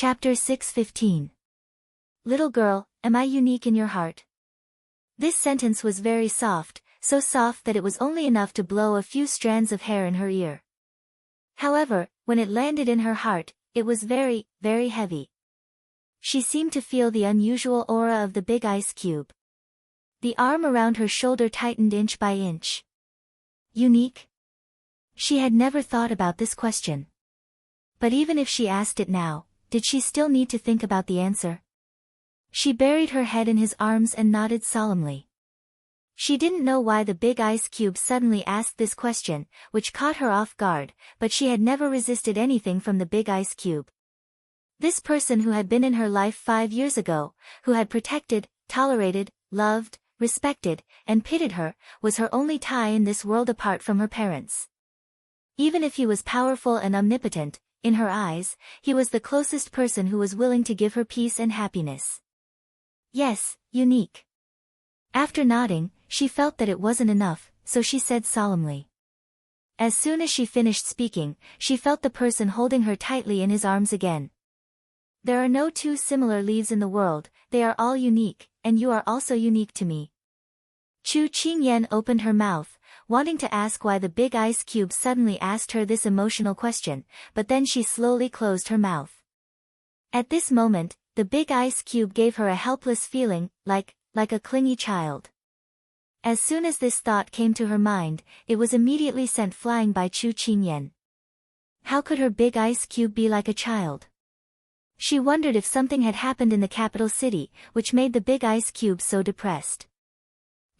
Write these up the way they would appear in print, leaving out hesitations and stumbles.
Chapter 6:15. Little girl, am I unique in your heart? This sentence was very soft, so soft that it was only enough to blow a few strands of hair in her ear. However, when it landed in her heart, it was very, very heavy. She seemed to feel the unusual aura of the big ice cube. The arm around her shoulder tightened inch by inch. Unique? She had never thought about this question. But even if she asked it now, did she still need to think about the answer? She buried her head in his arms and nodded solemnly. She didn't know why the big ice cube suddenly asked this question, which caught her off guard, but she had never resisted anything from the big ice cube. This person who had been in her life 5 years ago, who had protected, tolerated, loved, respected, and pitied her, was her only tie in this world apart from her parents. Even if he was powerful and omnipotent, in her eyes, he was the closest person who was willing to give her peace and happiness. Yes, unique. After nodding, she felt that it wasn't enough, so she said solemnly. As soon as she finished speaking, she felt the person holding her tightly in his arms again. There are no two similar leaves in the world, they are all unique, and you are also unique to me. Chu Qingyan opened her mouth, wanting to ask why the big ice cube suddenly asked her this emotional question, but then she slowly closed her mouth. At this moment, the big ice cube gave her a helpless feeling, like a clingy child. As soon as this thought came to her mind, it was immediately sent flying by Chu Qingyan. How could her big ice cube be like a child? She wondered if something had happened in the capital city, which made the big ice cube so depressed.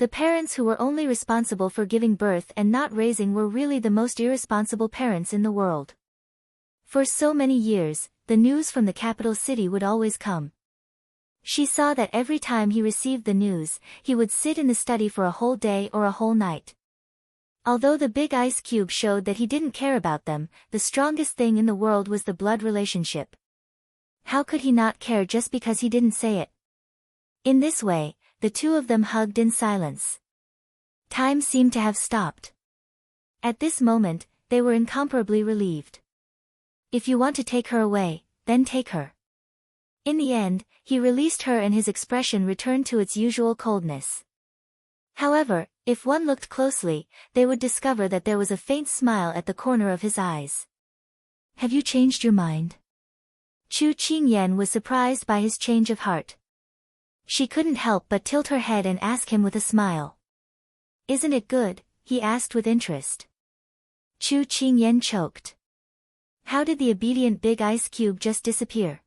The parents who were only responsible for giving birth and not raising were really the most irresponsible parents in the world. For so many years, the news from the capital city would always come. She saw that every time he received the news, he would sit in the study for a whole day or a whole night. Although the big ice cube showed that he didn't care about them, the strongest thing in the world was the blood relationship. How could he not care just because he didn't say it? In this way, the two of them hugged in silence. Time seemed to have stopped. At this moment, they were incomparably relieved. If you want to take her away, then take her. In the end, he released her and his expression returned to its usual coldness. However, if one looked closely, they would discover that there was a faint smile at the corner of his eyes. Have you changed your mind? Chu Qingyan was surprised by his change of heart. She couldn't help but tilt her head and ask him with a smile. Isn't it good? He asked with interest. Chu Qingyan choked. How did the obedient big ice cube just disappear?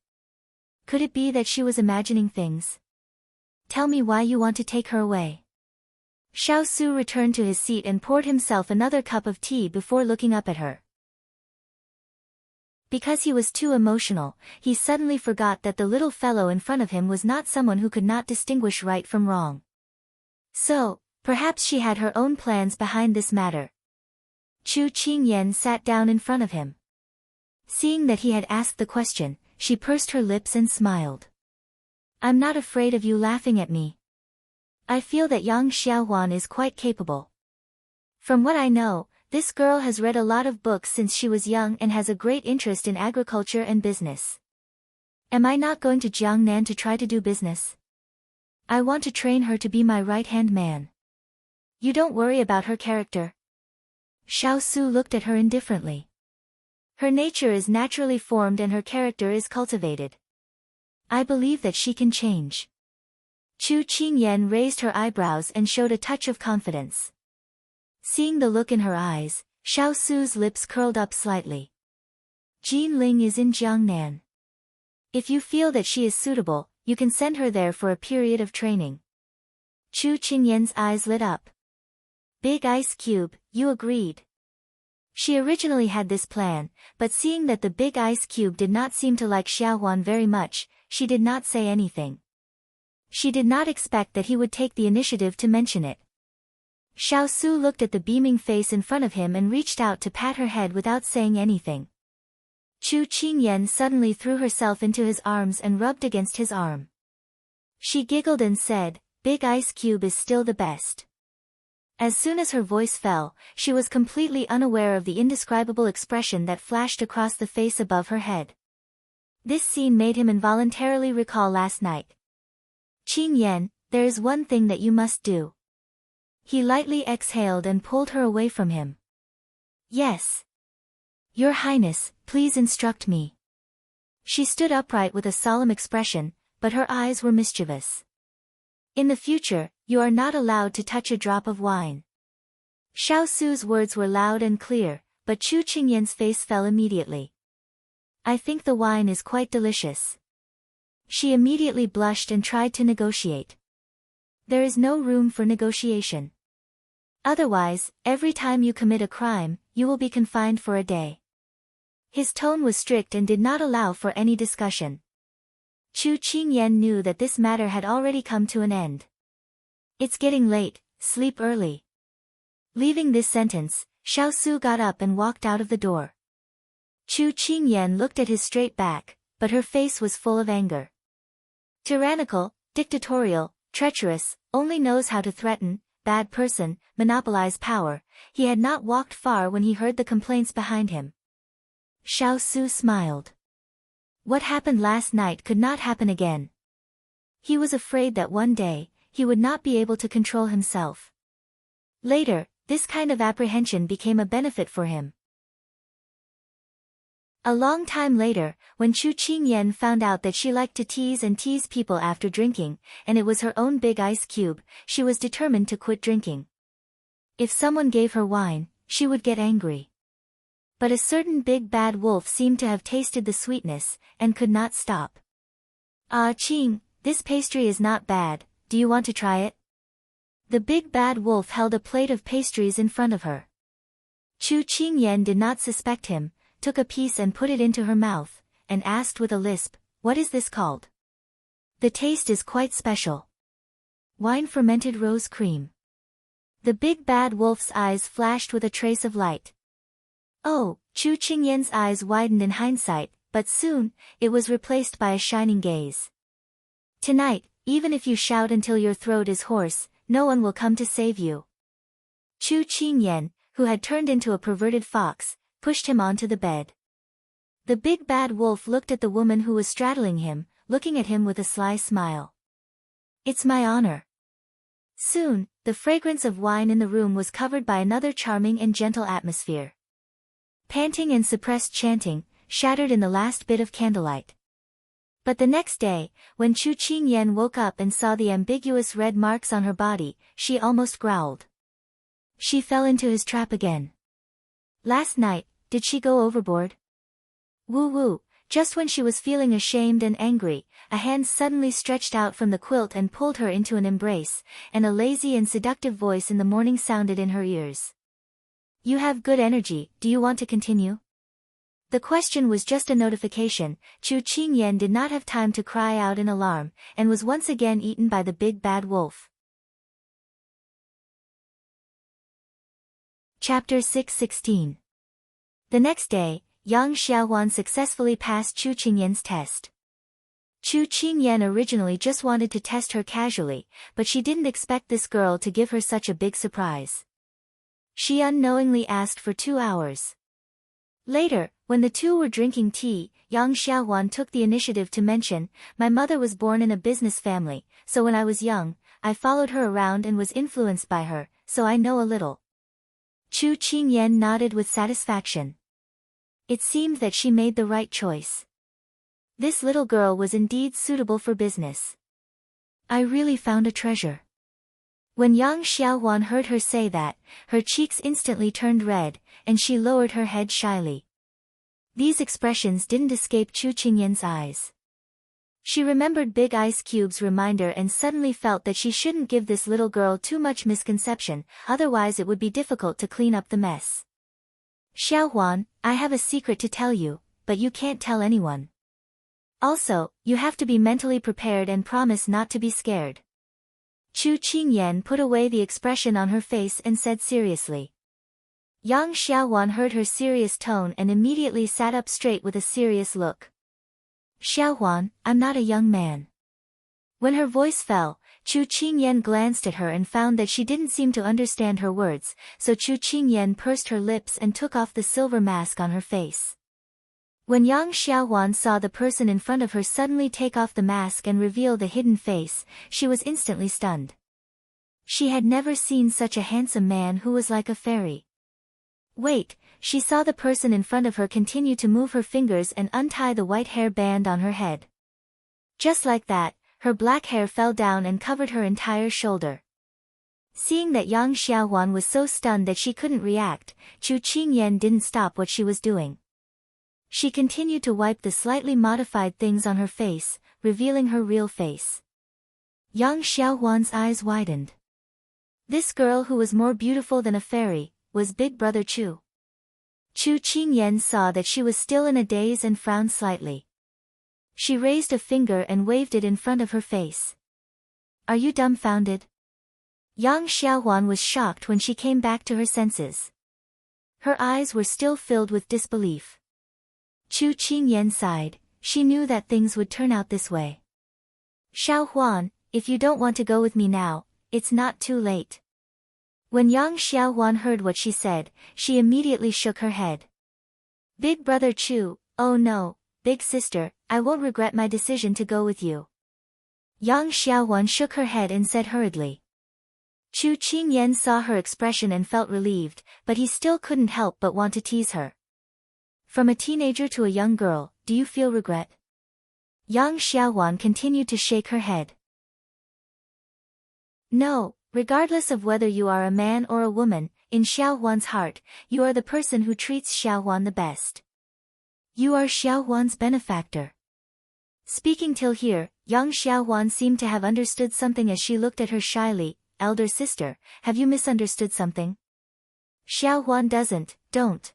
Could it be that she was imagining things? Tell me why you want to take her away. Xiao Su returned to his seat and poured himself another cup of tea before looking up at her. Because he was too emotional, he suddenly forgot that the little fellow in front of him was not someone who could not distinguish right from wrong. So, perhaps she had her own plans behind this matter. Chu Qingyan sat down in front of him. Seeing that he had asked the question, she pursed her lips and smiled. I'm not afraid of you laughing at me. I feel that Yang Xiaohuan is quite capable. From what I know, this girl has read a lot of books since she was young and has a great interest in agriculture and business. Am I not going to Jiangnan to try to do business? I want to train her to be my right-hand man. You don't worry about her character. Xiao Su looked at her indifferently. Her nature is naturally formed and her character is cultivated. I believe that she can change. Chu Qingyan raised her eyebrows and showed a touch of confidence. Seeing the look in her eyes, Xiao Su's lips curled up slightly. Jean Ling is in Jiangnan. If you feel that she is suitable, you can send her there for a period of training. Chu Qingyan's eyes lit up. Big ice cube, you agreed. She originally had this plan, but seeing that the big ice cube did not seem to like Xiaohuan very much, she did not say anything. She did not expect that he would take the initiative to mention it. Xiao Su looked at the beaming face in front of him and reached out to pat her head without saying anything. Chu Qingyan suddenly threw herself into his arms and rubbed against his arm. She giggled and said, Big ice cube is still the best. As soon as her voice fell, she was completely unaware of the indescribable expression that flashed across the face above her head. This scene made him involuntarily recall last night. Qing Yan, there is one thing that you must do. He lightly exhaled and pulled her away from him. Yes. Your Highness, please instruct me. She stood upright with a solemn expression, but her eyes were mischievous. In the future, you are not allowed to touch a drop of wine. Xiao Su's words were loud and clear, but Chu Qingyan's face fell immediately. I think the wine is quite delicious. She immediately blushed and tried to negotiate. There is no room for negotiation. Otherwise, every time you commit a crime, you will be confined for a day. His tone was strict and did not allow for any discussion. Chu Qingyan knew that this matter had already come to an end. It's getting late, sleep early. Leaving this sentence, Xiao Su got up and walked out of the door. Chu Qingyan looked at his straight back, but her face was full of anger. Tyrannical, dictatorial, treacherous, only knows how to threaten, bad person, monopolize power. He had not walked far when he heard the complaints behind him. Xiao Su smiled. What happened last night could not happen again. He was afraid that one day, he would not be able to control himself. Later, this kind of apprehension became a benefit for him. A long time later, when Chu Qingyan found out that she liked to tease people after drinking, and it was her own big ice cube, she was determined to quit drinking. If someone gave her wine, she would get angry. But a certain big bad wolf seemed to have tasted the sweetness, and could not stop. Ah Qing, this pastry is not bad, do you want to try it? The big bad wolf held a plate of pastries in front of her. Chu Qingyan did not suspect him, took a piece and put it into her mouth, and asked with a lisp, what is this called? The taste is quite special. Wine fermented rose cream. The big bad wolf's eyes flashed with a trace of light. Oh, Chu Qingyan's eyes widened in hindsight, but soon, it was replaced by a shining gaze. Tonight, even if you shout until your throat is hoarse, no one will come to save you. Chu Qingyan, who had turned into a perverted fox, pushed him onto the bed. The big bad wolf looked at the woman who was straddling him, looking at him with a sly smile. It's my honor. Soon, the fragrance of wine in the room was covered by another charming and gentle atmosphere. Panting and suppressed chanting, shattered in the last bit of candlelight. But the next day, when Chu Qingyan woke up and saw the ambiguous red marks on her body, she almost growled. She fell into his trap again. Last night, did she go overboard? Woo-woo, just when she was feeling ashamed and angry, a hand suddenly stretched out from the quilt and pulled her into an embrace, and a lazy and seductive voice in the morning sounded in her ears. You have good energy, do you want to continue? The question was just a notification. Chu Qingyan did not have time to cry out in alarm, and was once again eaten by the big bad wolf. Chapter 6:16. The next day, Yang Xiaohuan successfully passed Chu Qingyan's test. Chu Qingyan originally just wanted to test her casually, but she didn't expect this girl to give her such a big surprise. She unknowingly asked for 2 hours. Later, when the two were drinking tea, Yang Xiaohuan took the initiative to mention, my mother was born in a business family, so when I was young, I followed her around and was influenced by her, so I know a little. Chu Qingyan nodded with satisfaction. It seemed that she made the right choice. This little girl was indeed suitable for business. I really found a treasure. When Yang Xiaohuan heard her say that, her cheeks instantly turned red, and she lowered her head shyly. These expressions didn't escape Chu Qingyan's eyes. She remembered Big Ice Cube's reminder and suddenly felt that she shouldn't give this little girl too much misconception, otherwise it would be difficult to clean up the mess. Xiaohuan, I have a secret to tell you, but you can't tell anyone. Also, you have to be mentally prepared and promise not to be scared. Chu Qingyan put away the expression on her face and said seriously. Yang Xiaohuan heard her serious tone and immediately sat up straight with a serious look. Xiaohuan, I'm not a young man. When her voice fell, Chu Qingyan glanced at her and found that she didn't seem to understand her words, so Chu Qingyan pursed her lips and took off the silver mask on her face. When Yang Xiaohuan saw the person in front of her suddenly take off the mask and reveal the hidden face, she was instantly stunned. She had never seen such a handsome man who was like a fairy. Wait, she saw the person in front of her continue to move her fingers and untie the white hair band on her head. Just like that, her black hair fell down and covered her entire shoulder. Seeing that Yang Xiaohuan was so stunned that she couldn't react, Chu Qingyan didn't stop what she was doing. She continued to wipe the slightly modified things on her face, revealing her real face. Yang Xiaohuan's eyes widened. This girl who was more beautiful than a fairy, was Big Brother Chu. Chu Qingyan saw that she was still in a daze and frowned slightly. She raised a finger and waved it in front of her face. Are you dumbfounded? Yang Xiaohuan was shocked when she came back to her senses. Her eyes were still filled with disbelief. Chu Qingyan sighed, she knew that things would turn out this way. Xiaohuan, if you don't want to go with me now, it's not too late. When Yang Xiaohuan heard what she said, she immediately shook her head. Big Brother Chu, oh no, big sister, I won't regret my decision to go with you. Yang Xiaohuan shook her head and said hurriedly. Chu Qingyan saw her expression and felt relieved, but he still couldn't help but want to tease her. From a teenager to a young girl, do you feel regret? Yang Xiaohuan continued to shake her head. No, regardless of whether you are a man or a woman, in Xiaohuan's heart, you are the person who treats Xiaohuan the best. You are Xiaohuan's benefactor. Speaking till here, Yang Xiaohuan seemed to have understood something as she looked at her shyly. Elder sister, have you misunderstood something? Xiaohuan don't.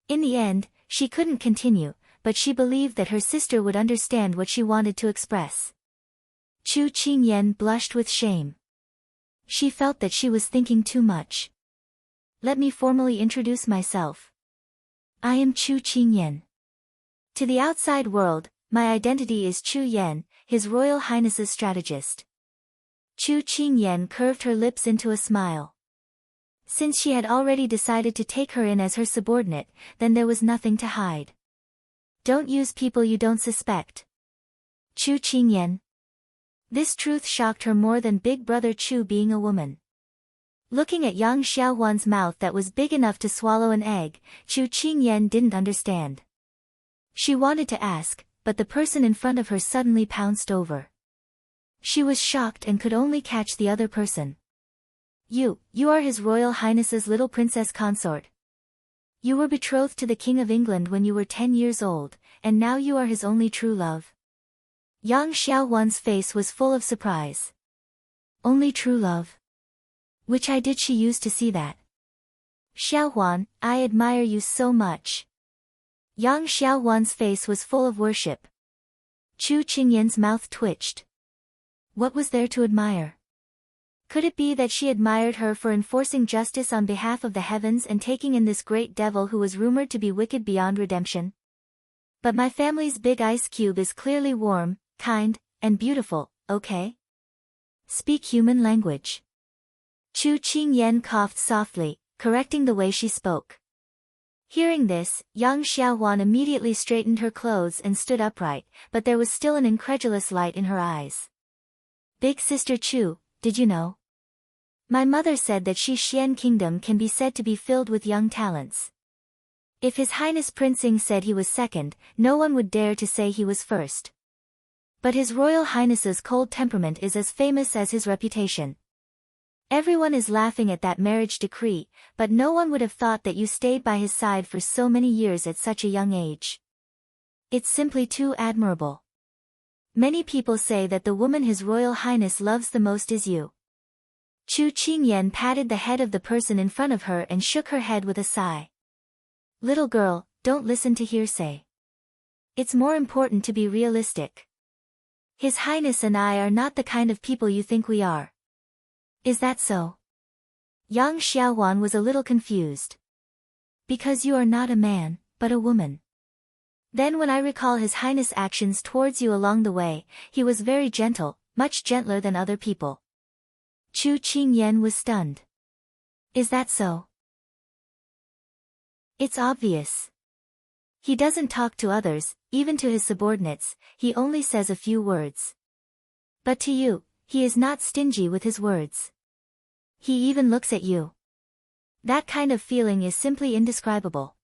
In the end, she couldn't continue, but she believed that her sister would understand what she wanted to express. Chu Qingyan blushed with shame. She felt that she was thinking too much. Let me formally introduce myself. I am Chu Qingyan. To the outside world, my identity is Chu Yan, His Royal Highness's strategist. Chu Qingyan curved her lips into a smile. Since she had already decided to take her in as her subordinate, then there was nothing to hide. Don't use people you don't suspect. Chu Qingyan. This truth shocked her more than Big Brother Chu being a woman. Looking at Yang Xiaohuan's mouth that was big enough to swallow an egg, Chu Qingyan didn't understand. She wanted to ask, but the person in front of her suddenly pounced over. She was shocked and could only catch the other person. You are His Royal Highness's little princess consort. You were betrothed to the King of England when you were 10 years old, and now you are his only true love. Yang Xiaohuan's face was full of surprise. Only true love? Which eye did she use to see that? Xiaohuan, I admire you so much. Yang Xiaohuan's face was full of worship. Chu Qingyan's mouth twitched. What was there to admire? Could it be that she admired her for enforcing justice on behalf of the heavens and taking in this great devil who was rumored to be wicked beyond redemption? But my family's big ice cube is clearly warm, kind, and beautiful, okay? Speak human language. Chu Qingyan coughed softly, correcting the way she spoke. Hearing this, Yang Xiaohuan immediately straightened her clothes and stood upright, but there was still an incredulous light in her eyes. Big Sister Chu, did you know? My mother said that Xian Kingdom can be said to be filled with young talents. If His Highness Prince Ying said he was second, no one would dare to say he was first. But His Royal Highness's cold temperament is as famous as his reputation. Everyone is laughing at that marriage decree, but no one would have thought that you stayed by his side for so many years at such a young age. It's simply too admirable. Many people say that the woman His Royal Highness loves the most is you. Chu Qingyan patted the head of the person in front of her and shook her head with a sigh. Little girl, don't listen to hearsay. It's more important to be realistic. His Highness and I are not the kind of people you think we are. Is that so? Yang Xiaohuan was a little confused. Because you are not a man, but a woman. Then when I recall His Highness' actions towards you along the way, he was very gentle, much gentler than other people. Chu Qingyan was stunned. Is that so? It's obvious. He doesn't talk to others, even to his subordinates, he only says a few words. But to you, he is not stingy with his words. He even looks at you. That kind of feeling is simply indescribable.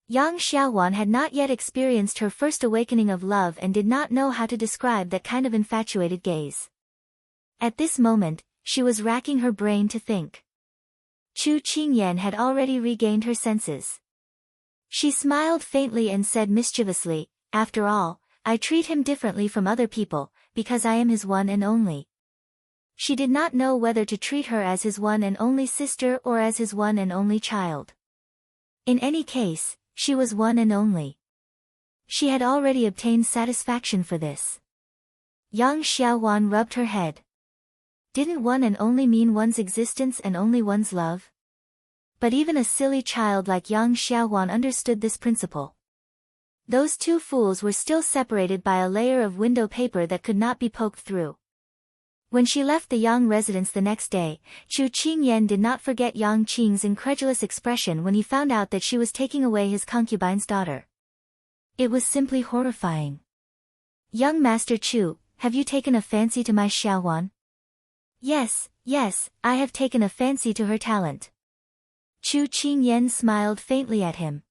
Yang Xiaowan had not yet experienced her first awakening of love and did not know how to describe that kind of infatuated gaze. At this moment, she was racking her brain to think. Chu Qingyan had already regained her senses. She smiled faintly and said mischievously, "After all, I treat him differently from other people, because I am his one and only." She did not know whether to treat her as his one and only sister or as his one and only child. In any case, she was one and only. She had already obtained satisfaction for this. Yang Xiaowan rubbed her head. Didn't one and only mean one's existence and only one's love? But even a silly child like Yang Xiaowan understood this principle. Those two fools were still separated by a layer of window paper that could not be poked through. When she left the Yang residence the next day, Chu Qingyan did not forget Yang Qing's incredulous expression when he found out that she was taking away his concubine's daughter. It was simply horrifying. "Young Master Chu, have you taken a fancy to my Xiaowan?" Yes, I have taken a fancy to her talent." Chu Qingyan smiled faintly at him.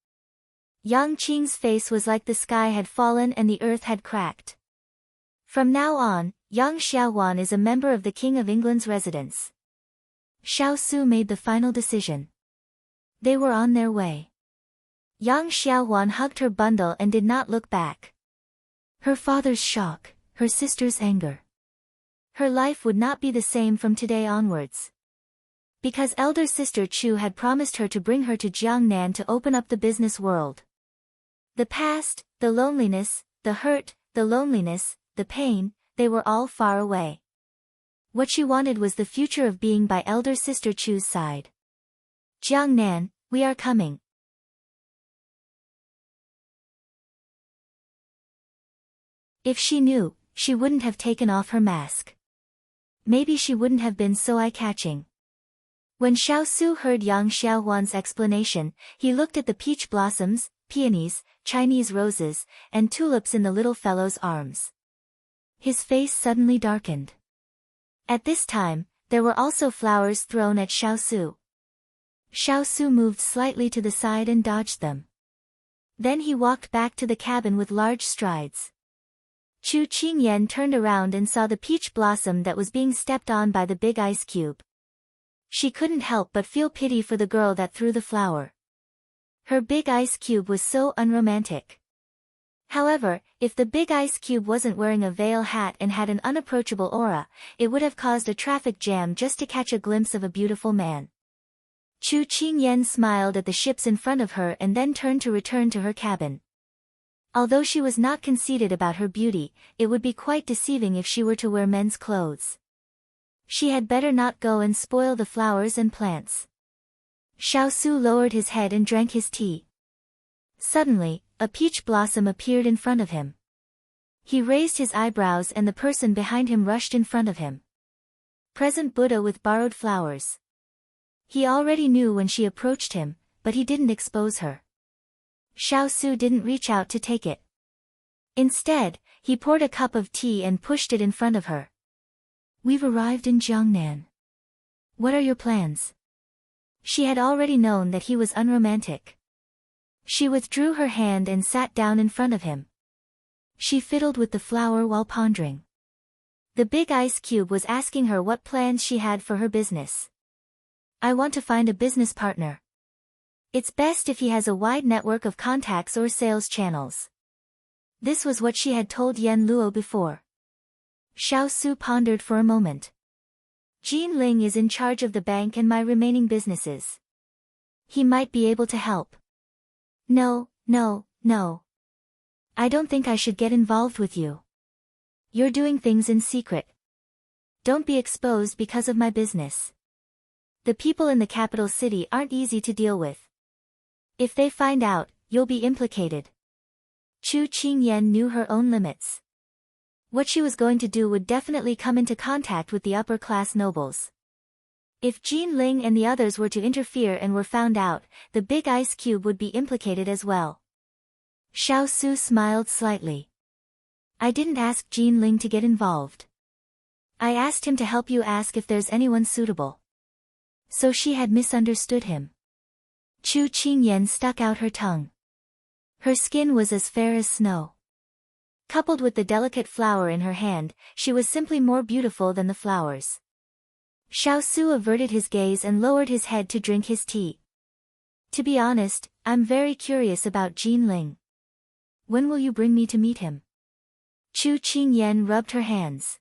Yang Qing's face was like the sky had fallen and the earth had cracked. From now on, Yang Xiaowan is a member of the King of England's residence. Xiao Su made the final decision. They were on their way. Yang Xiaowan hugged her bundle and did not look back. Her father's shock, her sister's anger. Her life would not be the same from today onwards. Because elder sister Chu had promised her to bring her to Jiangnan to open up the business world. The past, the loneliness, the hurt, the loneliness, the pain, they were all far away. What she wanted was the future of being by elder sister Chu's side. "Jiangnan, we are coming." If she knew, she wouldn't have taken off her mask. Maybe she wouldn't have been so eye-catching. When Xiao Su heard Yang Xiaowan's explanation, he looked at the peach blossoms, peonies, Chinese roses, and tulips in the little fellow's arms. His face suddenly darkened. At this time, there were also flowers thrown at Xiao Su. Xiao Su moved slightly to the side and dodged them. Then he walked back to the cabin with large strides. Chu Qingyan turned around and saw the peach blossom that was being stepped on by the big ice cube. She couldn't help but feel pity for the girl that threw the flower. Her big ice cube was so unromantic. However, if the big ice cube wasn't wearing a veil hat and had an unapproachable aura, it would have caused a traffic jam just to catch a glimpse of a beautiful man. Chu Qingyan smiled at the ships in front of her and then turned to return to her cabin. Although she was not conceited about her beauty, it would be quite deceiving if she were to wear men's clothes. She had better not go and spoil the flowers and plants. Xiao Su lowered his head and drank his tea. Suddenly, a peach blossom appeared in front of him. He raised his eyebrows and the person behind him rushed in front of him. Present Buddha with borrowed flowers. He already knew when she approached him, but he didn't expose her. Xiao Su didn't reach out to take it. Instead, he poured a cup of tea and pushed it in front of her. "We've arrived in Jiangnan. What are your plans?" She had already known that he was unromantic. She withdrew her hand and sat down in front of him. She fiddled with the flower while pondering. The big ice cube was asking her what plans she had for her business. "I want to find a business partner. It's best if he has a wide network of contacts or sales channels." This was what she had told Yan Luo before. Xiao Su pondered for a moment. "Jin Ling is in charge of the bank and my remaining businesses. He might be able to help." No. I don't think I should get involved with you. You're doing things in secret. Don't be exposed because of my business. The people in the capital city aren't easy to deal with. If they find out, you'll be implicated." Chu Qingyan knew her own limits. What she was going to do would definitely come into contact with the upper-class nobles. If Jin Ling and the others were to interfere and were found out, the big ice cube would be implicated as well. Xiao Su smiled slightly. I didn't ask Jin Ling to get involved. I asked him to help you ask if there's anyone suitable. So she had misunderstood him. Chu Qingyan stuck out her tongue. Her skin was as fair as snow. Coupled with the delicate flower in her hand, she was simply more beautiful than the flowers. Xiao Su averted his gaze and lowered his head to drink his tea. To be honest, I'm very curious about Jin Ling. When will you bring me to meet him? Chu Qingyan rubbed her hands.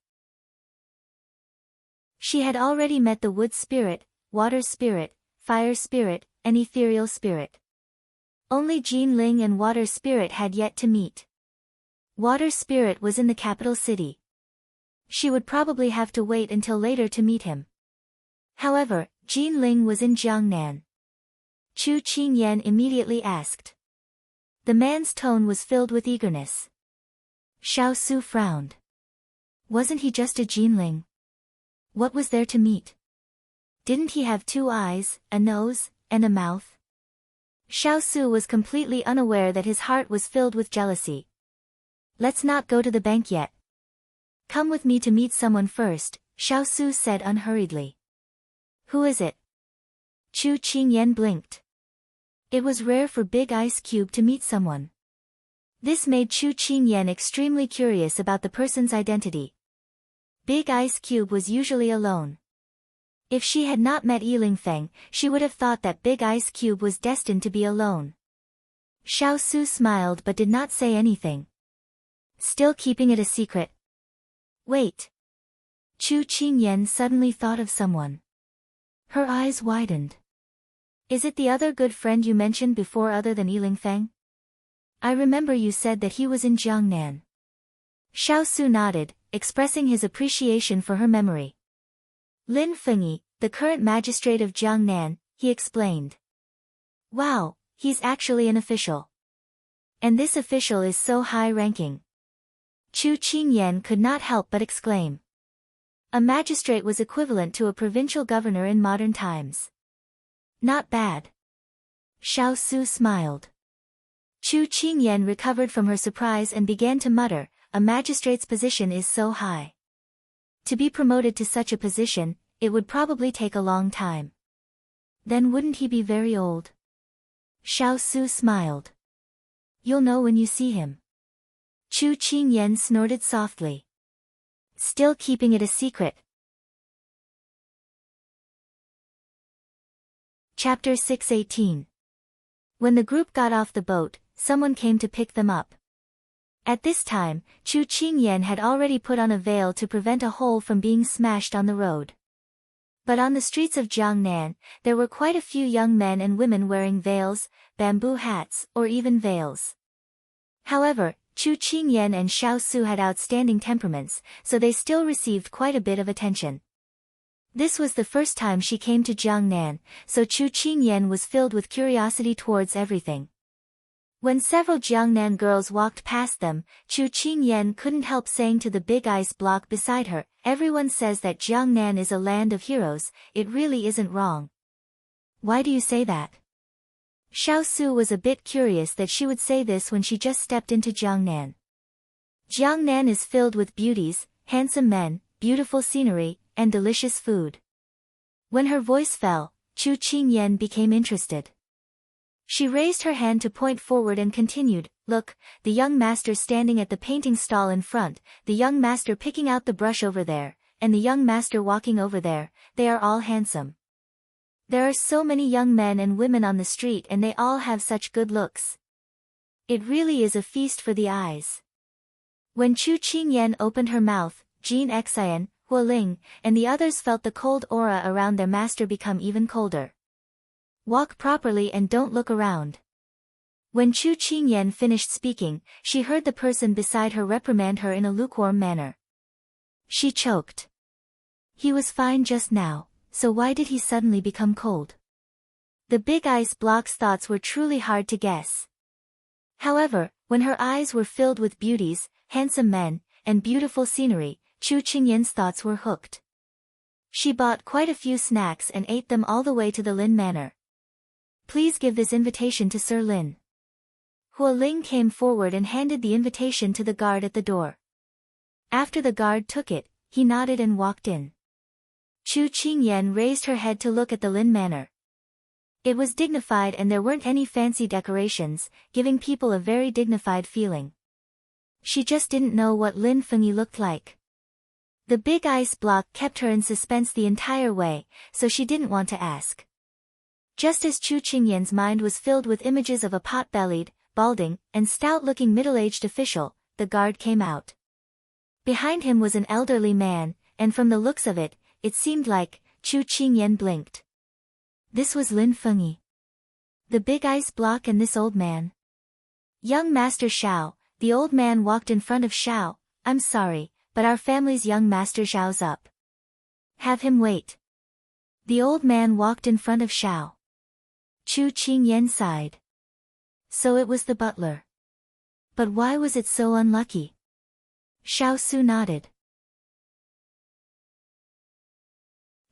She had already met the wood spirit, water spirit, fire spirit, and ethereal spirit. Only Jin Ling and water spirit had yet to meet. Water spirit was in the capital city. She would probably have to wait until later to meet him. However, Jin Ling was in Jiangnan. Chu Qingyan immediately asked. The man's tone was filled with eagerness. Xiao Su frowned. Wasn't he just a Jin Ling? What was there to meet? Didn't he have 2 eyes, a nose, and a mouth? Xiao Su was completely unaware that his heart was filled with jealousy. Let's not go to the bank yet. Come with me to meet someone first, Xiao Su said unhurriedly. Who is it? Chu Qingyan blinked. It was rare for Big Ice Cube to meet someone. This made Chu Qingyan extremely curious about the person's identity. Big Ice Cube was usually alone. If she had not met Yiling Feng, she would have thought that Big Ice Cube was destined to be alone. Xiao Su smiled but did not say anything. Still keeping it a secret. Wait. Chu Qingyan suddenly thought of someone. Her eyes widened. Is it the other good friend you mentioned before other than Yiling Feng? I remember you said that he was in Jiangnan. Xiao Su nodded, expressing his appreciation for her memory. Lin Fengyi, the current magistrate of Jiangnan, he explained. Wow, he's actually an official. And this official is so high-ranking. Chu Qingyan could not help but exclaim. A magistrate was equivalent to a provincial governor in modern times. Not bad. Xiao Su smiled. Chu Qingyan recovered from her surprise and began to mutter, a magistrate's position is so high. To be promoted to such a position, it would probably take a long time. Then wouldn't he be very old? Xiao Su smiled. You'll know when you see him. Chu Qingyan snorted softly. Still keeping it a secret. Chapter 618. When the group got off the boat, someone came to pick them up. At this time, Chu Qingyan had already put on a veil to prevent a hole from being smashed on the road. But on the streets of Jiangnan, there were quite a few young men and women wearing veils, bamboo hats, or even veils. However, Chu Qingyan and Xiao Su had outstanding temperaments, so they still received quite a bit of attention. This was the first time she came to Jiangnan, so Chu Qingyan was filled with curiosity towards everything. When several Jiangnan girls walked past them, Chu Qingyan couldn't help saying to the big ice block beside her, everyone says that Jiangnan is a land of heroes, it really isn't wrong. Why do you say that? Xiao Su was a bit curious that she would say this when she just stepped into Jiangnan. Jiangnan is filled with beauties, handsome men, beautiful scenery, and delicious food. When her voice fell, Chu Qingyan became interested. She raised her hand to point forward and continued, look, the young master standing at the painting stall in front, the young master picking out the brush over there, and the young master walking over there, they are all handsome. There are so many young men and women on the street and they all have such good looks. It really is a feast for the eyes. When Chu Qingyan opened her mouth, Jin Xian, Huo Ling, and the others felt the cold aura around their master become even colder. Walk properly and don't look around. When Chu Qingyan finished speaking, she heard the person beside her reprimand her in a lukewarm manner. She choked. He was fine just now, so why did he suddenly become cold? The big ice block's thoughts were truly hard to guess. However, when her eyes were filled with beauties, handsome men, and beautiful scenery, Chu Qingyan's thoughts were hooked. She bought quite a few snacks and ate them all the way to the Lin Manor. Please give this invitation to Sir Lin. Hua Ling came forward and handed the invitation to the guard at the door. After the guard took it, he nodded and walked in. Chu Qingyan raised her head to look at the Lin Manor. It was dignified and there weren't any fancy decorations, giving people a very dignified feeling. She just didn't know what Lin Fengyi looked like. The big ice block kept her in suspense the entire way, so she didn't want to ask. Just as Chu Qingyan's mind was filled with images of a pot-bellied, balding, and stout-looking middle-aged official, the guard came out. Behind him was an elderly man, and from the looks of it, it seemed like Chu Qingyan blinked. This was Lin Fengyi. The big ice block and this old man. Young Master Xiao, the old man walked in front of Xiao. I'm sorry, but our family's young Master Xiao's up. Have him wait. The old man walked in front of Xiao. Chu Qingyan sighed. So it was the butler. But why was it so unlucky? Xiao Su nodded.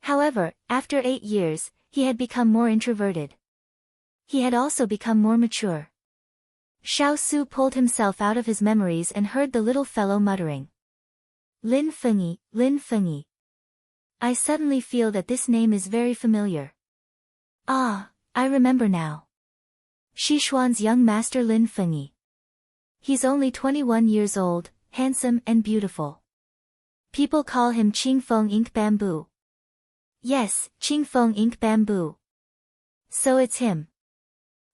However, after 8 years, he had become more introverted. He had also become more mature. Xiao Su pulled himself out of his memories and heard the little fellow muttering. Lin Fengyi, Lin Fengyi. I suddenly feel that this name is very familiar. Ah, I remember now. Xishuan's young master Lin Fengyi. He's only 21 years old, handsome and beautiful. People call him Qingfeng Ink Bamboo. Yes, Qingfeng Ink Bamboo. So it's him.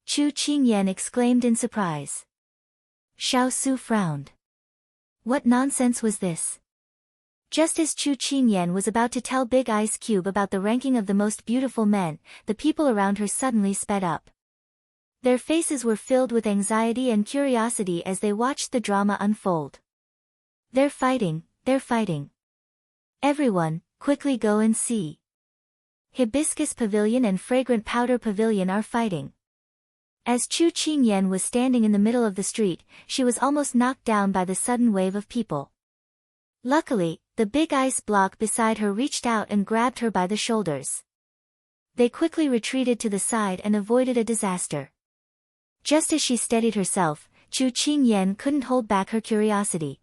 Chu Qingyan exclaimed in surprise. Xiao Su frowned. What nonsense was this? Just as Chu Qingyan was about to tell Big Ice Cube about the ranking of the most beautiful men, the people around her suddenly sped up. Their faces were filled with anxiety and curiosity as they watched the drama unfold. They're fighting, they're fighting. Everyone, quickly go and see. Hibiscus Pavilion and Fragrant Powder Pavilion are fighting. As Chu Qingyan was standing in the middle of the street, she was almost knocked down by the sudden wave of people. Luckily, the big ice block beside her reached out and grabbed her by the shoulders. They quickly retreated to the side and avoided a disaster. Just as she steadied herself, Chu Qingyan couldn't hold back her curiosity.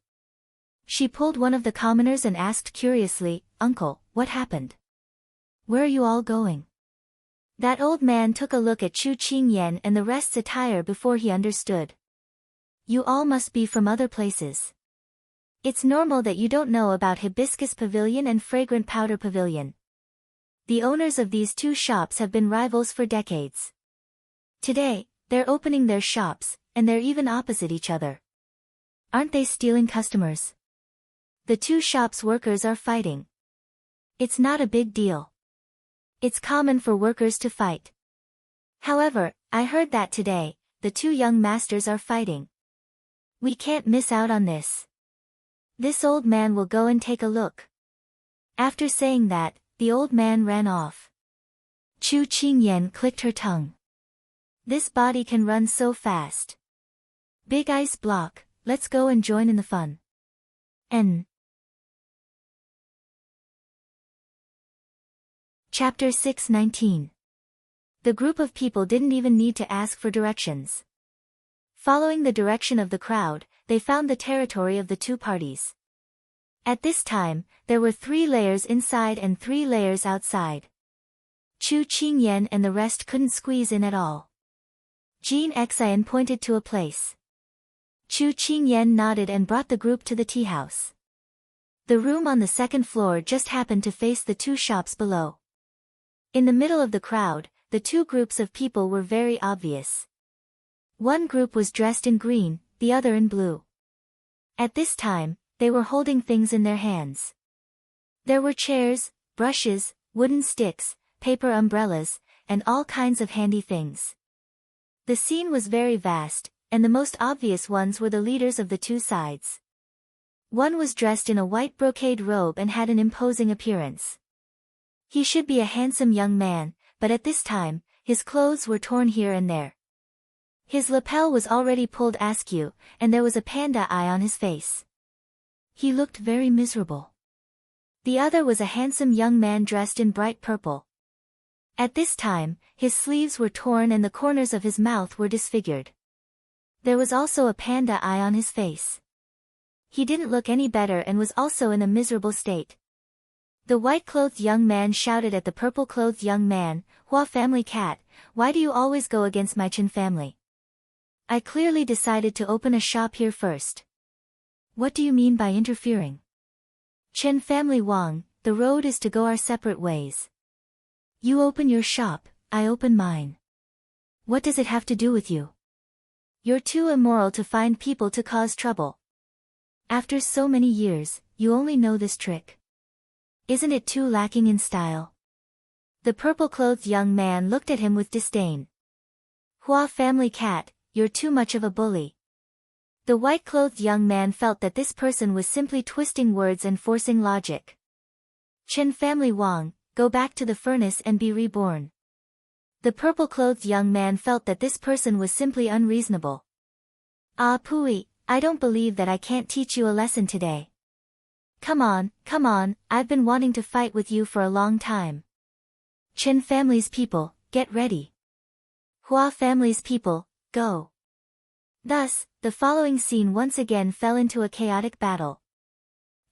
She pulled one of the commoners and asked curiously, "Uncle, what happened? Where are you all going?" That old man took a look at Chu Qingyan and the rest's attire before he understood. You all must be from other places. It's normal that you don't know about Hibiscus Pavilion and Fragrant Powder Pavilion. The owners of these two shops have been rivals for decades. Today, they're opening their shops, and they're even opposite each other. Aren't they stealing customers? The two shops' workers are fighting. It's not a big deal. It's common for workers to fight. However, I heard that today, the two young masters are fighting. We can't miss out on this. This old man will go and take a look. After saying that, the old man ran off. Chu Qingyan clicked her tongue. This body can run so fast. Big ice block, let's go and join in the fun. N. Chapter 6:19. The group of people didn't even need to ask for directions. Following the direction of the crowd, they found the territory of the two parties. At this time, there were 3 layers inside and 3 layers outside. Chu Qingyan and the rest couldn't squeeze in at all. Jean Xian pointed to a place. Chu Qingyan nodded and brought the group to the tea house. The room on the 2nd floor just happened to face the 2 shops below. In the middle of the crowd, the 2 groups of people were very obvious. One group was dressed in green, the other in blue. At this time, they were holding things in their hands. There were chairs, brushes, wooden sticks, paper umbrellas, and all kinds of handy things. The scene was very vast, and the most obvious ones were the leaders of the 2 sides. One was dressed in a white brocade robe and had an imposing appearance. He should be a handsome young man, but at this time, his clothes were torn here and there. His lapel was already pulled askew, and there was a panda eye on his face. He looked very miserable. The other was a handsome young man dressed in bright purple. At this time, his sleeves were torn and the corners of his mouth were disfigured. There was also a panda eye on his face. He didn't look any better and was also in a miserable state. The white-clothed young man shouted at the purple-clothed young man, "Hua family cat, why do you always go against my Chen family? I clearly decided to open a shop here first. What do you mean by interfering? Chen family Wang, the road is to go our separate ways. You open your shop, I open mine. What does it have to do with you? You're too immoral to find people to cause trouble. After so many years, you only know this trick. Isn't it too lacking in style?" The purple-clothed young man looked at him with disdain. "Hua family cat, you're too much of a bully." The white-clothed young man felt that this person was simply twisting words and forcing logic. "Chen family Wang, go back to the furnace and be reborn." The purple-clothed young man felt that this person was simply unreasonable. "Ah Pui, I don't believe that I can't teach you a lesson today. Come on, I've been wanting to fight with you for a long time. Chen family's people, get ready. Hua family's people, go." Thus, the following scene once again fell into a chaotic battle.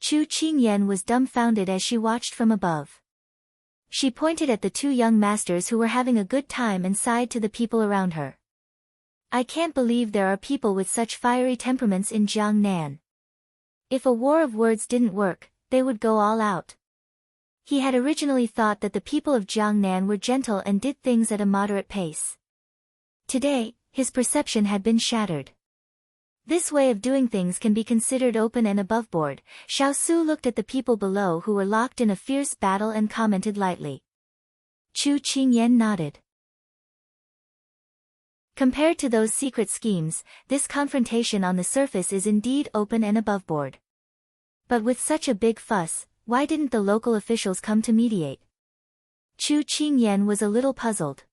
Chu Qingyan was dumbfounded as she watched from above. She pointed at the two young masters who were having a good time and sighed to the people around her. "I can't believe there are people with such fiery temperaments in Jiangnan. If a war of words didn't work, they would go all out." He had originally thought that the people of Jiangnan were gentle and did things at a moderate pace. Today, his perception had been shattered. This way of doing things can be considered open and aboveboard. Xiao Su looked at the people below who were locked in a fierce battle and commented lightly. Chu Qingyan nodded. Compared to those secret schemes, this confrontation on the surface is indeed open and aboveboard. But with such a big fuss, why didn't the local officials come to mediate? Chu Qingyan was a little puzzled.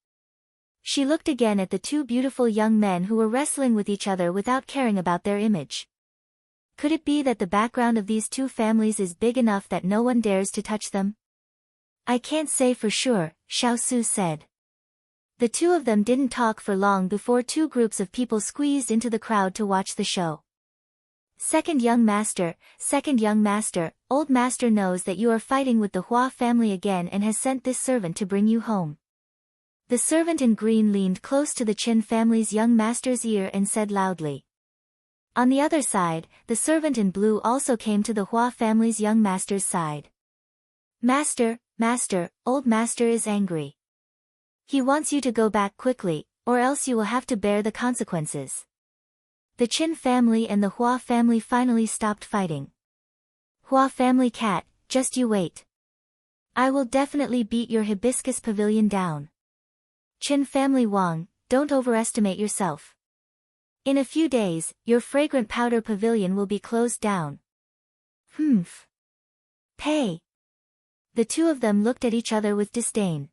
She looked again at the two beautiful young men who were wrestling with each other without caring about their image. Could it be that the background of these two families is big enough that no one dares to touch them? "I can't say for sure," Xiao Su said. The two of them didn't talk for long before two groups of people squeezed into the crowd to watch the show. Second young master, old master knows that you are fighting with the Hua family again and has sent this servant to bring you home." The servant in green leaned close to the Chen family's young master's ear and said loudly. On the other side, the servant in blue also came to the Hua family's young master's side. Master, old master is angry. He wants you to go back quickly, or else you will have to bear the consequences." The Chen family and the Hua family finally stopped fighting. "Hua family cat, just you wait. I will definitely beat your hibiscus pavilion down. Chen family Wang, don't overestimate yourself. In a few days, your fragrant powder pavilion will be closed down." "Humph. Pay." The two of them looked at each other with disdain.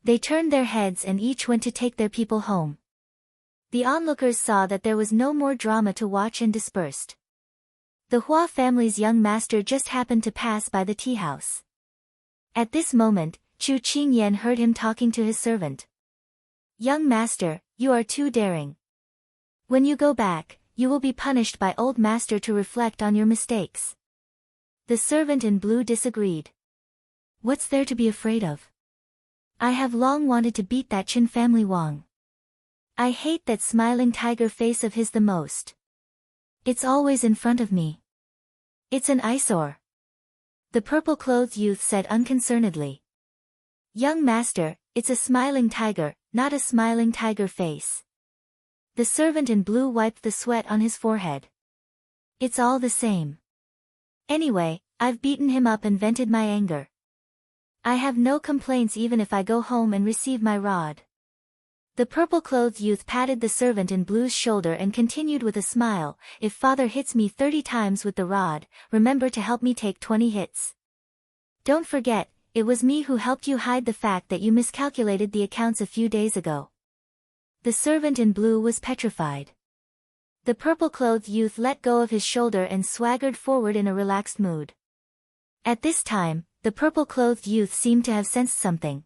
They turned their heads and each went to take their people home. The onlookers saw that there was no more drama to watch and dispersed. The Hua family's young master just happened to pass by the tea house. At this moment, Chu Qingyan heard him talking to his servant. "Young master, you are too daring. When you go back, you will be punished by old master to reflect on your mistakes." The servant in blue disagreed. "What's there to be afraid of? I have long wanted to beat that Chen family Wang. I hate that smiling tiger face of his the most. It's always in front of me. It's an eyesore." The purple-clothed youth said unconcernedly. "Young master, it's a smiling tiger, not a smiling tiger face." The servant in blue wiped the sweat on his forehead. "It's all the same. Anyway, I've beaten him up and vented my anger. I have no complaints even if I go home and receive my rod." The purple-clothed youth patted the servant in blue's shoulder and continued with a smile, "If father hits me 30 times with the rod, remember to help me take 20 hits. Don't forget, it was me who helped you hide the fact that you miscalculated the accounts a few days ago." The servant in blue was petrified. The purple-clothed youth let go of his shoulder and swaggered forward in a relaxed mood. At this time, the purple-clothed youth seemed to have sensed something.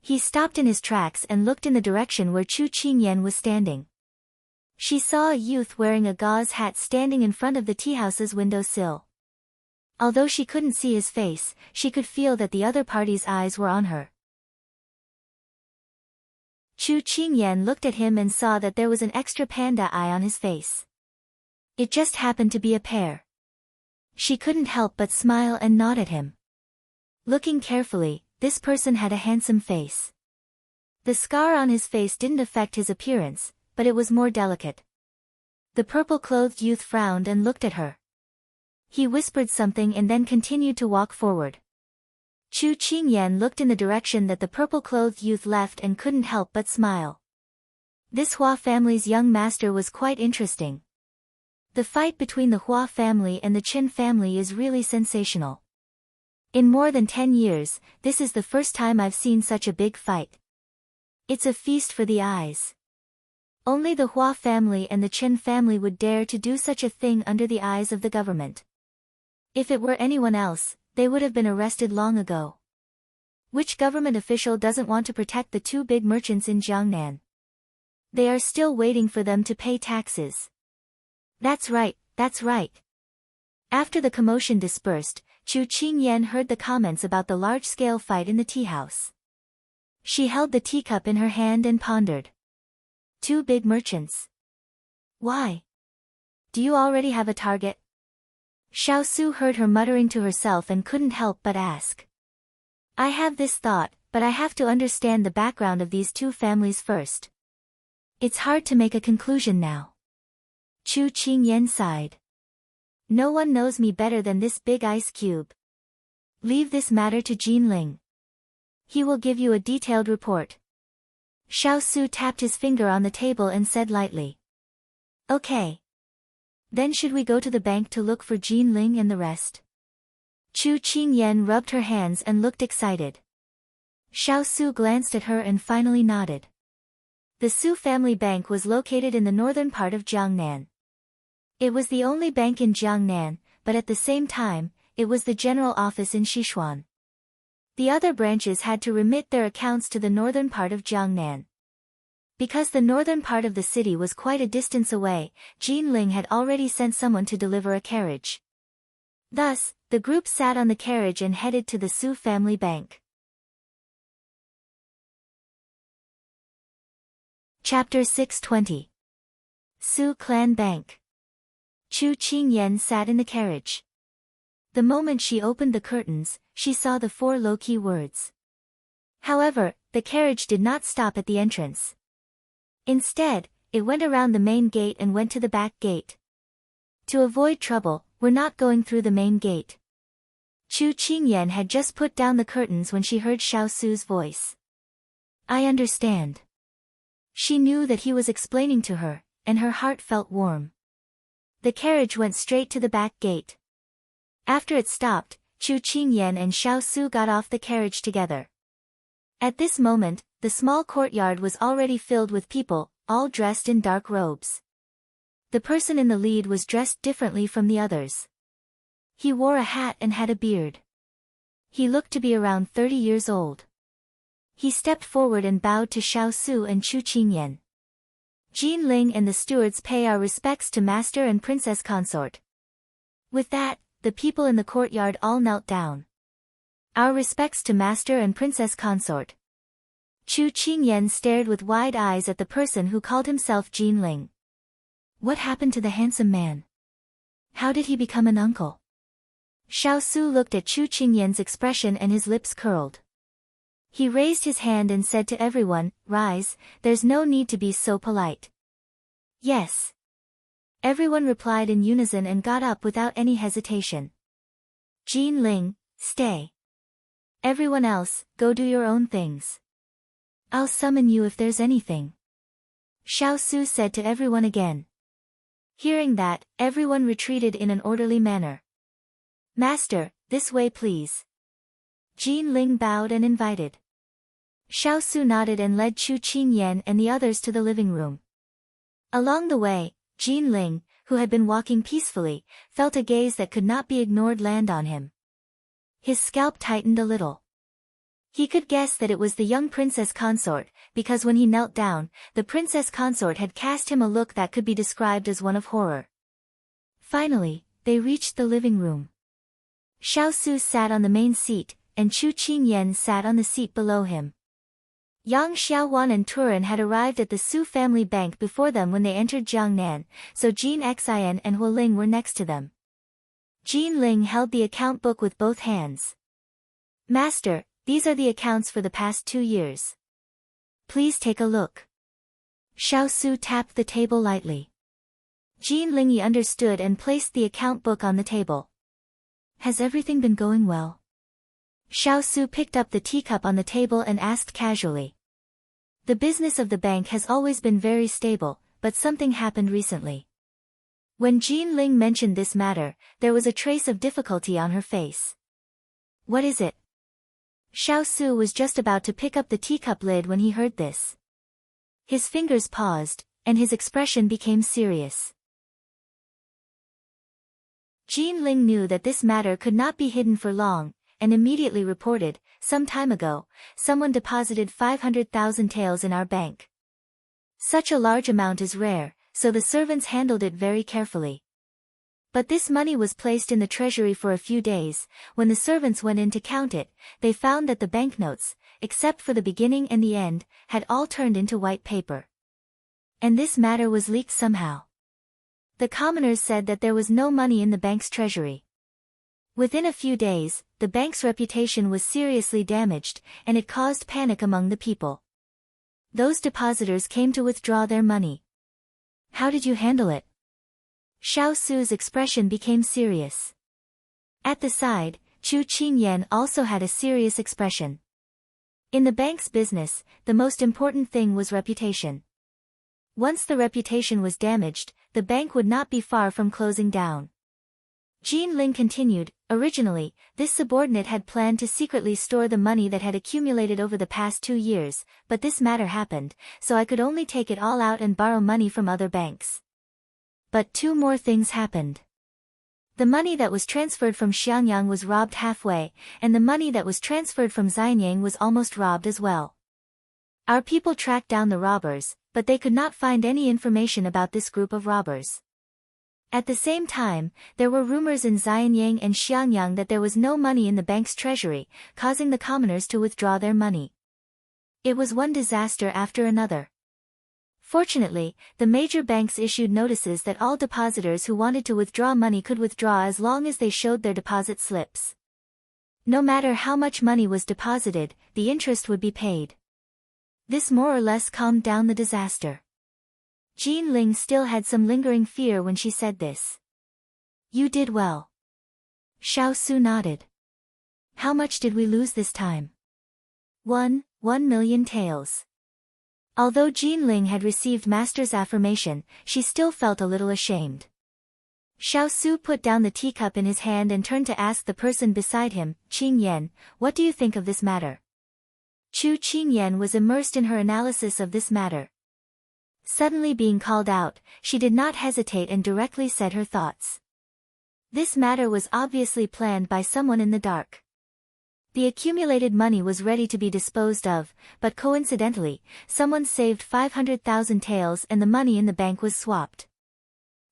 He stopped in his tracks and looked in the direction where Chu Qingyan was standing. She saw a youth wearing a gauze hat standing in front of the teahouse's windowsill. Although she couldn't see his face, she could feel that the other party's eyes were on her. Chu Qingyan looked at him and saw that there was an extra panda eye on his face. It just happened to be a pair. She couldn't help but smile and nod at him. Looking carefully, this person had a handsome face. The scar on his face didn't affect his appearance, but it was more delicate. The purple-clothed youth frowned and looked at her. He whispered something and then continued to walk forward. Chu Qingyan looked in the direction that the purple-clothed youth left and couldn't help but smile. This Hua family's young master was quite interesting. The fight between the Hua family and the Qin family is really sensational. In more than 10 years, this is the first time I've seen such a big fight. It's a feast for the eyes. Only the Hua family and the Qin family would dare to do such a thing under the eyes of the government. If it were anyone else, they would have been arrested long ago. Which government official doesn't want to protect the two big merchants in Jiangnan? They are still waiting for them to pay taxes. That's right, that's right. After the commotion dispersed, Chu Qingyan heard the comments about the large-scale fight in the tea house. She held the teacup in her hand and pondered. Two big merchants. Why? Do you already have a target? Xiao Su heard her muttering to herself and couldn't help but ask. I have this thought, but I have to understand the background of these two families first. It's hard to make a conclusion now. Chu Qingyan sighed. No one knows me better than this big ice cube. Leave this matter to Jinling. He will give you a detailed report. Xiao Su tapped his finger on the table and said lightly. Okay. Then should we go to the bank to look for Jinling and the rest? Chu Qingyan rubbed her hands and looked excited. Xiao Su glanced at her and finally nodded. The Su family bank was located in the northern part of Jiangnan. It was the only bank in Jiangnan, but at the same time, it was the general office in Sichuan. The other branches had to remit their accounts to the northern part of Jiangnan. Because the northern part of the city was quite a distance away, Jinling had already sent someone to deliver a carriage. Thus, the group sat on the carriage and headed to the Su family bank. Chapter 620. Su Clan Bank. Chu Qingyan sat in the carriage. The moment she opened the curtains, she saw the 4 low-key words. However, the carriage did not stop at the entrance. Instead, it went around the main gate and went to the back gate. To avoid trouble, we're not going through the main gate. Chu Qingyan had just put down the curtains when she heard Xiao Su's voice. I understand. She knew that he was explaining to her, and her heart felt warm. The carriage went straight to the back gate. After it stopped, Chu Qingyan and Xiao Su got off the carriage together. At this moment, the small courtyard was already filled with people, all dressed in dark robes. The person in the lead was dressed differently from the others. He wore a hat and had a beard. He looked to be around 30 years old. He stepped forward and bowed to Xiao Su and Chu Qingyan. Jinling and the stewards pay our respects to Master and Princess Consort. With that, the people in the courtyard all knelt down. Our respects to Master and Princess Consort. Chu Qingyan stared with wide eyes at the person who called himself Jinling. What happened to the handsome man? How did he become an uncle? Xiao Su looked at Chu Qingyan's expression and his lips curled. He raised his hand and said to everyone, Rise, there's no need to be so polite. Yes. Everyone replied in unison and got up without any hesitation. Jinling, stay. Everyone else, go do your own things. I'll summon you if there's anything. Xiao Su said to everyone again. Hearing that, everyone retreated in an orderly manner. Master, this way please. Jinling bowed and invited. Xiao Su nodded and led Chu Qingyan and the others to the living room. Along the way, Jinling, who had been walking peacefully, felt a gaze that could not be ignored land on him. His scalp tightened a little. He could guess that it was the young Princess Consort, because when he knelt down, the Princess Consort had cast him a look that could be described as one of horror. Finally, they reached the living room. Xiao Su sat on the main seat, and Chu Qingyan sat on the seat below him. Yang Xiaowan and Turan had arrived at the Su family bank before them when they entered Jiangnan, so Jin Xin and Hua Ling were next to them. Jin Ling held the account book with both hands. "Master, these are the accounts for the past 2 years. Please take a look." Xiao Su tapped the table lightly. Jin Lingyi understood and placed the account book on the table. "Has everything been going well?" Xiao Su picked up the teacup on the table and asked casually. "The business of the bank has always been very stable, but something happened recently." When Jin Ling mentioned this matter, there was a trace of difficulty on her face. "What is it?" Xiao Su was just about to pick up the teacup lid when he heard this. His fingers paused, and his expression became serious. Jin Ling knew that this matter could not be hidden for long, and immediately reported, "Some time ago, someone deposited 500,000 taels in our bank. Such a large amount is rare, so the servants handled it very carefully. But this money was placed in the treasury for a few days. When the servants went in to count it, they found that the banknotes, except for the beginning and the end, had all turned into white paper. And this matter was leaked somehow. The commoners said that there was no money in the bank's treasury. Within a few days, the bank's reputation was seriously damaged, and it caused panic among the people. Those depositors came to withdraw their money. How did you handle it?" Xiao Su's expression became serious. At the side, Chu Qingyan also had a serious expression. In the bank's business, the most important thing was reputation. Once the reputation was damaged, the bank would not be far from closing down. Jin Ling continued, "Originally, this subordinate had planned to secretly store the money that had accumulated over the past 2 years, but this matter happened, so I could only take it all out and borrow money from other banks. But 2 more things happened. The money that was transferred from Xiangyang was robbed halfway, and the money that was transferred from Xianyang was almost robbed as well. Our people tracked down the robbers, but they could not find any information about this group of robbers. At the same time, there were rumors in Xianyang and Xiangyang that there was no money in the bank's treasury, causing the commoners to withdraw their money. It was one disaster after another. Fortunately, the major banks issued notices that all depositors who wanted to withdraw money could withdraw as long as they showed their deposit slips. No matter how much money was deposited, the interest would be paid. This more or less calmed down the disaster." Jin Ling still had some lingering fear when she said this. "You did well." Xiao Su nodded. "How much did we lose this time?" 1 million taels. Although Jin Ling had received master's affirmation, she still felt a little ashamed. Xiao Su put down the teacup in his hand and turned to ask the person beside him, "Qingyan, what do you think of this matter?" Chu Qingyan was immersed in her analysis of this matter. Suddenly being called out, she did not hesitate and directly said her thoughts. This matter was obviously planned by someone in the dark. The accumulated money was ready to be disposed of, but coincidentally, someone saved 500,000 taels and the money in the bank was swapped.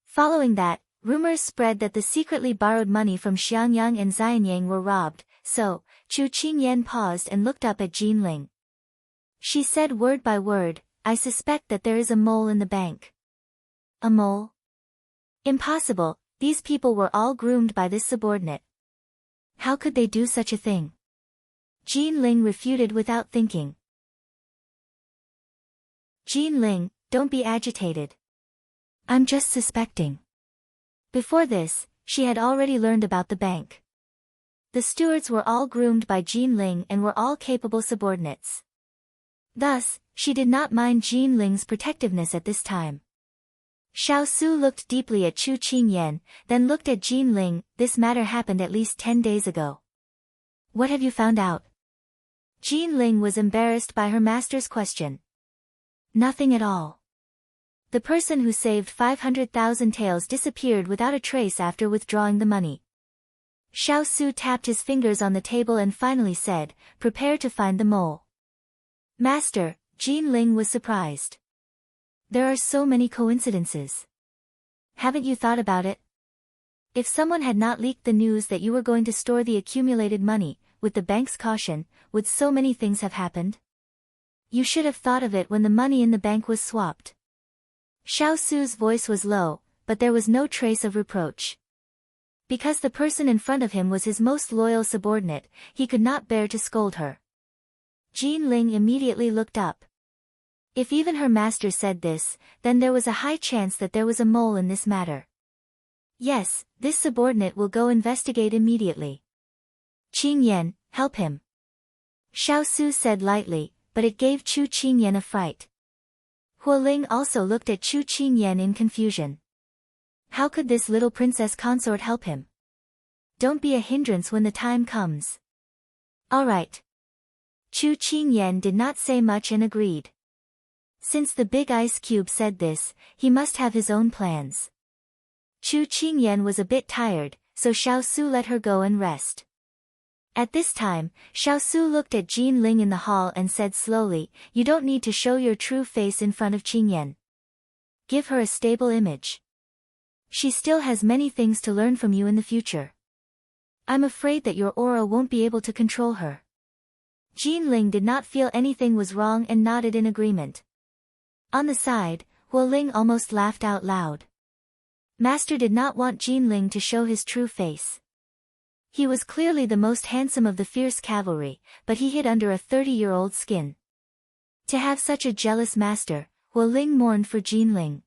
Following that, rumors spread that the secretly borrowed money from Xiangyang and Xianyang were robbed, so, Chu Qingyan paused and looked up at Jin Ling. She said word by word, "I suspect that there is a mole in the bank." "A mole? Impossible, these people were all groomed by this subordinate. How could they do such a thing?" Jin Ling refuted without thinking. "Jin Ling, don't be agitated. I'm just suspecting." Before this, she had already learned about the bank. The stewards were all groomed by Jin Ling and were all capable subordinates. Thus, she did not mind Jin Ling's protectiveness at this time. Xiao Su looked deeply at Chu Qingyan, then looked at Jin Ling. "This matter happened at least 10 days ago. What have you found out?" Jin Ling was embarrassed by her master's question. "Nothing at all. The person who saved 500,000 taels disappeared without a trace after withdrawing the money." Xiao Su tapped his fingers on the table and finally said, "Prepare to find the mole." Master, Jin Ling was surprised. There are so many coincidences. Haven't you thought about it? If someone had not leaked the news that you were going to store the accumulated money, with the bank's caution, would so many things have happened? You should have thought of it when the money in the bank was swapped. Xiao Su's voice was low, but there was no trace of reproach. Because the person in front of him was his most loyal subordinate, he could not bear to scold her. Jin Ling immediately looked up. If even her master said this, then there was a high chance that there was a mole in this matter. Yes, this subordinate will go investigate immediately. Qingyan, help him. Xiao Su said lightly, but it gave Chu Qingyan a fright. Huoling also looked at Chu Qingyan in confusion. How could this little princess consort help him? Don't be a hindrance when the time comes. All right. Chu Qingyan did not say much and agreed. Since the big ice cube said this, he must have his own plans. Chu Qingyan was a bit tired, so Xiao Su let her go and rest. At this time, Xiao Su looked at Jin Ling in the hall and said slowly, "You don't need to show your true face in front of Qingyan. Give her a stable image. She still has many things to learn from you in the future. I'm afraid that your aura won't be able to control her." Jin Ling did not feel anything was wrong and nodded in agreement. On the side, Huoling almost laughed out loud. Master did not want Jin Ling to show his true face. He was clearly the most handsome of the fierce cavalry, but he hid under a 30-year-old skin. To have such a jealous master, Huoling mourned for Jin Ling.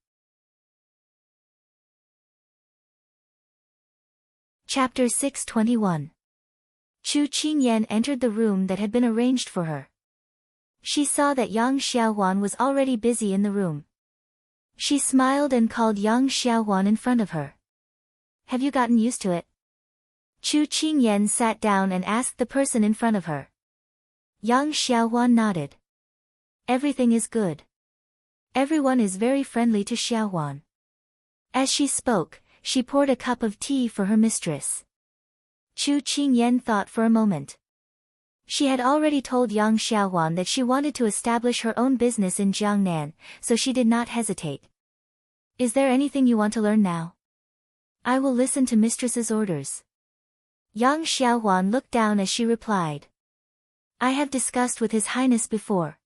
Chapter 621. Chu Qingyan entered the room that had been arranged for her. She saw that Yang Xiaohuan was already busy in the room. She smiled and called Yang Xiaohuan in front of her. "Have you gotten used to it?" Chu Qingyan sat down and asked the person in front of her. Yang Xiaohuan nodded. "Everything is good. Everyone is very friendly to Xiaohuan." As she spoke, she poured a cup of tea for her mistress. Chu Qingyan thought for a moment. She had already told Yang Xiaohuan that she wanted to establish her own business in Jiangnan, so she did not hesitate. "Is there anything you want to learn now?" "I will listen to mistress's orders." Yang Xiaohuan looked down as she replied. "I have discussed with His Highness before.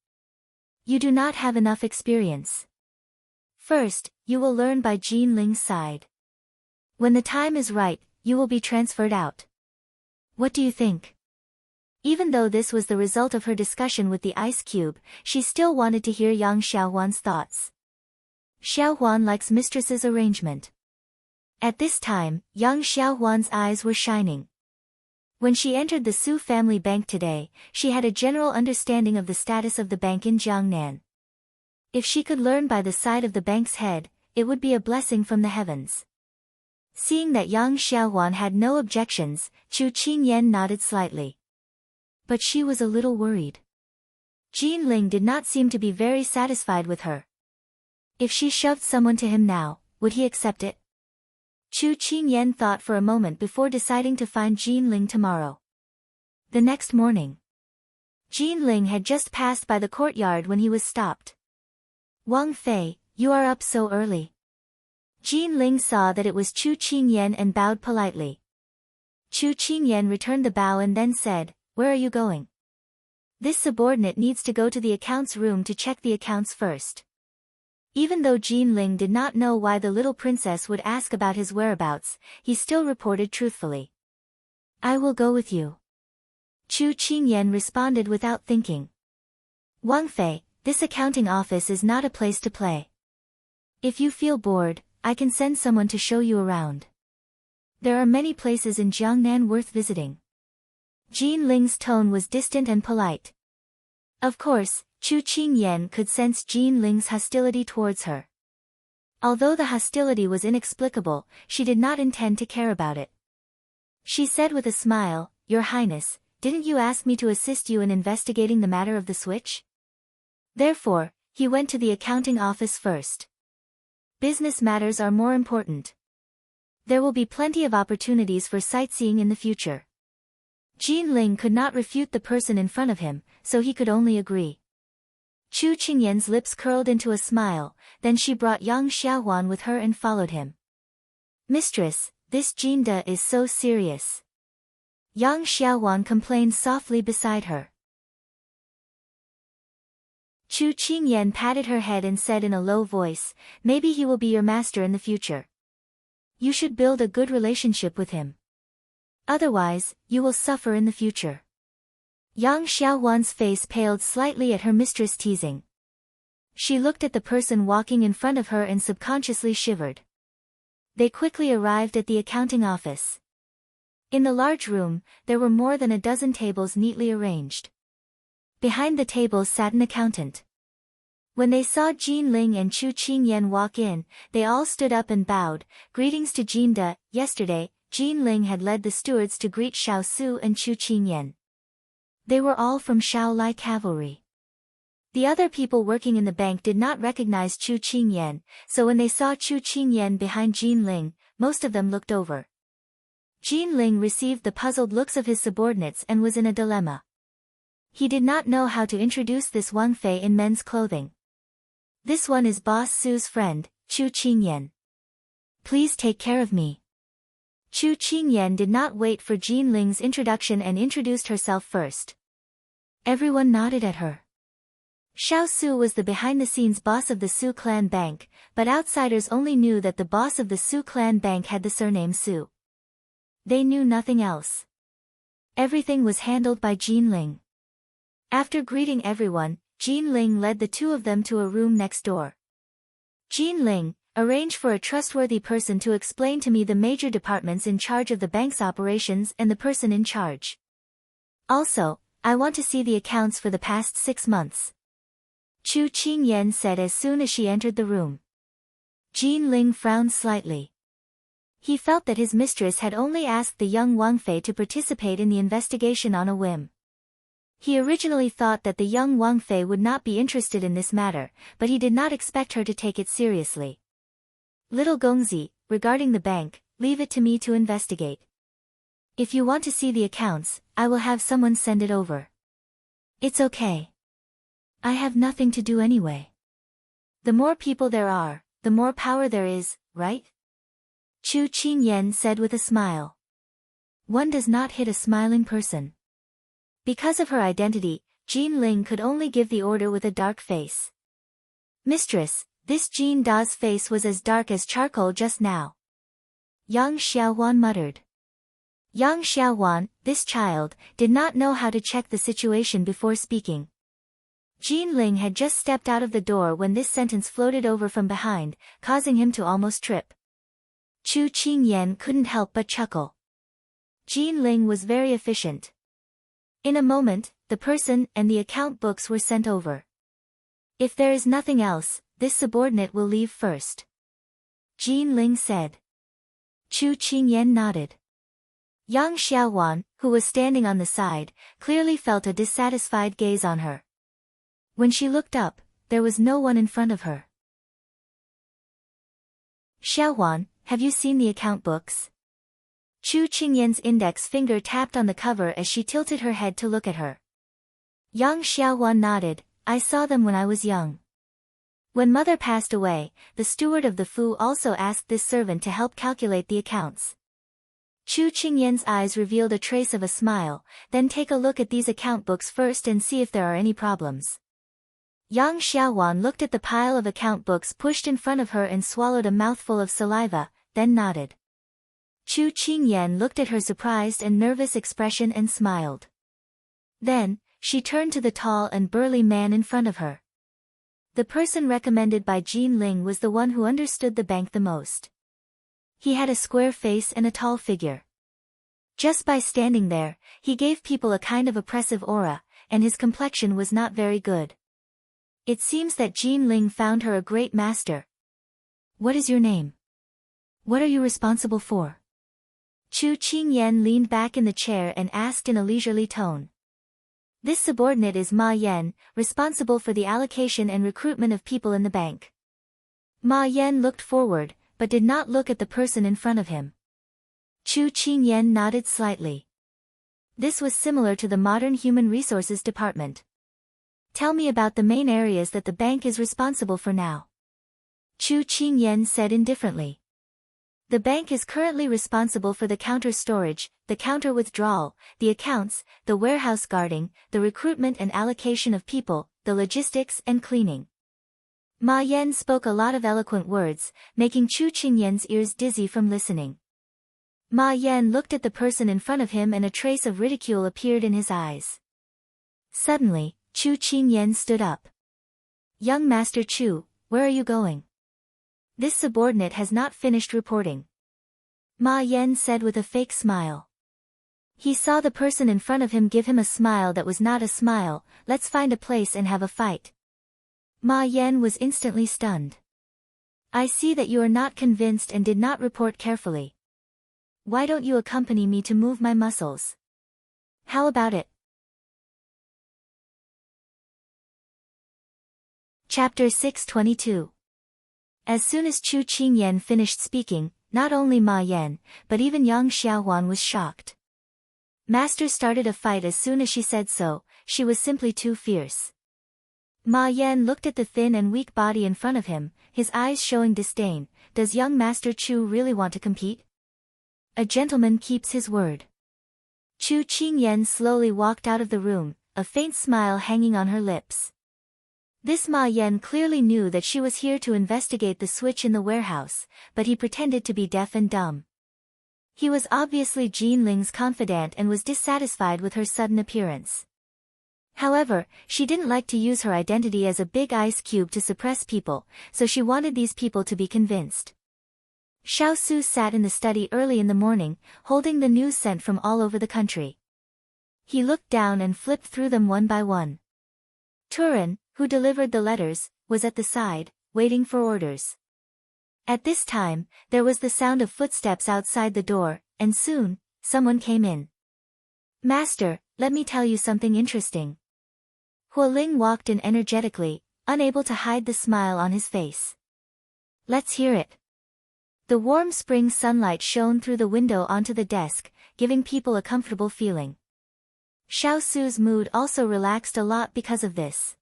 You do not have enough experience. First, you will learn by Jin Ling's side. When the time is right, you will be transferred out. What do you think?" Even though this was the result of her discussion with the ice cube, she still wanted to hear Yang Xiaohuan's thoughts. Xiaohuan likes mistress's arrangement. At this time, Yang Xiaohuan's eyes were shining. When she entered the Su family bank today, she had a general understanding of the status of the bank in Jiangnan. If she could learn by the side of the bank's head, it would be a blessing from the heavens. Seeing that Yang Xiaohuan had no objections, Chu Qingyan nodded slightly. But she was a little worried. Jin Ling did not seem to be very satisfied with her. If she shoved someone to him now, would he accept it? Chu Qingyan thought for a moment before deciding to find Jin Ling tomorrow. The next morning, Jin Ling had just passed by the courtyard when he was stopped. "Wang Fei, you are up so early." Jin Ling saw that it was Chu Qingyan and bowed politely. Chu Qingyan returned the bow and then said, "Where are you going?" "This subordinate needs to go to the accounts room to check the accounts first." Even though Jin Ling did not know why the little princess would ask about his whereabouts, he still reported truthfully. "I will go with you." Chu Qingyan responded without thinking. "Wang Fei, this accounting office is not a place to play. If you feel bored, I can send someone to show you around. There are many places in Jiangnan worth visiting." Jin Ling's tone was distant and polite. Of course, Chu Qingyan could sense Jin Ling's hostility towards her. Although the hostility was inexplicable, she did not intend to care about it. She said with a smile, "Your Highness, didn't you ask me to assist you in investigating the matter of the switch?" Therefore, he went to the accounting office first. Business matters are more important. There will be plenty of opportunities for sightseeing in the future. Jin Ling could not refute the person in front of him, so he could only agree. Chu Qingyan's lips curled into a smile, then she brought Yang Xiaohuan with her and followed him. Mistress, this Jin De is so serious. Yang Xiaohuan complained softly beside her. Chu Qingyan patted her head and said in a low voice, maybe he will be your master in the future. You should build a good relationship with him. Otherwise, you will suffer in the future. Yang Xiaohuan's face paled slightly at her mistress' teasing. She looked at the person walking in front of her and subconsciously shivered. They quickly arrived at the accounting office. In the large room, there were more than a dozen tables neatly arranged. Behind the tables sat an accountant. When they saw Jin Ling and Chu Qingyan walk in, they all stood up and bowed. Greetings to Jin De. Yesterday, Jin Ling had led the stewards to greet Xiao Su and Chu Qingyan. They were all from Shaolai cavalry. The other people working in the bank did not recognize Chu Qingyan, so when they saw Chu Qingyan behind Jin Ling, most of them looked over. Jin Ling received the puzzled looks of his subordinates and was in a dilemma. He did not know how to introduce this Wang Fei in men's clothing. This one is Boss Su's friend, Chu Qingyan. Please take care of me. Chu Qingyan did not wait for Jin Ling's introduction and introduced herself first. Everyone nodded at her. Xiao Su was the behind-the-scenes boss of the Su clan bank, but outsiders only knew that the boss of the Su clan bank had the surname Su. They knew nothing else. Everything was handled by Jin Ling. After greeting everyone, Jin Ling led the two of them to a room next door. Jin Ling, arrange for a trustworthy person to explain to me the major departments in charge of the bank's operations and the person in charge. Also, I want to see the accounts for the past 6 months. Chu Qingyan said as soon as she entered the room. Jin Ling frowned slightly. He felt that his mistress had only asked the young Wang Fei to participate in the investigation on a whim. He originally thought that the young Wang Fei would not be interested in this matter, but he did not expect her to take it seriously. Little Gongzi, regarding the bank, leave it to me to investigate. If you want to see the accounts, I will have someone send it over. It's okay. I have nothing to do anyway. The more people there are, the more power there is, right? Chu Qingyan said with a smile. One does not hit a smiling person. Because of her identity, Jin Ling could only give the order with a dark face. Mistress, this Jin Da's face was as dark as charcoal just now. Yang Xiaohuan muttered. Yang Xiaohuan, this child, did not know how to check the situation before speaking. Jin Ling had just stepped out of the door when this sentence floated over from behind, causing him to almost trip. Chu Qingyan couldn't help but chuckle. Jin Ling was very efficient. In a moment, the person and the account books were sent over. If there is nothing else, this subordinate will leave first. Jin Ling said. Chu Qingyan nodded. Yang Xiaohuan, who was standing on the side, clearly felt a dissatisfied gaze on her. When she looked up, there was no one in front of her. Xiaohuan, have you seen the account books? Chu Qingyan's index finger tapped on the cover as she tilted her head to look at her. Yang Xiaohuan nodded, I saw them when I was young. When mother passed away, the steward of the Fu also asked this servant to help calculate the accounts. Chu Qingyan's eyes revealed a trace of a smile, then take a look at these account books first and see if there are any problems. Yang Xiaohuan looked at the pile of account books pushed in front of her and swallowed a mouthful of saliva, then nodded. Chu Qingyan looked at her surprised and nervous expression and smiled. Then, she turned to the tall and burly man in front of her. The person recommended by Jin Ling was the one who understood the bank the most. He had a square face and a tall figure. Just by standing there, he gave people a kind of oppressive aura, and his complexion was not very good. It seems that Jin Ling found her a great master. What is your name? What are you responsible for? Chu Qingyan leaned back in the chair and asked in a leisurely tone. This subordinate is Ma Yan, responsible for the allocation and recruitment of people in the bank. Ma Yan looked forward, but did not look at the person in front of him. Chu Qingyan nodded slightly. This was similar to the modern Human Resources Department. Tell me about the main areas that the bank is responsible for now. Chu Qingyan said indifferently. The bank is currently responsible for the counter storage, the counter withdrawal, the accounts, the warehouse guarding, the recruitment and allocation of people, the logistics and cleaning. Ma Yan spoke a lot of eloquent words, making Chu Qingyan's ears dizzy from listening. Ma Yan looked at the person in front of him and a trace of ridicule appeared in his eyes. Suddenly, Chu Qingyan stood up. Young Master Chu, where are you going? This subordinate has not finished reporting. Ma Yan said with a fake smile. He saw the person in front of him give him a smile that was not a smile. Let's find a place and have a fight. Ma Yan was instantly stunned. I see that you are not convinced and did not report carefully. Why don't you accompany me to move my muscles? How about it? Chapter 622. As soon as Chu Qingyan finished speaking, not only Ma Yan, but even Yang Xiaohuan was shocked. Master started a fight as soon as she said so, she was simply too fierce. Ma Yan looked at the thin and weak body in front of him, his eyes showing disdain. Does young Master Chu really want to compete? A gentleman keeps his word. Chu Qingyan slowly walked out of the room, a faint smile hanging on her lips. This Ma Yan clearly knew that she was here to investigate the switch in the warehouse, but he pretended to be deaf and dumb. He was obviously Jean Ling's confidant and was dissatisfied with her sudden appearance. However, she didn't like to use her identity as a big ice cube to suppress people, so she wanted these people to be convinced. Xiao Su sat in the study early in the morning, holding the news sent from all over the country. He looked down and flipped through them one by one. Turan, who delivered the letters, was at the side, waiting for orders. At this time, there was the sound of footsteps outside the door, and soon, someone came in. Master, let me tell you something interesting. Hualing walked in energetically, unable to hide the smile on his face. Let's hear it. The warm spring sunlight shone through the window onto the desk, giving people a comfortable feeling. Xiao Su's mood also relaxed a lot because of this.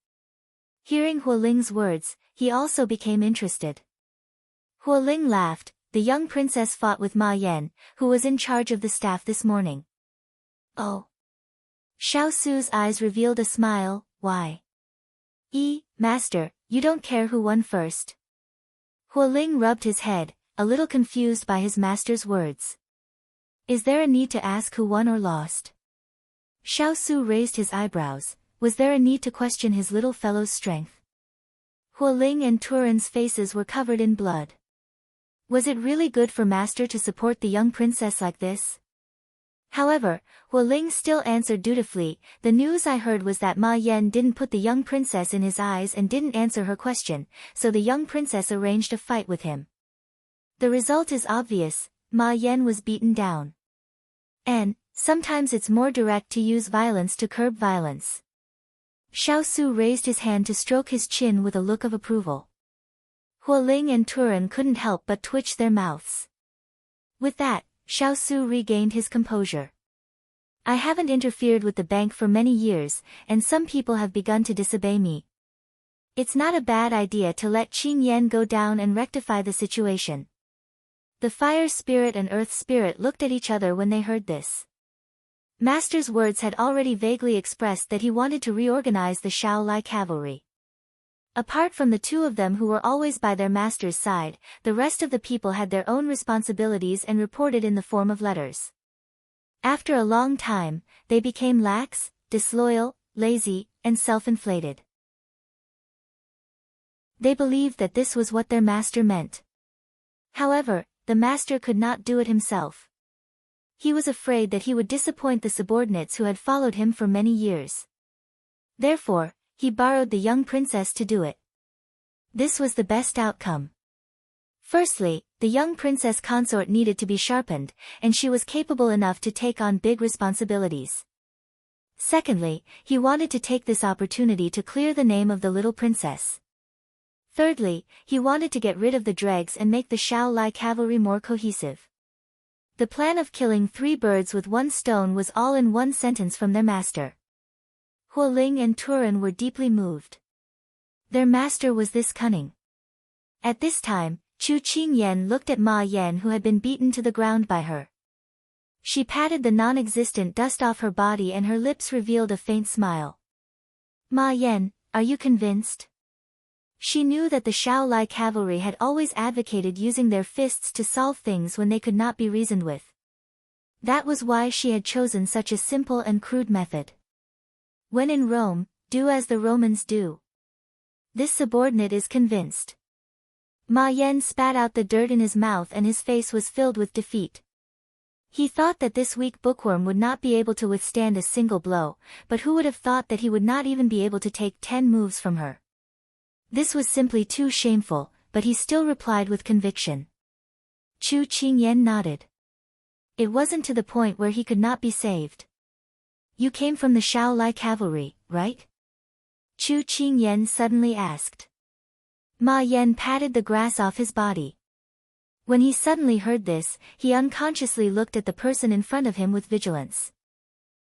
Hearing Hualing's words, he also became interested. Hualing laughed. The young princess fought with Ma Yan, who was in charge of the staff this morning. Oh. Xiao Su's eyes revealed a smile. Why? Master, you don't care who won first? Hualing rubbed his head, a little confused by his master's words. Is there a need to ask who won or lost? Xiao Su raised his eyebrows. Was there a need to question his little fellow's strength? Hualing and Turan's faces were covered in blood. Was it really good for Master to support the young princess like this? However, Hualing still answered dutifully. The news I heard was that Ma Yan didn't put the young princess in his eyes and didn't answer her question, so the young princess arranged a fight with him. The result is obvious, Ma Yan was beaten down. And, sometimes it's more direct to use violence to curb violence. Xiao Su raised his hand to stroke his chin with a look of approval. Hualing and Turan couldn't help but twitch their mouths. With that, Xiao Su regained his composure. I haven't interfered with the bank for many years, and some people have begun to disobey me. It's not a bad idea to let Qing Yan go down and rectify the situation. The fire spirit and earth spirit looked at each other when they heard this. Master's words had already vaguely expressed that he wanted to reorganize the Shaolai cavalry. Apart from the two of them who were always by their master's side, the rest of the people had their own responsibilities and reported in the form of letters. After a long time, they became lax, disloyal, lazy, and self-inflated. They believed that this was what their master meant. However, the master could not do it himself. He was afraid that he would disappoint the subordinates who had followed him for many years. Therefore, he borrowed the young princess to do it. This was the best outcome. Firstly, the young princess Consort needed to be sharpened, and she was capable enough to take on big responsibilities. Secondly, he wanted to take this opportunity to clear the name of the little princess. Thirdly, he wanted to get rid of the dregs and make the Shaolai cavalry more cohesive. The plan of killing 3 birds with 1 stone was all in one sentence from their master. Huo Ling and Turan were deeply moved. Their master was this cunning. At this time, Chu Qingyan looked at Ma Yan, who had been beaten to the ground by her. She patted the non-existent dust off her body and her lips revealed a faint smile. Ma Yan, are you convinced? She knew that the Shaolai cavalry had always advocated using their fists to solve things when they could not be reasoned with. That was why she had chosen such a simple and crude method. When in Rome, do as the Romans do. This subordinate is convinced. Ma Yan spat out the dirt in his mouth and his face was filled with defeat. He thought that this weak bookworm would not be able to withstand a single blow, but who would have thought that he would not even be able to take 10 moves from her? This was simply too shameful, but he still replied with conviction. Chu Qingyan nodded. It wasn't to the point where he could not be saved. You came from the Shaolai cavalry, right? Chu Qingyan suddenly asked. Ma Yan patted the grass off his body. When he suddenly heard this, he unconsciously looked at the person in front of him with vigilance.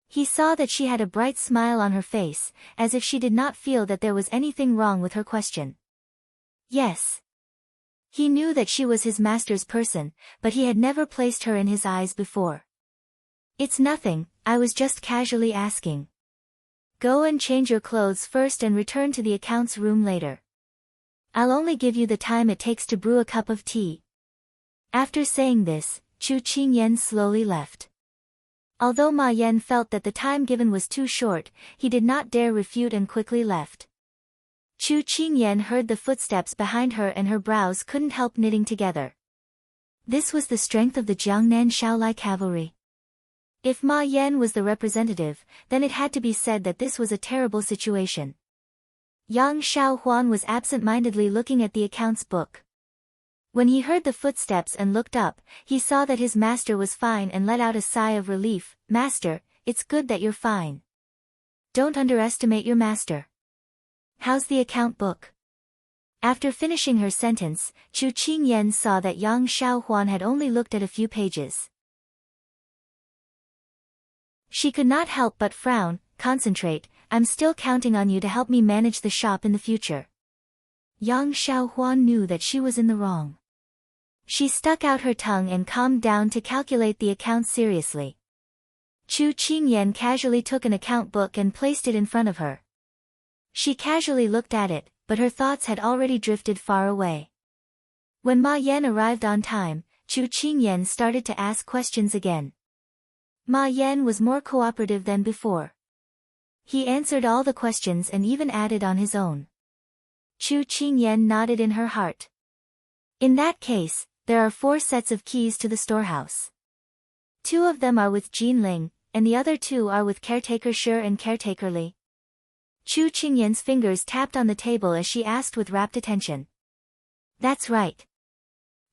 He saw that she had a bright smile on her face, as if she did not feel that there was anything wrong with her question. Yes. He knew that she was his master's person, but he had never placed her in his eyes before. It's nothing, I was just casually asking. Go and change your clothes first and return to the accounts room later. I'll only give you the time it takes to brew a cup of tea. After saying this, Chu Qingyan slowly left. Although Ma Yan felt that the time given was too short, he did not dare refute and quickly left. Chu Qingyan heard the footsteps behind her and her brows couldn't help knitting together. This was the strength of the Jiangnan Shaolai cavalry. If Ma Yan was the representative, then it had to be said that this was a terrible situation. Yang Xiaohuan was absent-mindedly looking at the accounts book. When he heard the footsteps and looked up, he saw that his master was fine and let out a sigh of relief. Master, it's good that you're fine. Don't underestimate your master. How's the account book? After finishing her sentence, Chu Qingyan saw that Yang Xiaohuan had only looked at a few pages. She could not help but frown. Concentrate, I'm still counting on you to help me manage the shop in the future. Yang Xiaohuan knew that she was in the wrong. She stuck out her tongue and calmed down to calculate the accounts seriously. Chu Qingyan casually took an account book and placed it in front of her. She casually looked at it, but her thoughts had already drifted far away. When Ma Yan arrived on time, Chu Qingyan started to ask questions again. Ma Yan was more cooperative than before. He answered all the questions and even added on his own. Chu Qingyan nodded in her heart. In that case, there are 4 sets of keys to the storehouse. 2 of them are with Jin Ling, and the other 2 are with Caretaker Shi and Caretaker Li. Chu Qingyan's fingers tapped on the table as she asked with rapt attention. That's right.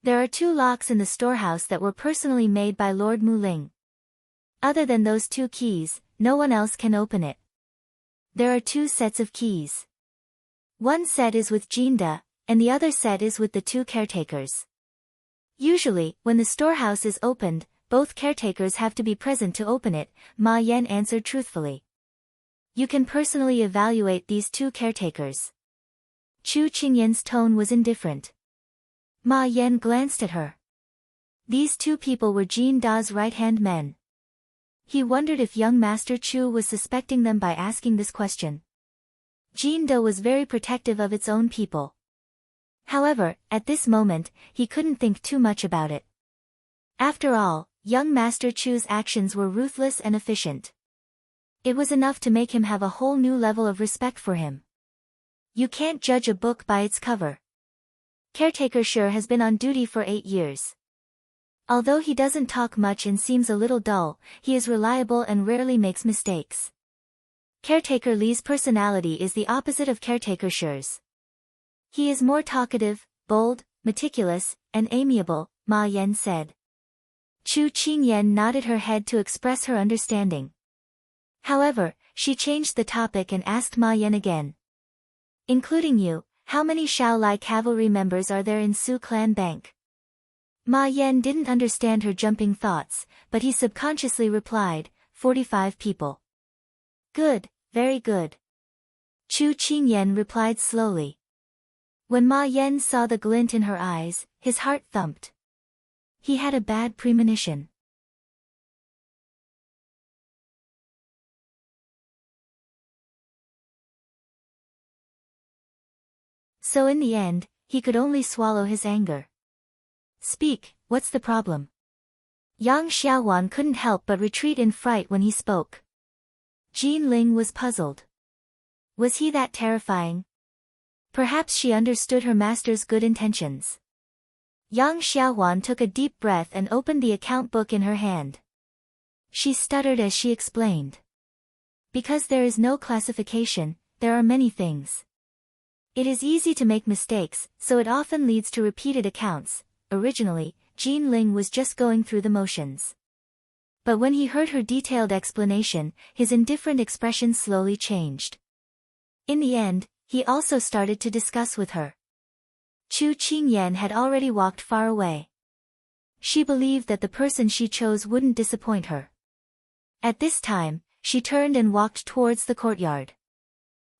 There are 2 locks in the storehouse that were personally made by Lord Mu Ling. Other than those 2 keys, no one else can open it. There are 2 sets of keys. One set is with Jinda, and the other set is with the 2 caretakers. Usually, when the storehouse is opened, both caretakers have to be present to open it, Ma Yan answered truthfully. You can personally evaluate these 2 caretakers. Chu Qingyan's tone was indifferent. Ma Yan glanced at her. These 2 people were Jin Da's right-hand men. He wondered if young Master Chu was suspecting them by asking this question. Jin Da was very protective of its own people. However, at this moment, he couldn't think too much about it. After all, young Master Chu's actions were ruthless and efficient. It was enough to make him have a whole new level of respect for him. You can't judge a book by its cover. Caretaker Shi has been on duty for 8 years. Although he doesn't talk much and seems a little dull, he is reliable and rarely makes mistakes. Caretaker Li's personality is the opposite of Caretaker Shi's. He is more talkative, bold, meticulous, and amiable, Ma Yan said. Chu Qingyan nodded her head to express her understanding. However, she changed the topic and asked Ma Yan again. Including you, how many Shaolai cavalry members are there in Su Clan Bank? Ma Yan didn't understand her jumping thoughts, but he subconsciously replied, 45 people. Good, very good. Chu Qingyan replied slowly. When Ma Yan saw the glint in her eyes, his heart thumped. He had a bad premonition. So in the end, he could only swallow his anger. Speak, what's the problem? Yang Xiaowan couldn't help but retreat in fright when he spoke. Jean Ling was puzzled. Was he that terrifying? Perhaps she understood her master's good intentions. Yang Xiaowan took a deep breath and opened the account book in her hand. She stuttered as she explained. Because there is no classification, there are many things. It is easy to make mistakes, so it often leads to repeated accounts. Originally, Jean Ling was just going through the motions. But when he heard her detailed explanation, his indifferent expression slowly changed. In the end, he also started to discuss with her. Chu Qingyan had already walked far away. She believed that the person she chose wouldn't disappoint her. At this time, she turned and walked towards the courtyard.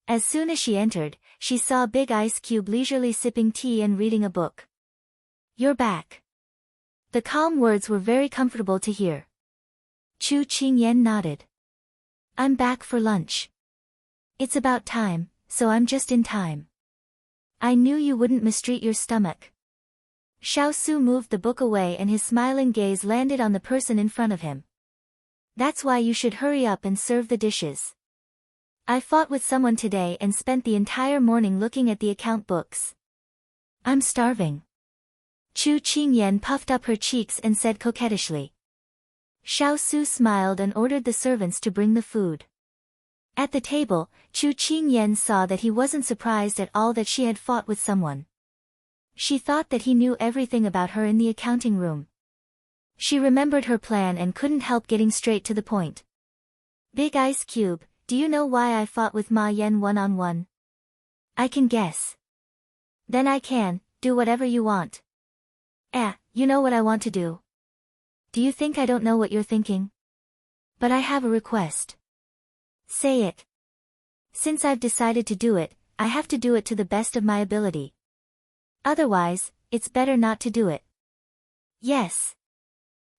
As soon as she entered, she saw Big Ice Cube leisurely sipping tea and reading a book. You're back. The calm words were very comfortable to hear. Chu Qingyan nodded. I'm back for lunch. It's about time, so I'm just in time. I knew you wouldn't mistreat your stomach. Xiao Su moved the book away and his smiling gaze landed on the person in front of him. That's why you should hurry up and serve the dishes. I fought with someone today and spent the entire morning looking at the account books. I'm starving. Chu Qingyan puffed up her cheeks and said coquettishly. Xiao Su smiled and ordered the servants to bring the food. At the table, Chu Qingyan saw that he wasn't surprised at all that she had fought with someone. She thought that he knew everything about her in the accounting room. She remembered her plan and couldn't help getting straight to the point. Big Ice Cube, do you know why I fought with Ma Yan one-on-one? I can guess. Then I can, do whatever you want. You know what I want to do. Do you think I don't know what you're thinking? But I have a request. Say it. Since I've decided to do it, I have to do it to the best of my ability. Otherwise, it's better not to do it. Yes.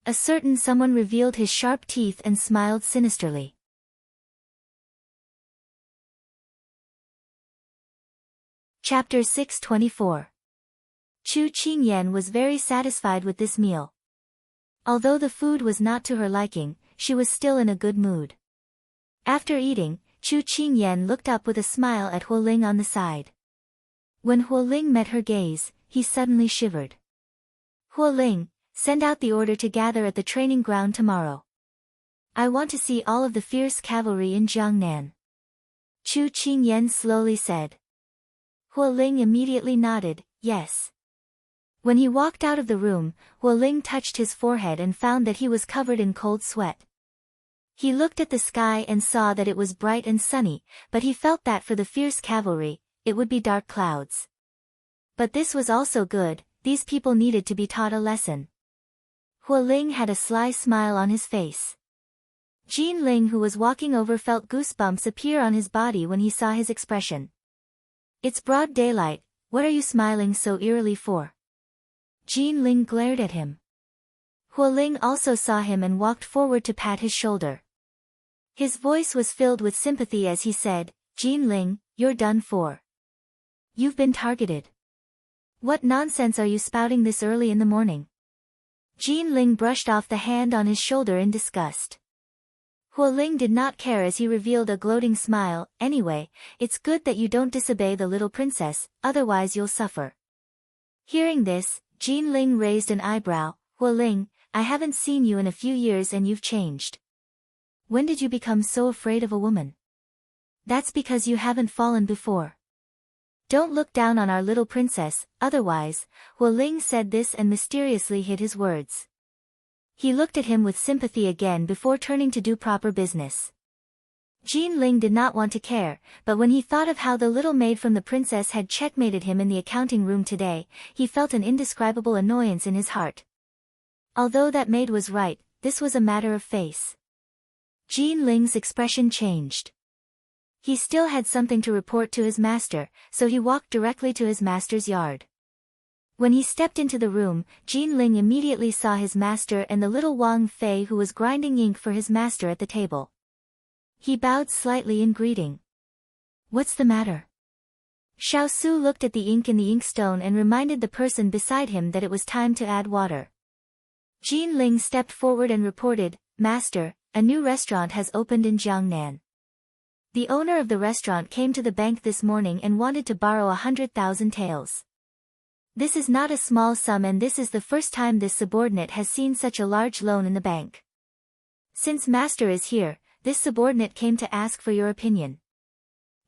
A certain someone revealed his sharp teeth and smiled sinisterly. Chapter 624. Chu Qingyan was very satisfied with this meal. Although the food was not to her liking, she was still in a good mood. After eating, Chu Qingyan looked up with a smile at Huoling on the side. When Huoling met her gaze, he suddenly shivered. Huoling, send out the order to gather at the training ground tomorrow. I want to see all of the fierce cavalry in Jiangnan. Chu Qingyan slowly said. Huoling immediately nodded, yes. When he walked out of the room, Huoling touched his forehead and found that he was covered in cold sweat. He looked at the sky and saw that it was bright and sunny, but he felt that for the fierce cavalry, it would be dark clouds. But this was also good, these people needed to be taught a lesson. Huoling had a sly smile on his face. Jean Ling, who was walking over, felt goosebumps appear on his body when he saw his expression. It's broad daylight, what are you smiling so eerily for? Jean Ling glared at him. Huoling also saw him and walked forward to pat his shoulder. His voice was filled with sympathy as he said, Jean Ling, you're done for. You've been targeted. What nonsense are you spouting this early in the morning? Jean Ling brushed off the hand on his shoulder in disgust. Huoling did not care as he revealed a gloating smile, anyway, it's good that you don't disobey the little princess, otherwise you'll suffer. Hearing this, Jean Ling raised an eyebrow. Huoling, I haven't seen you in a few years and you've changed. When did you become so afraid of a woman? That's because you haven't fallen before. Don't look down on our little princess, otherwise, Huoling said this and mysteriously hid his words. He looked at him with sympathy again before turning to do proper business. Jean Ling did not want to care, but when he thought of how the little maid from the princess had checkmated him in the accounting room today, he felt an indescribable annoyance in his heart. Although that maid was right, this was a matter of face. Jin Ling's expression changed. He still had something to report to his master, so he walked directly to his master's yard. When he stepped into the room, Jin Ling immediately saw his master and the little Wang Fei who was grinding ink for his master at the table. He bowed slightly in greeting. "What's the matter?" Xiao Su looked at the ink in the inkstone and reminded the person beside him that it was time to add water. Jin Ling stepped forward and reported, "Master, a new restaurant has opened in Jiangnan. The owner of the restaurant came to the bank this morning and wanted to borrow 100,000 taels. This is not a small sum and this is the first time this subordinate has seen such a large loan in the bank. Since master is here, this subordinate came to ask for your opinion.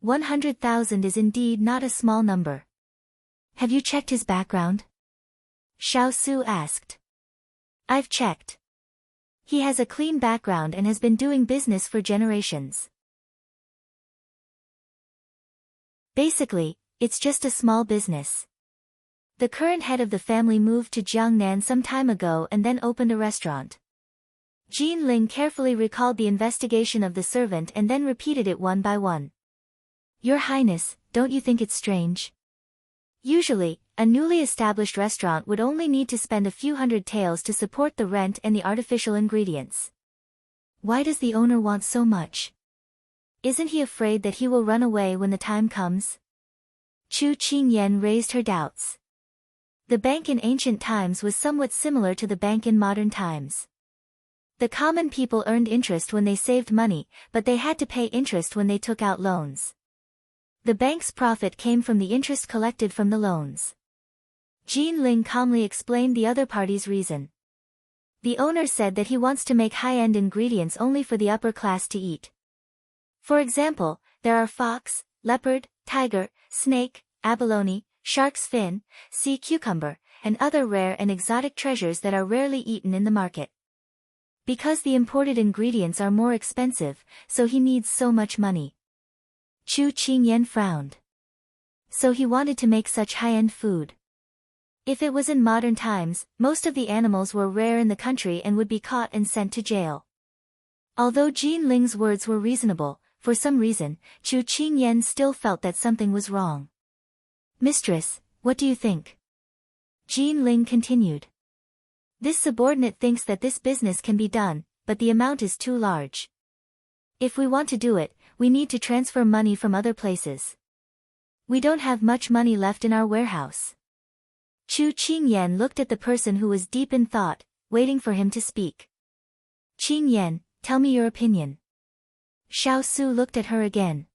100,000 is indeed not a small number. Have you checked his background?" Xiao Su asked. "I've checked. He has a clean background and has been doing business for generations. Basically, it's just a small business. The current head of the family moved to Jiangnan some time ago and then opened a restaurant." Jin Ling carefully recalled the investigation of the servant and then repeated it one by one. "Your Highness, don't you think it's strange? Usually, a newly established restaurant would only need to spend a few hundred taels to support the rent and the artificial ingredients. Why does the owner want so much? Isn't he afraid that he will run away when the time comes?" Chu Qingyan raised her doubts. The bank in ancient times was somewhat similar to the bank in modern times. The common people earned interest when they saved money, but they had to pay interest when they took out loans. The bank's profit came from the interest collected from the loans. Jin Ling calmly explained the other party's reason. The owner said that he wants to make high-end ingredients only for the upper class to eat. For example, there are fox, leopard, tiger, snake, abalone, shark's fin, sea cucumber, and other rare and exotic treasures that are rarely eaten in the market. Because the imported ingredients are more expensive, so he needs so much money. Chu Qingyan frowned. So he wanted to make such high-end food. If it was in modern times, most of the animals were rare in the country and would be caught and sent to jail. Although Jin Ling's words were reasonable, for some reason, Chu Qingyan still felt that something was wrong. "Mistress, what do you think?" Jin Ling continued. "This subordinate thinks that this business can be done, but the amount is too large. If we want to do it, we need to transfer money from other places. We don't have much money left in our warehouse." Chu Qingyan looked at the person who was deep in thought, waiting for him to speak. "Qingyan, tell me your opinion." Xiao Su looked at her again.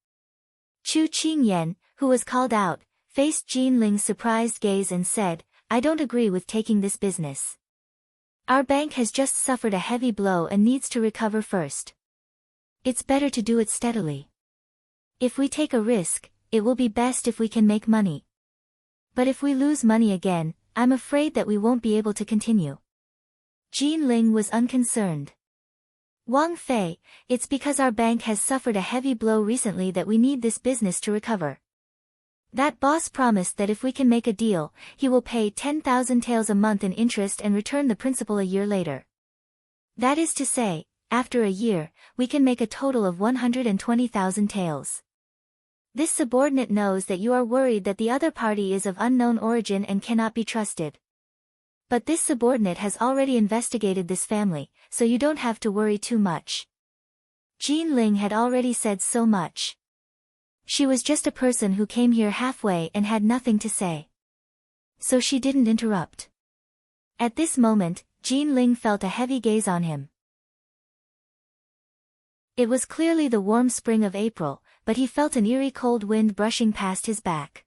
Chu Qingyan, who was called out, faced Jin Ling's surprised gaze and said, "I don't agree with taking this business. Our bank has just suffered a heavy blow and needs to recover first. It's better to do it steadily. If we take a risk, it will be best if we can make money. But if we lose money again, I'm afraid that we won't be able to continue." Jin Ling was unconcerned. "Wang Fei, it's because our bank has suffered a heavy blow recently that we need this business to recover. That boss promised that if we can make a deal, he will pay 10,000 taels a month in interest and return the principal a year later. That is to say, after a year, we can make a total of 120,000 taels. This subordinate knows that you are worried that the other party is of unknown origin and cannot be trusted. But this subordinate has already investigated this family, so you don't have to worry too much." Jin Ling had already said so much. She was just a person who came here halfway and had nothing to say. So she didn't interrupt. At this moment, Jin Ling felt a heavy gaze on him. It was clearly the warm spring of April, but he felt an eerie cold wind brushing past his back.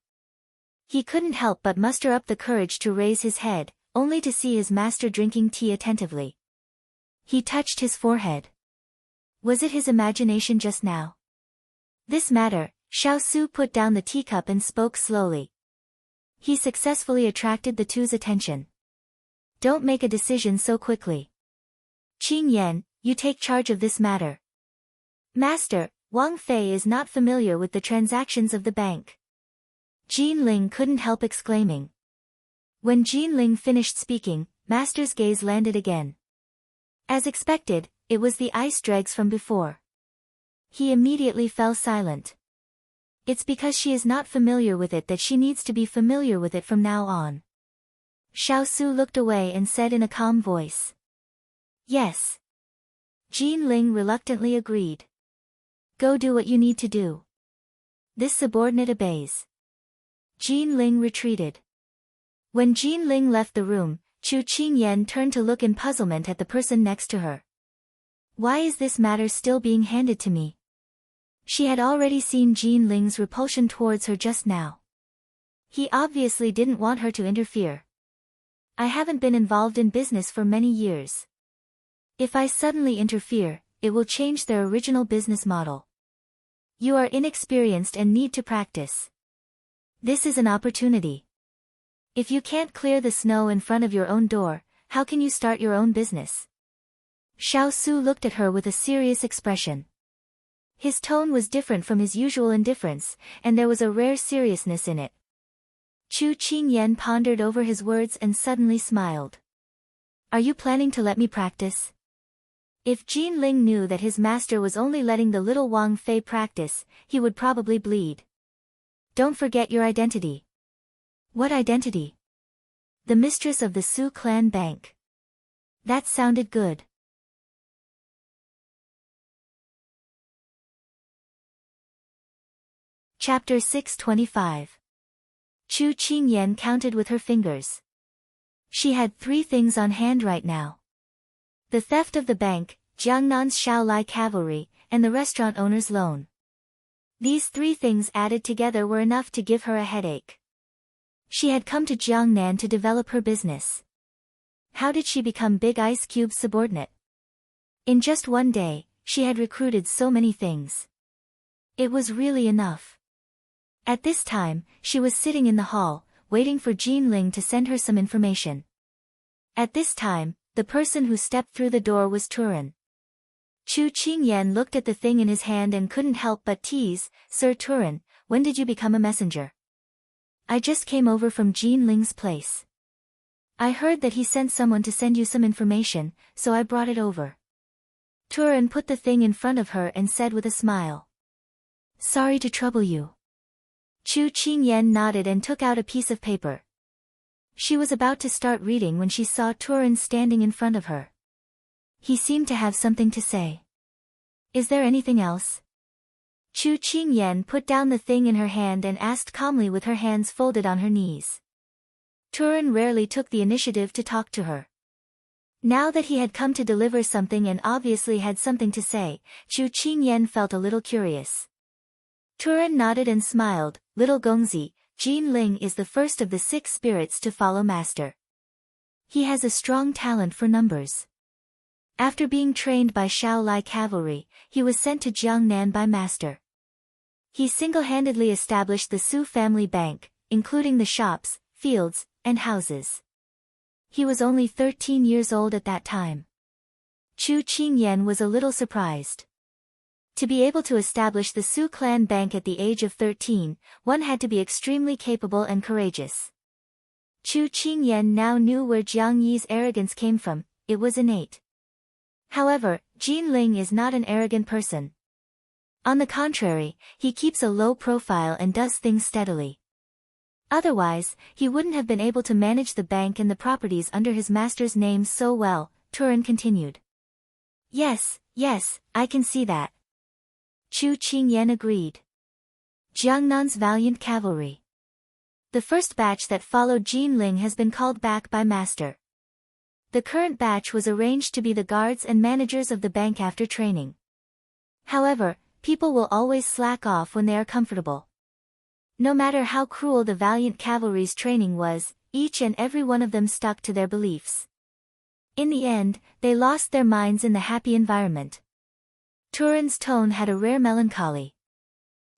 He couldn't help but muster up the courage to raise his head, only to see his master drinking tea attentively. He touched his forehead. Was it his imagination just now? This matter, Xiao Su put down the teacup and spoke slowly. He successfully attracted the two's attention. "Don't make a decision so quickly. Qingyan, you take charge of this matter. Master, Wang Fei is not familiar with the transactions of the bank." Jin Ling couldn't help exclaiming. When Jin Ling finished speaking, Master's gaze landed again. As expected, it was the ice dregs from before. He immediately fell silent. It's because she is not familiar with it that she needs to be familiar with it from now on. Xiao Su looked away and said in a calm voice. Yes. Jean Ling reluctantly agreed. Go do what you need to do. This subordinate obeys. Jean Ling retreated. When Jean Ling left the room, Chu Qingyan turned to look in puzzlement at the person next to her. Why is this matter still being handed to me? She had already seen Jean Ling's repulsion towards her just now. He obviously didn't want her to interfere. I haven't been involved in business for many years. If I suddenly interfere, it will change their original business model. You are inexperienced and need to practice. This is an opportunity. If you can't clear the snow in front of your own door, how can you start your own business? Xiao Su looked at her with a serious expression. His tone was different from his usual indifference, and there was a rare seriousness in it. Chu Qingyan pondered over his words and suddenly smiled. Are you planning to let me practice? If Jean Ling knew that his master was only letting the little Wang Fei practice, he would probably bleed. Don't forget your identity. What identity? The mistress of the Su clan bank. That sounded good. Chapter 625. Chu Qingyan counted with her fingers. She had 3 things on hand right now. The theft of the bank, Jiangnan's Shaolai cavalry, and the restaurant owner's loan. These 3 things added together were enough to give her a headache. She had come to Jiangnan to develop her business. How did she become Big Ice Cube's subordinate? In just one day, she had recruited so many things. It was really enough. At this time, she was sitting in the hall, waiting for Jean Ling to send her some information. At this time, the person who stepped through the door was Turan. Chu Qingyan looked at the thing in his hand and couldn't help but tease, Sir Turan, when did you become a messenger? I just came over from Jean Ling's place. I heard that he sent someone to send you some information, so I brought it over. Turan put the thing in front of her and said with a smile. Sorry to trouble you. Chu Qingyan nodded and took out a piece of paper. She was about to start reading when she saw Turan standing in front of her. He seemed to have something to say. Is there anything else? Chu Qingyan put down the thing in her hand and asked calmly with her hands folded on her knees. Turan rarely took the initiative to talk to her. Now that he had come to deliver something and obviously had something to say, Chu Qingyan felt a little curious. Turan nodded and smiled. Little Gongzi, Jean Ling is the first of the 6 spirits to follow master. He has a strong talent for numbers. After being trained by Shaolai cavalry, he was sent to Jiangnan by master. He single-handedly established the Su family bank, including the shops, fields, and houses. He was only 13 years old at that time. Chu Qingyan was a little surprised. To be able to establish the Su clan bank at the age of 13, one had to be extremely capable and courageous. Chu Qingyan now knew where Jiang Yi's arrogance came from, it was innate. However, Jean Ling is not an arrogant person. On the contrary, he keeps a low profile and does things steadily. Otherwise, he wouldn't have been able to manage the bank and the properties under his master's name so well, Turan continued. Yes, I can see that. Chu Qingyan agreed. Jiangnan's valiant cavalry. The first batch that followed Jean Ling has been called back by master. The current batch was arranged to be the guards and managers of the bank after training. However, people will always slack off when they are comfortable. No matter how cruel the valiant cavalry's training was, each and every one of them stuck to their beliefs. In the end, they lost their minds in the happy environment. Turan's tone had a rare melancholy.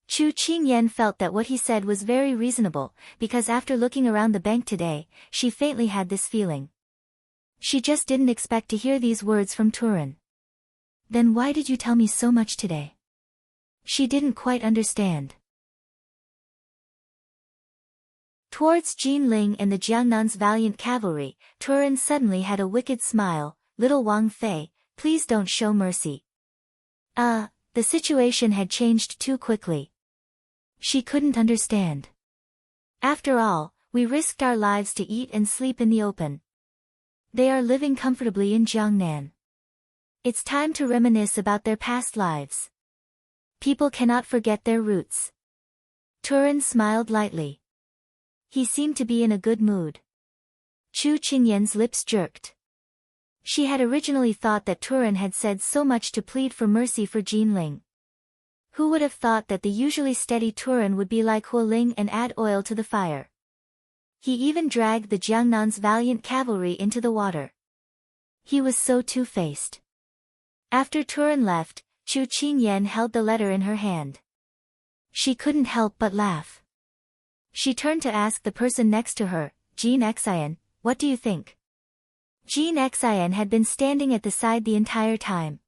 Chu Qingyan felt that what he said was very reasonable, because after looking around the bank today, she faintly had this feeling. She just didn't expect to hear these words from Turan. Then why did you tell me so much today? She didn't quite understand. Towards Jin Ling and the Jiangnan's valiant cavalry, Turan suddenly had a wicked smile. Little Wang Fei, please don't show mercy. The situation had changed too quickly. She couldn't understand. After all, we risked our lives to eat and sleep in the open. They are living comfortably in Jiangnan. It's time to reminisce about their past lives. People cannot forget their roots. Turan smiled lightly. He seemed to be in a good mood. Chu Qingyan's lips jerked. She had originally thought that Turan had said so much to plead for mercy for Jin Ling. Who would have thought that the usually steady Turan would be like Huo Ling and add oil to the fire? He even dragged the Jiangnan's valiant cavalry into the water. He was so two-faced. After Turan left, Chu Qingyan held the letter in her hand. She couldn't help but laugh. She turned to ask the person next to her, Jin Xian, what do you think? Jin Xian had been standing at the side the entire time.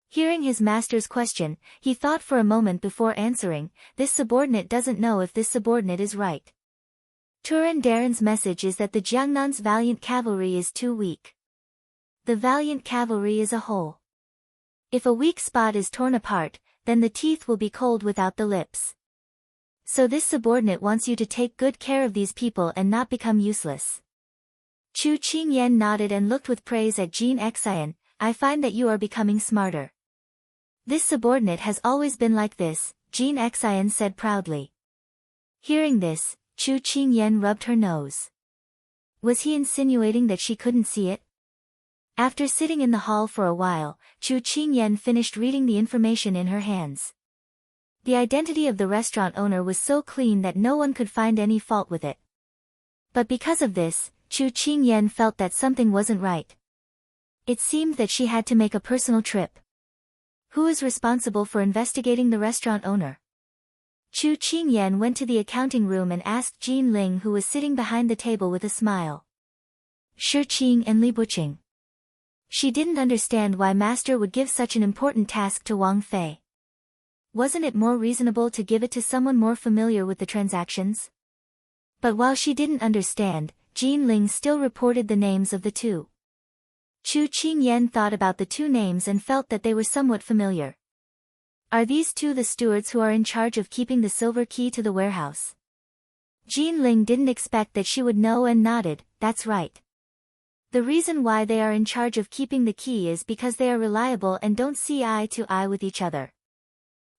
Hearing his master's question, he thought for a moment before answering, this subordinate doesn't know if this subordinate is right. Turan Daren's message is that the Jiangnan's valiant cavalry is too weak. The valiant cavalry is a whole. If a weak spot is torn apart, then the teeth will be cold without the lips. So this subordinate wants you to take good care of these people and not become useless. Chu Qingyan nodded and looked with praise at Jin Xian. I find that you are becoming smarter. This subordinate has always been like this, Jin Xian said proudly. Hearing this, Chu Qingyan rubbed her nose. Was he insinuating that she couldn't see it? After sitting in the hall for a while, Chu Qingyan finished reading the information in her hands. The identity of the restaurant owner was so clean that no one could find any fault with it. But because of this, Chu Qingyan felt that something wasn't right. It seemed that she had to make a personal trip. Who is responsible for investigating the restaurant owner? Chu Qingyan went to the accounting room and asked Jin Ling, who was sitting behind the table, with a smile. Shi Qing and Li Buqing. She didn't understand why master would give such an important task to Wang Fei. Wasn't it more reasonable to give it to someone more familiar with the transactions? But while she didn't understand, Jin Ling still reported the names of the two. Chu Qingyan thought about the two names and felt that they were somewhat familiar. Are these two the stewards who are in charge of keeping the silver key to the warehouse? Jin Ling didn't expect that she would know and nodded, that's right. The reason why they are in charge of keeping the key is because they are reliable and don't see eye to eye with each other.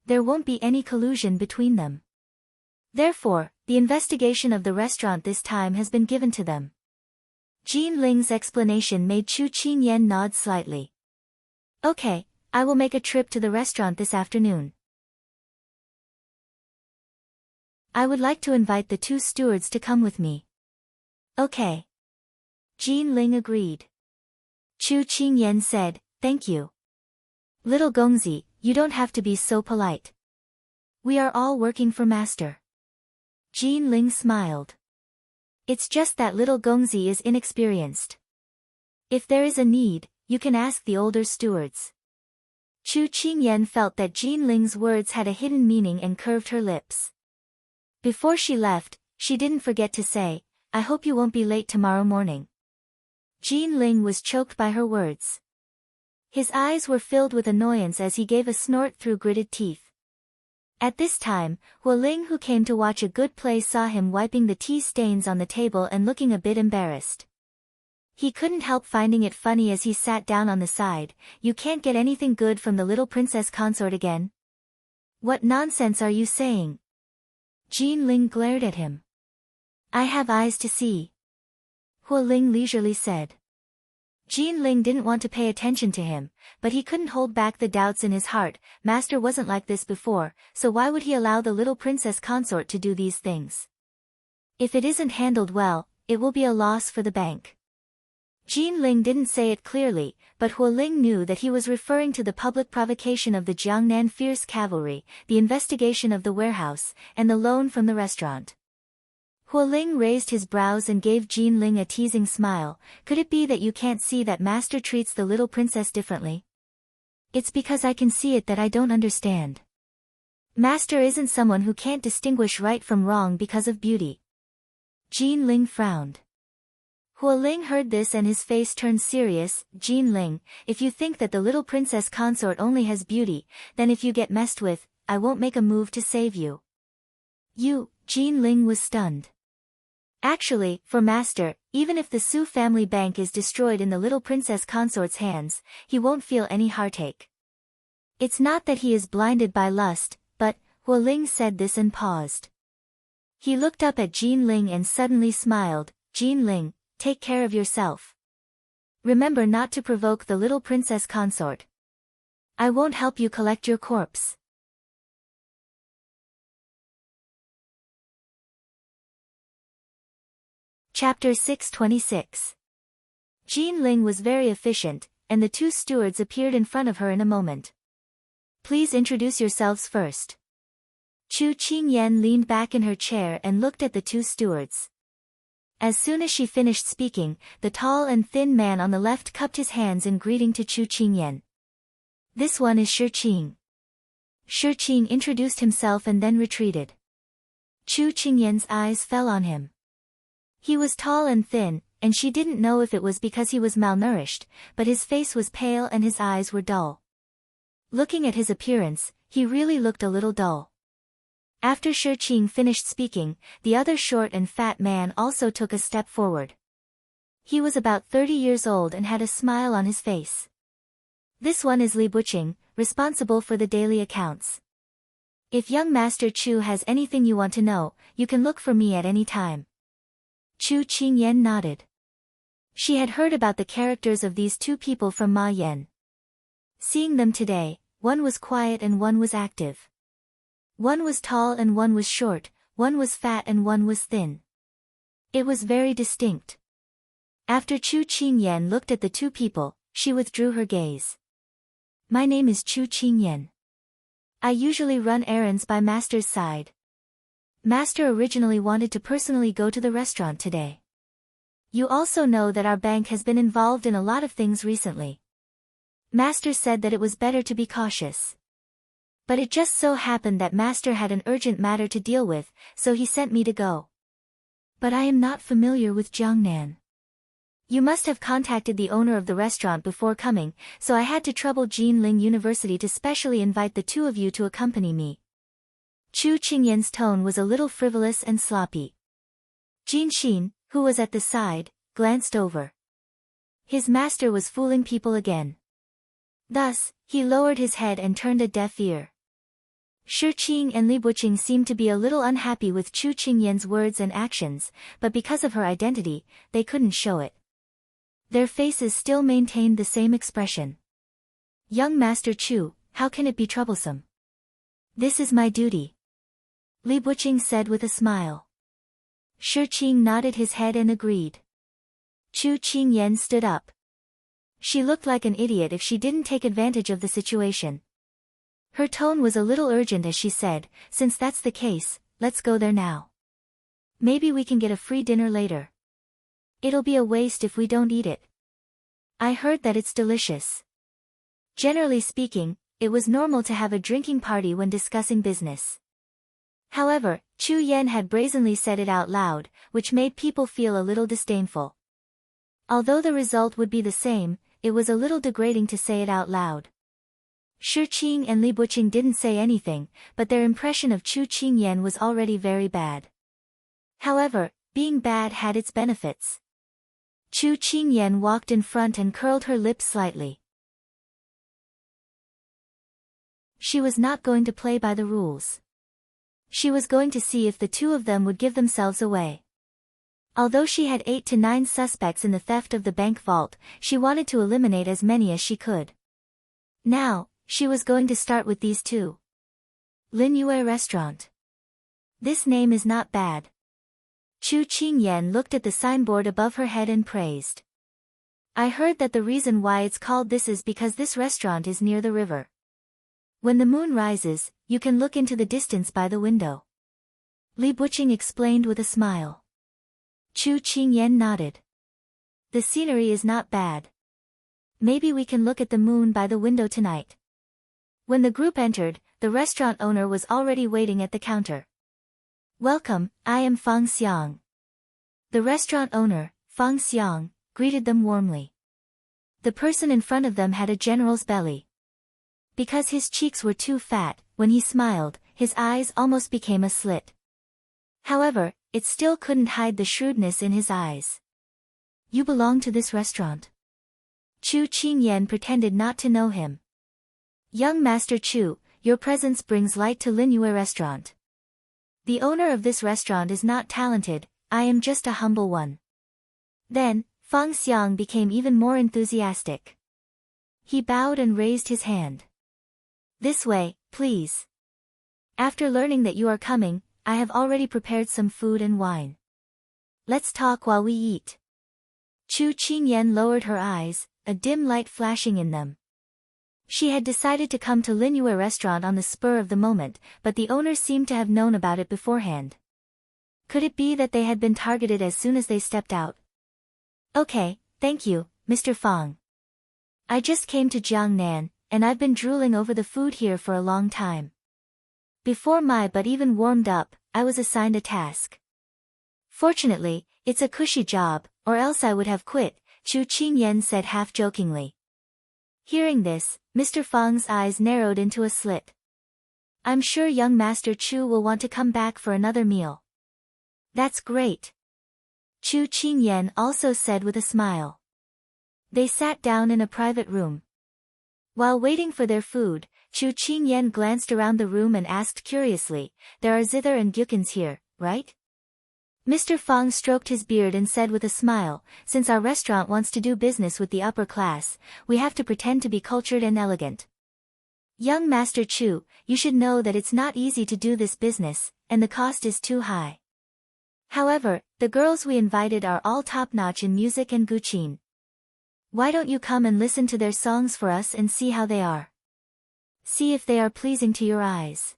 There won't be any collusion between them. Therefore, the investigation of the restaurant this time has been given to them. Jin Ling's explanation made Chu Qingyan nod slightly. Okay, I will make a trip to the restaurant this afternoon. I would like to invite the two stewards to come with me. Okay. Jin Ling agreed. Chu Qingyan said, thank you. Little Gongzi, you don't have to be so polite. We are all working for master. Jin Ling smiled. It's just that little Gongzi is inexperienced. If there is a need, you can ask the older stewards. Chu Qingyan felt that Jin Ling's words had a hidden meaning and curved her lips. Before she left, she didn't forget to say, I hope you won't be late tomorrow morning. Jin Ling was choked by her words. His eyes were filled with annoyance as he gave a snort through gritted teeth. At this time, Huo Ling, who came to watch a good play, saw him wiping the tea stains on the table and looking a bit embarrassed. He couldn't help finding it funny as he sat down on the side. You can't get anything good from the little princess consort again? What nonsense are you saying? Jin Ling glared at him. I have eyes to see. Huo Ling leisurely said. Jin Ling didn't want to pay attention to him, but he couldn't hold back the doubts in his heart. Master wasn't like this before, so why would he allow the little princess consort to do these things? If it isn't handled well, it will be a loss for the bank. Jin Ling didn't say it clearly, but Huo Ling knew that he was referring to the public provocation of the Jiangnan fierce cavalry, the investigation of the warehouse, and the loan from the restaurant. Huo Ling raised his brows and gave Jin Ling a teasing smile. Could it be that you can't see that master treats the little princess differently? It's because I can see it that I don't understand. Master isn't someone who can't distinguish right from wrong because of beauty. Jin Ling frowned. Huo Ling heard this and his face turned serious. Jin Ling, if you think that the little princess consort only has beauty, then if you get messed with, I won't make a move to save you. You, Jin Ling was stunned. Actually, for master, even if the Su family bank is destroyed in the little princess consort's hands, he won't feel any heartache. It's not that he is blinded by lust, but, Huo Ling said this and paused. He looked up at Jin Ling and suddenly smiled. Jin Ling, take care of yourself. Remember not to provoke the little princess consort. I won't help you collect your corpse. Chapter 626. Jin Ling was very efficient, and the two stewards appeared in front of her in a moment. Please introduce yourselves first. Chu Qingyan leaned back in her chair and looked at the two stewards. As soon as she finished speaking, the tall and thin man on the left cupped his hands in greeting to Chu Qingyan. This one is Shi Qing. Shi Qing introduced himself and then retreated. Chu Qingyan's eyes fell on him. He was tall and thin, and she didn't know if it was because he was malnourished, but his face was pale and his eyes were dull. Looking at his appearance, he really looked a little dull. After Shi Qing finished speaking, the other short and fat man also took a step forward. He was about 30 years old and had a smile on his face. This one is Li Buqing, responsible for the daily accounts. If young Master Chu has anything you want to know, you can look for me at any time. Chu Qingyan nodded. She had heard about the characters of these two people from Ma Yan. Seeing them today, one was quiet and one was active. One was tall and one was short, one was fat and one was thin. It was very distinct. After Chu Qingyan looked at the two people, she withdrew her gaze. My name is Chu Qingyan. I usually run errands by Master's side. Master originally wanted to personally go to the restaurant today. You also know that our bank has been involved in a lot of things recently. Master said that it was better to be cautious. But it just so happened that Master had an urgent matter to deal with, so he sent me to go. But I am not familiar with Jiangnan. You must have contacted the owner of the restaurant before coming, so I had to trouble Jinling University to specially invite the two of you to accompany me. Chu Qingyan's tone was a little frivolous and sloppy. Jin Xin, who was at the side, glanced over. His master was fooling people again. Thus, he lowered his head and turned a deaf ear. Shi Qing and Li Buqing seemed to be a little unhappy with Chu Qingyan's words and actions, but because of her identity, they couldn't show it. Their faces still maintained the same expression. Young Master Chu, how can it be troublesome? This is my duty. Li Buqing said with a smile. Shi Qing nodded his head and agreed. Chu Qingyan stood up. She looked like an idiot if she didn't take advantage of the situation. Her tone was a little urgent as she said, since that's the case, let's go there now. Maybe we can get a free dinner later. It'll be a waste if we don't eat it. I heard that it's delicious. Generally speaking, it was normal to have a drinking party when discussing business. However, Chu Yan had brazenly said it out loud, which made people feel a little disdainful. Although the result would be the same, it was a little degrading to say it out loud. Shi Qing and Li Buqing didn't say anything, but their impression of Chu Qingyan was already very bad. However, being bad had its benefits. Chu Qingyan walked in front and curled her lips slightly. She was not going to play by the rules. She was going to see if the two of them would give themselves away. Although she had 8 to 9 suspects in the theft of the bank vault, she wanted to eliminate as many as she could. Now, she was going to start with these two. Lin Yue Restaurant. This name is not bad. Chu Qingyan looked at the signboard above her head and praised. I heard that the reason why it's called this is because this restaurant is near the river. When the moon rises, you can look into the distance by the window. Li Buqing explained with a smile. Chu Qingyan nodded. The scenery is not bad. Maybe we can look at the moon by the window tonight. When the group entered, the restaurant owner was already waiting at the counter. Welcome, I am Fang Xiang. The restaurant owner, Fang Xiang, greeted them warmly. The person in front of them had a general's belly. Because his cheeks were too fat, when he smiled, his eyes almost became a slit. However, it still couldn't hide the shrewdness in his eyes. You belong to this restaurant? Chu Qingyan pretended not to know him. Young Master Chu, your presence brings light to Linyue restaurant. The owner of this restaurant is not talented, I am just a humble one. Then, Fang Xiang became even more enthusiastic. He bowed and raised his hand. This way, please. After learning that you are coming, I have already prepared some food and wine. Let's talk while we eat. Chu Qingyan lowered her eyes, a dim light flashing in them. She had decided to come to Linyue restaurant on the spur of the moment, but the owner seemed to have known about it beforehand. Could it be that they had been targeted as soon as they stepped out? Okay, thank you, Mr. Fang. I just came to Jiangnan, and I've been drooling over the food here for a long time. Before my butt even warmed up, I was assigned a task. Fortunately, it's a cushy job, or else I would have quit, Chu Qingyan said half-jokingly. Hearing this, Mr. Fang's eyes narrowed into a slit. I'm sure young Master Chu will want to come back for another meal. That's great. Chu Qingyan also said with a smile. They sat down in a private room. While waiting for their food, Chu Qingyan glanced around the room and asked curiously, there are zither and gyukins here, right? Mr. Fang stroked his beard and said with a smile, since our restaurant wants to do business with the upper class, we have to pretend to be cultured and elegant. Young Master Chu, you should know that it's not easy to do this business, and the cost is too high. However, the girls we invited are all top-notch in music and guqin. Why don't you come and listen to their songs for us and see how they are? See if they are pleasing to your eyes.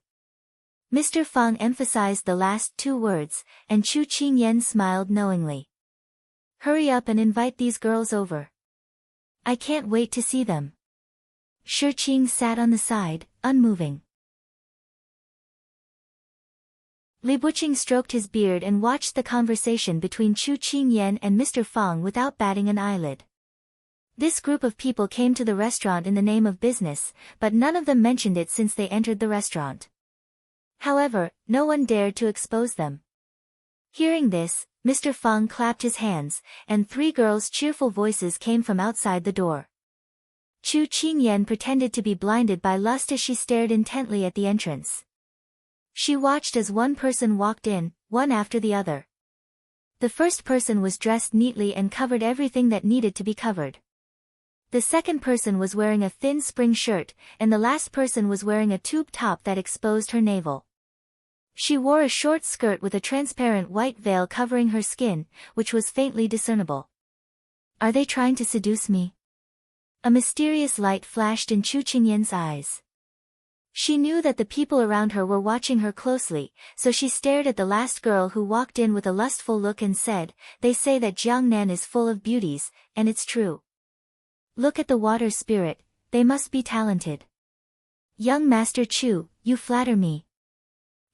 Mr. Fang emphasized the last two words, and Chu Qingyan smiled knowingly. Hurry up and invite these girls over. I can't wait to see them. Shi Qing sat on the side, unmoving. Li Buqing stroked his beard and watched the conversation between Chu Qingyan and Mr. Fang without batting an eyelid. This group of people came to the restaurant in the name of business, but none of them mentioned it since they entered the restaurant. However, no one dared to expose them. Hearing this, Mr. Fang clapped his hands, and three girls' cheerful voices came from outside the door. Chu Qingyan pretended to be blinded by lust as she stared intently at the entrance. She watched as one person walked in, one after the other. The first person was dressed neatly and covered everything that needed to be covered. The second person was wearing a thin spring shirt, and the last person was wearing a tube top that exposed her navel. She wore a short skirt with a transparent white veil covering her skin, which was faintly discernible. Are they trying to seduce me? A mysterious light flashed in Chu Qingyan's eyes. She knew that the people around her were watching her closely, so she stared at the last girl who walked in with a lustful look and said, they say that Jiangnan is full of beauties, and it's true. Look at the water spirit, they must be talented. Young Master Chu, you flatter me.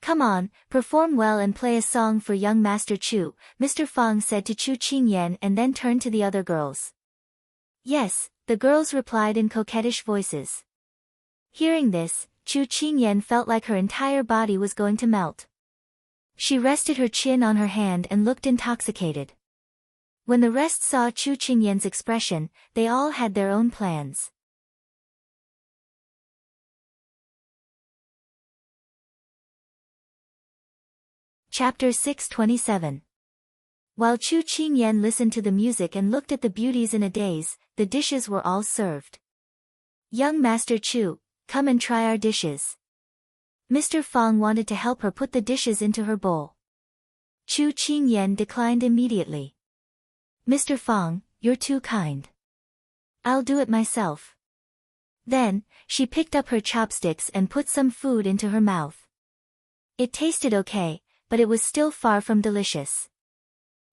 Come on, perform well and play a song for young Master Chu, Mr. Fang said to Chu Qingyan and then turned to the other girls. Yes, the girls replied in coquettish voices. Hearing this, Chu Qingyan felt like her entire body was going to melt. She rested her chin on her hand and looked intoxicated. When the rest saw Chu Qingyan's expression, they all had their own plans. Chapter 627. While Chu Qingyan listened to the music and looked at the beauties in a daze, the dishes were all served. Young Master Chu, come and try our dishes. Mr. Fang wanted to help her put the dishes into her bowl. Chu Qingyan declined immediately. Mr. Fang, you're too kind. I'll do it myself. Then, she picked up her chopsticks and put some food into her mouth. It tasted okay, but it was still far from delicious.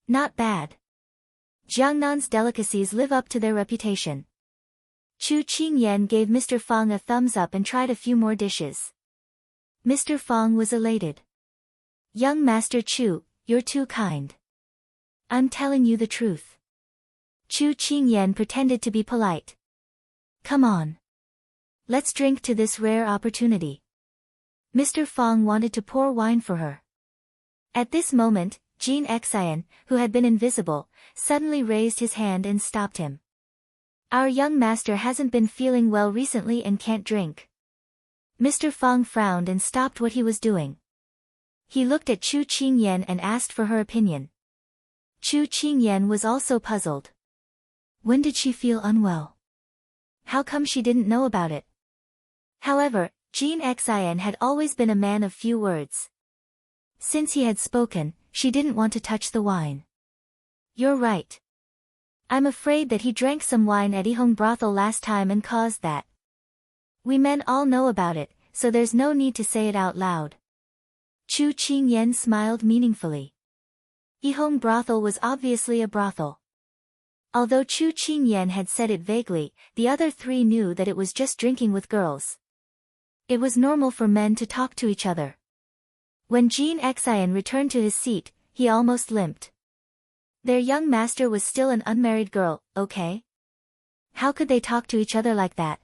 Not bad. Jiangnan's delicacies live up to their reputation. Chu Qingyan gave Mr. Fang a thumbs up and tried a few more dishes. Mr. Fang was elated. Young Master Chu, you're too kind. I'm telling you the truth. Chu Qingyan pretended to be polite. Come on. Let's drink to this rare opportunity. Mr. Fong wanted to pour wine for her. At this moment, Jin Xian, who had been invisible, suddenly raised his hand and stopped him. Our young master hasn't been feeling well recently and can't drink. Mr. Fong frowned and stopped what he was doing. He looked at Chu Qingyan and asked for her opinion. Chu Qingyan was also puzzled. When did she feel unwell? How come she didn't know about it? However, Jin Xian had always been a man of few words. Since he had spoken, she didn't want to touch the wine. You're right. I'm afraid that he drank some wine at Ihong brothel last time and caused that. We men all know about it, so there's no need to say it out loud. Chu Qingyan smiled meaningfully. Ihong brothel was obviously a brothel. Although Chu Qingyan had said it vaguely, the other three knew that it was just drinking with girls. It was normal for men to talk to each other. When Jin Xian returned to his seat, he almost limped. Their young master was still an unmarried girl, okay? How could they talk to each other like that?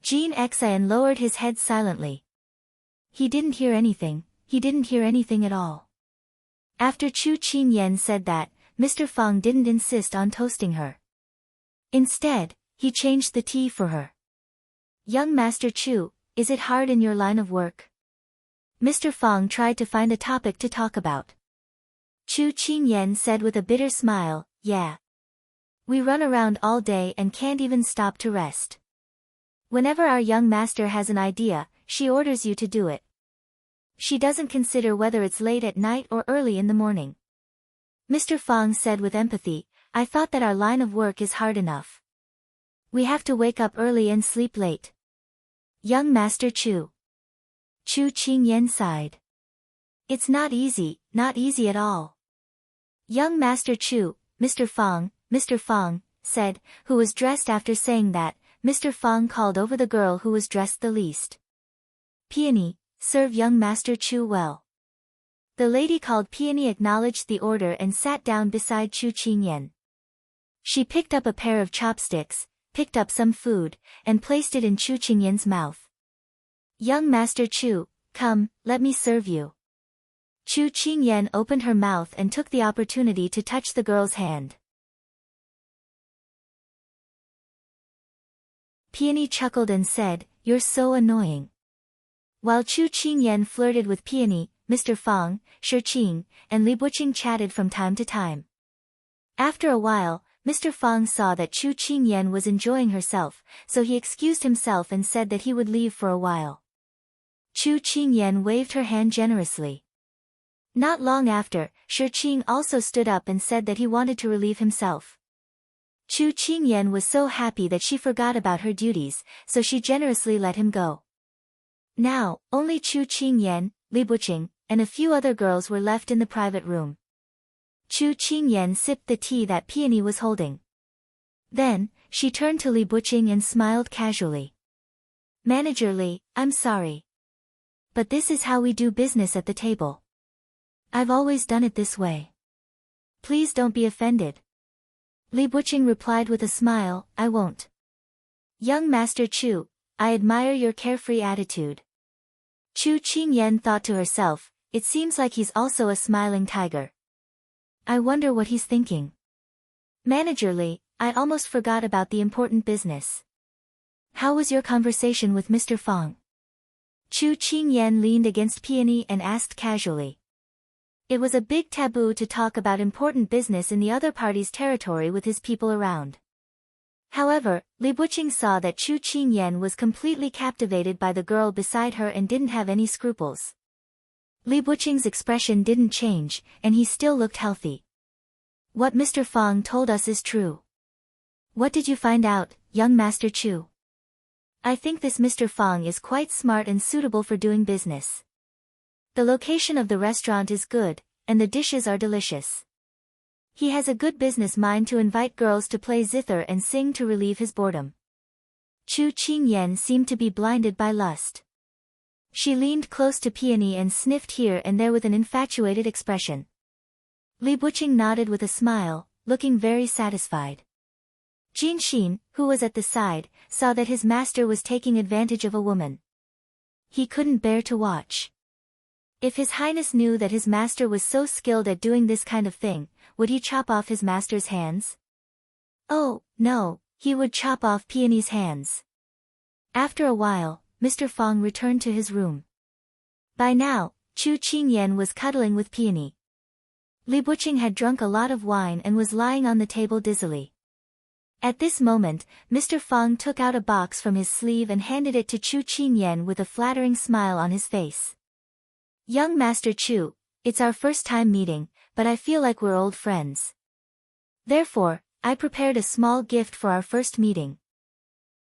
Jin Xian lowered his head silently. He didn't hear anything at all. After Chu Qingyan said that, Mr. Fong didn't insist on toasting her. Instead, he changed the tea for her. Young Master Chu, is it hard in your line of work? Mr. Fong tried to find a topic to talk about. Chu Qingyan said with a bitter smile, yeah. We run around all day and can't even stop to rest. Whenever our young master has an idea, she orders you to do it. She doesn't consider whether it's late at night or early in the morning. Mr. Fong said with empathy, I thought that our line of work is hard enough. We have to wake up early and sleep late. Young Master Chu. Chu Qingyan sighed. It's not easy at all. Young Master Chu, Mr. Fong, said, who was dressed. After saying that, Mr. Fong called over the girl who was dressed the least. Peony, serve young Master Chu well. The lady called Peony acknowledged the order and sat down beside Chu Qingyan. She picked up a pair of chopsticks, picked up some food, and placed it in Chu Qingyan's mouth. Young Master Chu, come, let me serve you. Chu Qingyan opened her mouth and took the opportunity to touch the girl's hand. Peony chuckled and said, you're so annoying. While Chu Qingyan flirted with Peony, Mr. Fong, Shi Qing, and Li Buqing chatted from time to time. After a while, Mr. Fong saw that Chu Qingyan was enjoying herself, so he excused himself and said that he would leave for a while. Chu Qingyan waved her hand generously. Not long after, Shi Qing also stood up and said that he wanted to relieve himself. Chu Qingyan was so happy that she forgot about her duties, so she generously let him go. Now, only Chu Qingyan, Li Buqing, and a few other girls were left in the private room. Chu Qingyan sipped the tea that Peony was holding. Then, she turned to Li Buqing and smiled casually. Manager Li, I'm sorry. But this is how we do business at the table. I've always done it this way. Please don't be offended. Li Buqing replied with a smile, I won't. Young Master Chu, I admire your carefree attitude. Chu Qingyan thought to herself, it seems like he's also a smiling tiger. I wonder what he's thinking. Manager Li, I almost forgot about the important business. How was your conversation with Mr. Fong? Chu Qingyan leaned against Peony and asked casually. It was a big taboo to talk about important business in the other party's territory with his people around. However, Li Buqing saw that Chu Qingyan was completely captivated by the girl beside her and didn't have any scruples. Li Buqing's expression didn't change, and he still looked healthy. What Mr. Fong told us is true. What did you find out, young Master Chu? I think this Mr. Fong is quite smart and suitable for doing business. The location of the restaurant is good, and the dishes are delicious. He has a good business mind to invite girls to play zither and sing to relieve his boredom. Chu Qingyan seemed to be blinded by lust. She leaned close to Peony and sniffed here and there with an infatuated expression. Li Buqing nodded with a smile, looking very satisfied. Jin Xin, who was at the side, saw that his master was taking advantage of a woman. He couldn't bear to watch. If His Highness knew that his master was so skilled at doing this kind of thing, would he chop off his master's hands? Oh, no, he would chop off Peony's hands. After a while, Mr. Fong returned to his room. By now, Chu Qingyan was cuddling with Peony. Li Buqing had drunk a lot of wine and was lying on the table dizzily. At this moment, Mr. Fong took out a box from his sleeve and handed it to Chu Qingyan with a flattering smile on his face. Young Master Chu, it's our first time meeting, but I feel like we're old friends. Therefore, I prepared a small gift for our first meeting.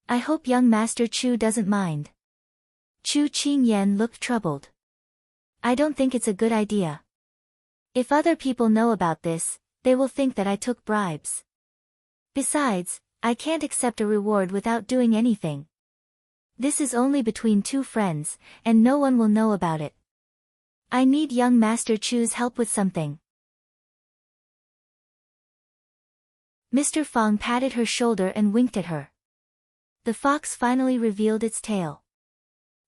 I hope young Master Chu doesn't mind. Chu Qingyan looked troubled. I don't think it's a good idea. If other people know about this, they will think that I took bribes. Besides, I can't accept a reward without doing anything. This is only between two friends, and no one will know about it. I need young Master Chu's help with something. Mr. Fong patted her shoulder and winked at her. The fox finally revealed its tail.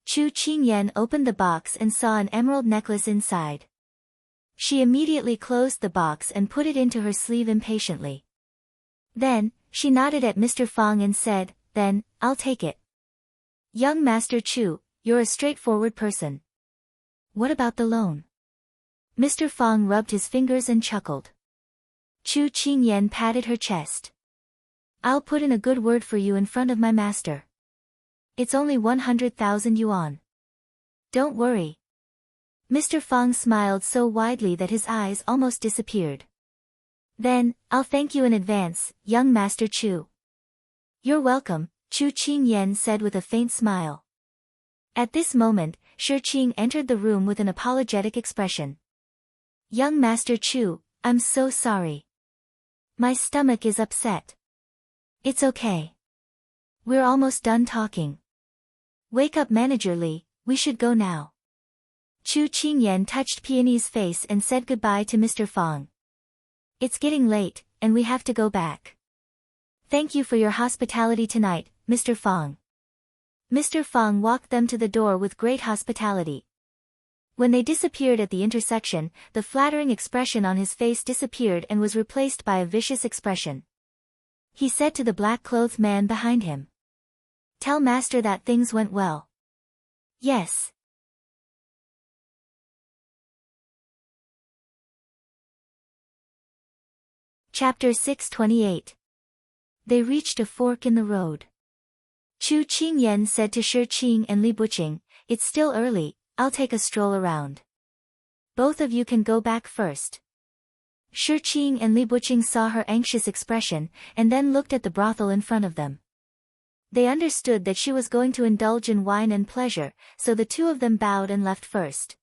Chu Qingyan opened the box and saw an emerald necklace inside. She immediately closed the box and put it into her sleeve impatiently. Then, she nodded at Mr. Fong and said, "Then, I'll take it." Young Master Chu, you're a straightforward person. What about the loan? Mr. Fong rubbed his fingers and chuckled. Chu Qingyan patted her chest. I'll put in a good word for you in front of my master. It's only 100,000 yuan. Don't worry. Mr. Fong smiled so widely that his eyes almost disappeared. Then, I'll thank you in advance, young Master Chu. You're welcome, Chu Qingyan said with a faint smile. At this moment, Shi Qing entered the room with an apologetic expression. Young Master Chu, I'm so sorry. My stomach is upset. It's okay. We're almost done talking. Wake up, Manager Li, we should go now. Chu Qingyan touched Peony's face and said goodbye to Mr. Fong. It's getting late, and we have to go back. Thank you for your hospitality tonight, Mr. Fong. Mr. Fong walked them to the door with great hospitality. When they disappeared at the intersection, the flattering expression on his face disappeared and was replaced by a vicious expression. He said to the black-clothed man behind him. Tell Master that things went well. Yes. Chapter 628. They reached a fork in the road. Chu Qingyan said to Shi Qing and Li Buqing, it's still early, I'll take a stroll around. Both of you can go back first. Shi Qing and Li Buqing saw her anxious expression, and then looked at the brothel in front of them. They understood that she was going to indulge in wine and pleasure, so the two of them bowed and left first.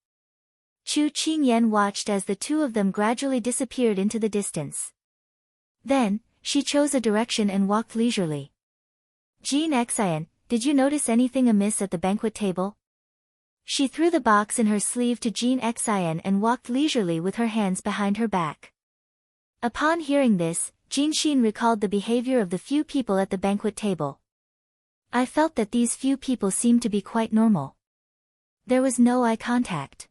Chu Qingyan watched as the two of them gradually disappeared into the distance. Then, she chose a direction and walked leisurely. Jean Xian, did you notice anything amiss at the banquet table? She threw the box in her sleeve to Jean Xian and walked leisurely with her hands behind her back. Upon hearing this, Jin Xin recalled the behavior of the few people at the banquet table. I felt that these few people seemed to be quite normal. There was no eye contact.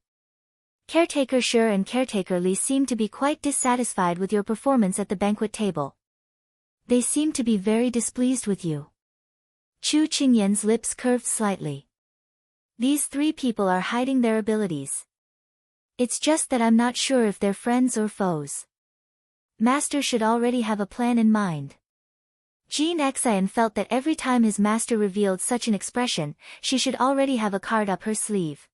Caretaker Shi and Caretaker Li seemed to be quite dissatisfied with your performance at the banquet table. They seemed to be very displeased with you. Chu Qingyan's lips curved slightly. These three people are hiding their abilities. It's just that I'm not sure if they're friends or foes. Master should already have a plan in mind. Jean Xian felt that every time his master revealed such an expression, she should already have a card up her sleeve.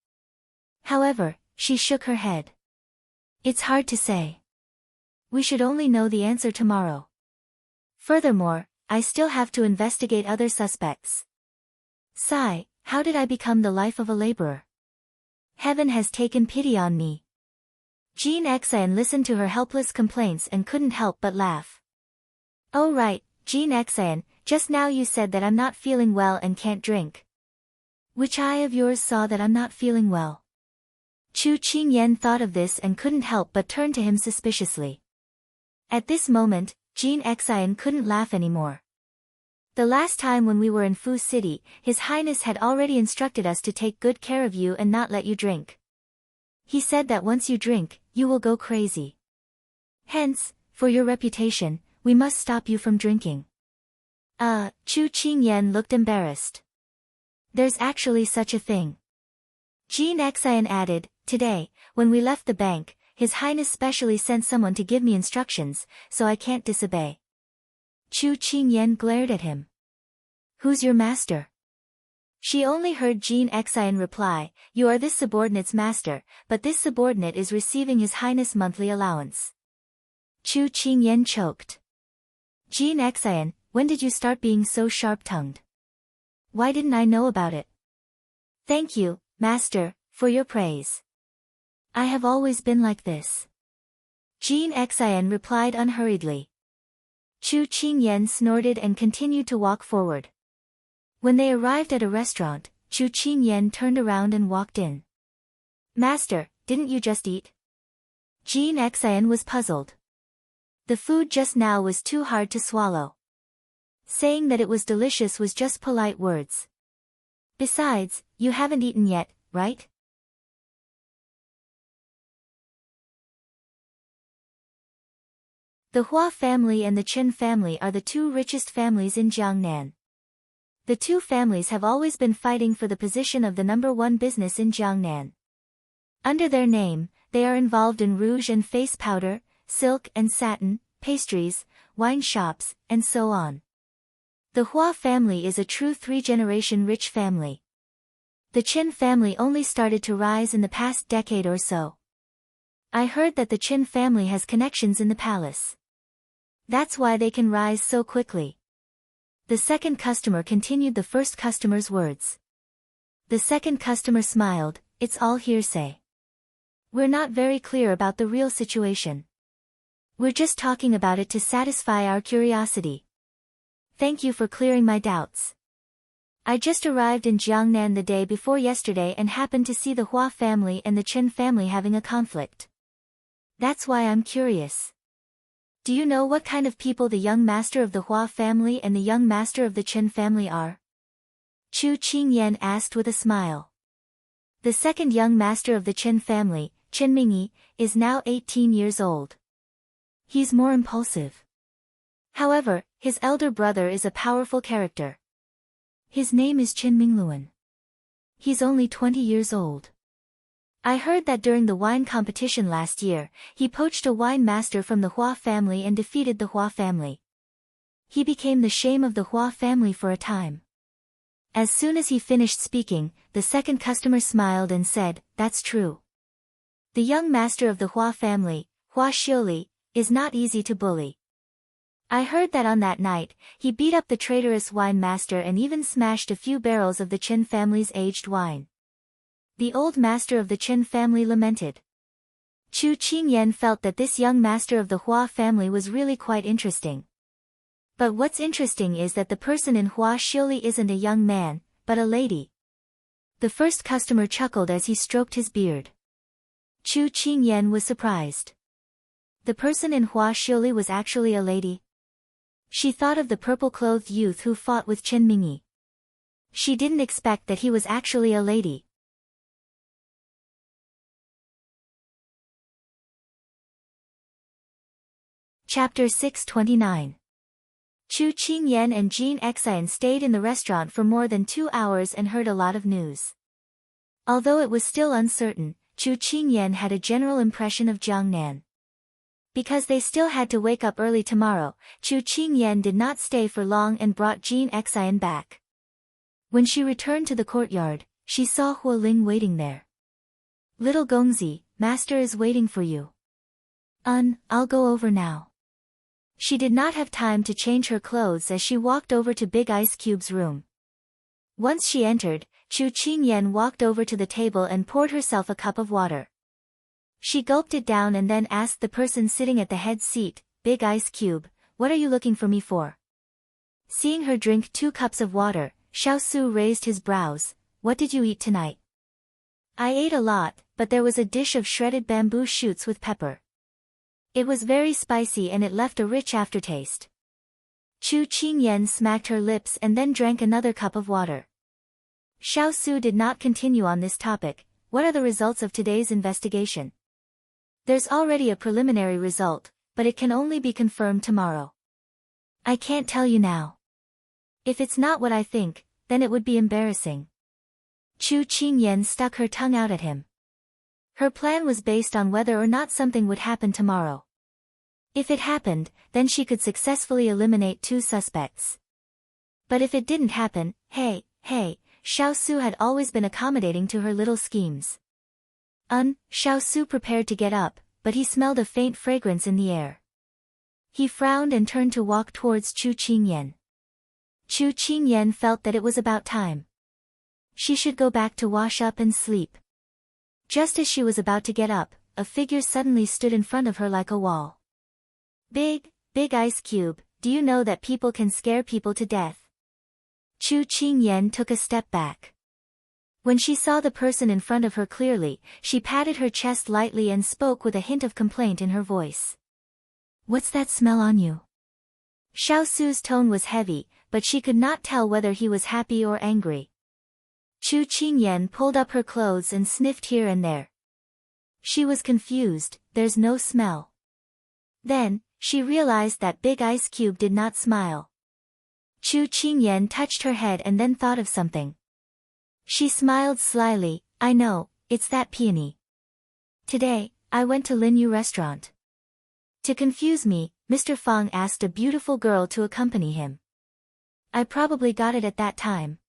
However, she shook her head. It's hard to say. We should only know the answer tomorrow. Furthermore, I still have to investigate other suspects. Sigh, how did I become the life of a laborer? Heaven has taken pity on me. Jean Xian listened to her helpless complaints and couldn't help but laugh. Oh right, Jean Xian, just now you said that I'm not feeling well and can't drink. Which eye of yours saw that I'm not feeling well? Chu Qingyan thought of this and couldn't help but turn to him suspiciously. At this moment, Jean Xian couldn't laugh anymore. The last time when we were in Fu City, His Highness had already instructed us to take good care of you and not let you drink. He said that once you drink, you will go crazy. Hence, for your reputation, we must stop you from drinking. Chu Qingyan looked embarrassed. There's actually such a thing. Jean Xian added, today, when we left the bank, His Highness specially sent someone to give me instructions, so I can't disobey. Chu Qingyan glared at him. Who's your master? She only heard Jean Xian reply, you are this subordinate's master, but this subordinate is receiving His Highness' monthly allowance. Chu Qingyan choked. Jean Xian, when did you start being so sharp-tongued? Why didn't I know about it? Thank you, master, for your praise. I have always been like this. Jean Xian replied unhurriedly. Chu Qingyan snorted and continued to walk forward. When they arrived at a restaurant, Chu Qingyan turned around and walked in. Master, didn't you just eat? Jean Xian was puzzled. The food just now was too hard to swallow. Saying that it was delicious was just polite words. Besides, you haven't eaten yet, right? The Hua family and the Chen family are the two richest families in Jiangnan. The two families have always been fighting for the position of the #1 business in Jiangnan. Under their name, they are involved in rouge and face powder, silk and satin, pastries, wine shops, and so on. The Hua family is a true three-generation rich family. The Chen family only started to rise in the past decade or so. I heard that the Chen family has connections in the palace. That's why they can rise so quickly. The second customer continued the first customer's words. The second customer smiled, it's all hearsay. We're not very clear about the real situation. We're just talking about it to satisfy our curiosity. Thank you for clearing my doubts. I just arrived in Jiangnan the day before yesterday and happened to see the Hua family and the Chen family having a conflict. That's why I'm curious. Do you know what kind of people the young master of the Hua family and the young master of the Chen family are? Chu Qingyan asked with a smile. The second young master of the Chen family, Chen Mingyi, is now 18 years old. He's more impulsive. However, his elder brother is a powerful character. His name is Chen Mingluan. He's only 20 years old. I heard that during the wine competition last year, he poached a wine master from the Hua family and defeated the Hua family. He became the shame of the Hua family for a time. As soon as he finished speaking, the second customer smiled and said, that's true. The young master of the Hua family, Hua Xiuli, is not easy to bully. I heard that on that night, he beat up the traitorous wine master and even smashed a few barrels of the Chen family's aged wine. The old master of the Chen family lamented. Chu Qingyan felt that this young master of the Hua family was really quite interesting. But what's interesting is that the person in Hua Xiuli isn't a young man, but a lady. The first customer chuckled as he stroked his beard. Chu Qingyan was surprised. The person in Hua Xiuli was actually a lady. She thought of the purple-clothed youth who fought with Chen Mingyi. She didn't expect that he was actually a lady. Chapter 629. Chu Qingyan and Jean Xian stayed in the restaurant for more than 2 hours and heard a lot of news. Although it was still uncertain, Chu Qingyan had a general impression of Jiangnan. Because they still had to wake up early tomorrow, Chu Qingyan did not stay for long and brought Jean Xian back. When she returned to the courtyard, she saw Huo Ling waiting there. Little Gongzi, master is waiting for you. I'll go over now. She did not have time to change her clothes as she walked over to Big Ice Cube's room. Once she entered, Chu Qingyan walked over to the table and poured herself a cup of water. She gulped it down and then asked the person sitting at the head seat, Big Ice Cube, what are you looking for me for? Seeing her drink 2 cups of water, Xiao Su raised his brows, what did you eat tonight? I ate a lot, but there was a dish of shredded bamboo shoots with pepper. It was very spicy and it left a rich aftertaste. Chu Qingyan smacked her lips and then drank another cup of water. Xiao Su did not continue on this topic. What are the results of today's investigation? There's already a preliminary result, but it can only be confirmed tomorrow. I can't tell you now. If it's not what I think, then it would be embarrassing. Chu Qingyan stuck her tongue out at him. Her plan was based on whether or not something would happen tomorrow. If it happened, then she could successfully eliminate 2 suspects. But if it didn't happen, hey, Xiao Su had always been accommodating to her little schemes. Xiao Su prepared to get up, but he smelled a faint fragrance in the air. He frowned and turned to walk towards Chu Qingyan. Chu Qingyan felt that it was about time. She should go back to wash up and sleep. Just as she was about to get up, a figure suddenly stood in front of her like a wall. Big ice cube, do you know that people can scare people to death? Chu Qingyan took a step back. When she saw the person in front of her clearly, she patted her chest lightly and spoke with a hint of complaint in her voice. What's that smell on you? Xiao Su's tone was heavy, but she could not tell whether he was happy or angry. Chu Qingyan pulled up her clothes and sniffed here and there. She was confused, there's no smell. Then, she realized that Big Ice Cube did not smile. Chu Qingyan touched her head and then thought of something. She smiled slyly, I know, it's that peony. Today, I went to Linyu restaurant. To confuse me, Mr. Fang asked a beautiful girl to accompany him. I probably got it at that time.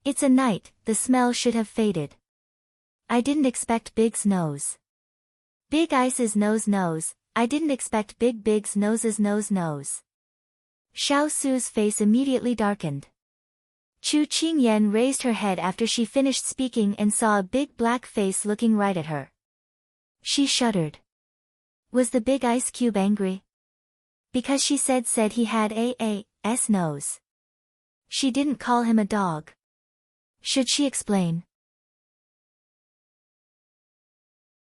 It's a night, the smell should have faded. I didn't expect Big's nose. Big Ice's nose, I didn't expect Big's nose's nose. Xiao Su's face immediately darkened. Chu Qingyan raised her head after she finished speaking and saw a big black face looking right at her. She shuddered. Was the Big Ice Cube angry? Because she said he had a nose. She didn't call him a dog. Should she explain?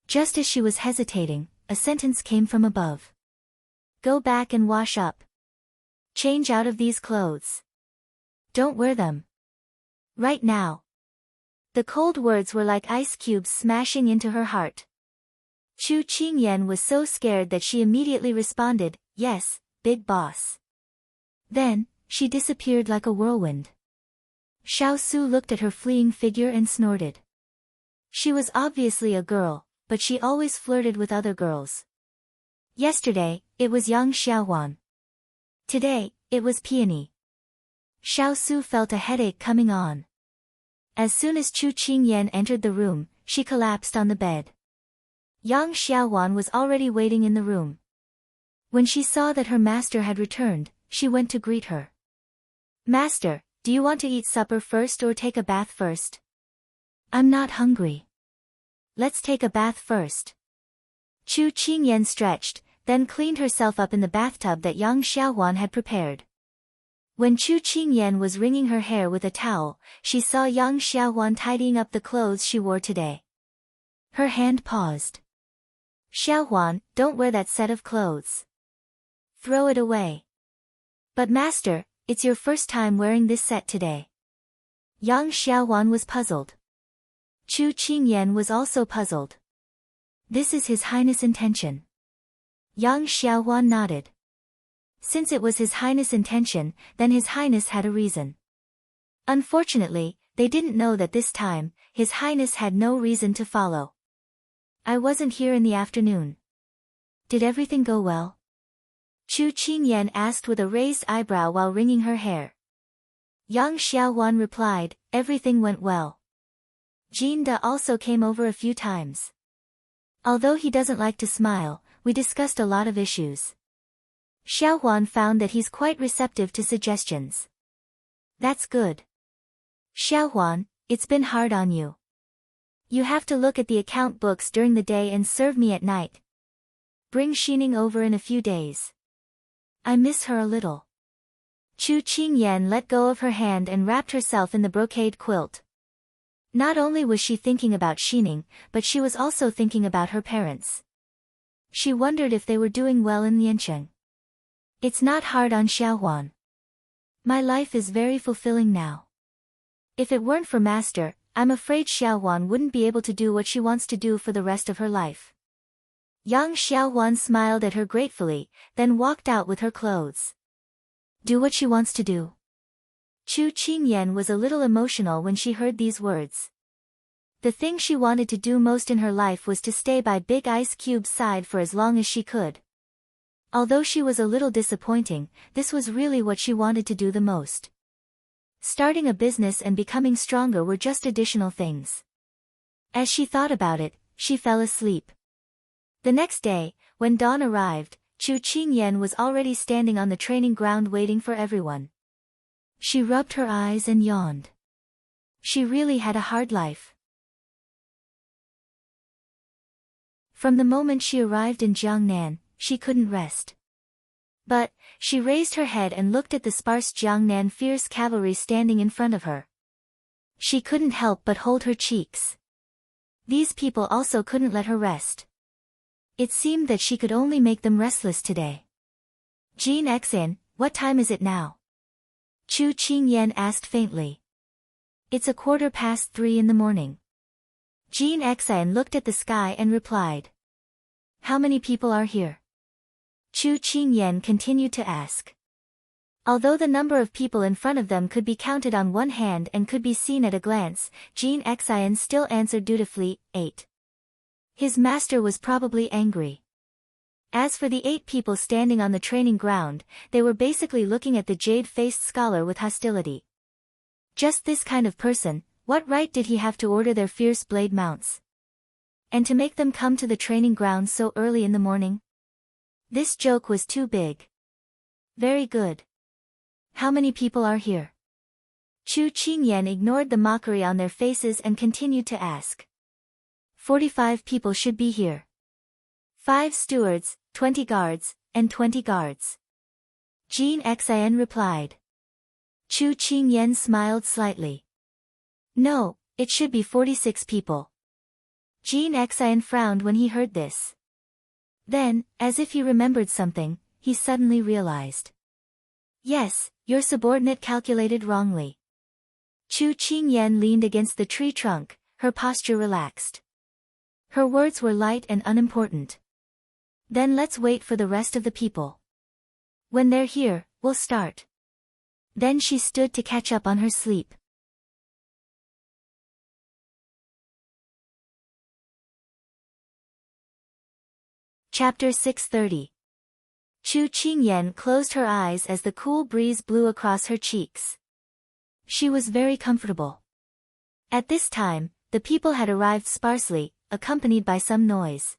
Just as she was hesitating, a sentence came from above. Go back and wash up. Change out of these clothes. Don't wear them. Right now. The cold words were like ice cubes smashing into her heart. Chu Qingyan was so scared that she immediately responded, yes, big boss. Then, she disappeared like a whirlwind. Xiao Su looked at her fleeing figure and snorted. She was obviously a girl, but she always flirted with other girls. Yesterday, it was Yang Xiaohuan. Today, it was Peony. Xiao Su felt a headache coming on. As soon as Chu Qingyan entered the room, she collapsed on the bed. Yang Xiaohuan was already waiting in the room. When she saw that her master had returned, she went to greet her. Master, do you want to eat supper first or take a bath first? I'm not hungry. Let's take a bath first. Chu Qingyan stretched, then cleaned herself up in the bathtub that Yang Xiaohuan had prepared. When Chu Qingyan was wringing her hair with a towel, she saw Yang Xiaohuan tidying up the clothes she wore today. Her hand paused. Xiaohuan, don't wear that set of clothes. Throw it away. But master, it's your first time wearing this set today. Yang Xiaohuan was puzzled. Chu Qingyan was also puzzled. This is His Highness' intention. Yang Xiaohuan nodded. Since it was His Highness' intention, then His Highness had a reason. Unfortunately, they didn't know that this time, His Highness had no reason to follow. I wasn't here in the afternoon. Did everything go well? Chu Qingyan asked with a raised eyebrow while wringing her hair. Yang Xiaohuan replied, everything went well. Jinda also came over a few times. Although he doesn't like to smile, we discussed a lot of issues. Xiaohuan found that he's quite receptive to suggestions. That's good. Xiaohuan, it's been hard on you. You have to look at the account books during the day and serve me at night. Bring Xining over in a few days. I miss her a little. Chu Qingyan let go of her hand and wrapped herself in the brocade quilt. Not only was she thinking about Xining, but she was also thinking about her parents. She wondered if they were doing well in Liancheng. It's not hard on Xiaohuan. My life is very fulfilling now. If it weren't for Master, I'm afraid Xiaohuan wouldn't be able to do what she wants to do for the rest of her life. Young Xiaohuan smiled at her gratefully, then walked out with her clothes. Do what she wants to do. Chu Qingyan was a little emotional when she heard these words. The thing she wanted to do most in her life was to stay by Big Ice Cube's side for as long as she could. Although she was a little disappointing, this was really what she wanted to do the most. Starting a business and becoming stronger were just additional things. As she thought about it, she fell asleep. The next day, when dawn arrived, Chu Qingyan was already standing on the training ground waiting for everyone. She rubbed her eyes and yawned. She really had a hard life. From the moment she arrived in Jiangnan, she couldn't rest. But, she raised her head and looked at the sparse Jiangnan fierce cavalry standing in front of her. She couldn't help but hold her cheeks. These people also couldn't let her rest. It seemed that she could only make them restless today. Jean Xin, what time is it now? Chu Qingyan asked faintly. It's 3:15 in the morning. Jean Xin looked at the sky and replied. How many people are here? Chu Qingyan continued to ask. Although the number of people in front of them could be counted on one hand and could be seen at a glance, Jean Xin still answered dutifully, 8. His master was probably angry. As for the 8 people standing on the training ground, they were basically looking at the jade-faced scholar with hostility. Just this kind of person, what right did he have to order their fierce blade mounts? And to make them come to the training ground so early in the morning? This joke was too big. Very good. How many people are here? Chu Qingyan ignored the mockery on their faces and continued to ask. 45 people should be here. 5 stewards, 20 guards, and 20 guards. Jean Xin replied. Chu Qingyan smiled slightly. No, it should be 46 people. Jean Xin frowned when he heard this. Then, as if he remembered something, he suddenly realized. Yes, your subordinate calculated wrongly. Chu Qingyan leaned against the tree trunk, her posture relaxed. Her words were light and unimportant. Then let's wait for the rest of the people. When they're here, we'll start. Then she stood to catch up on her sleep. Chapter 630. Chu Qingyan closed her eyes as the cool breeze blew across her cheeks. She was very comfortable. At this time, the people had arrived sparsely, accompanied by some noise.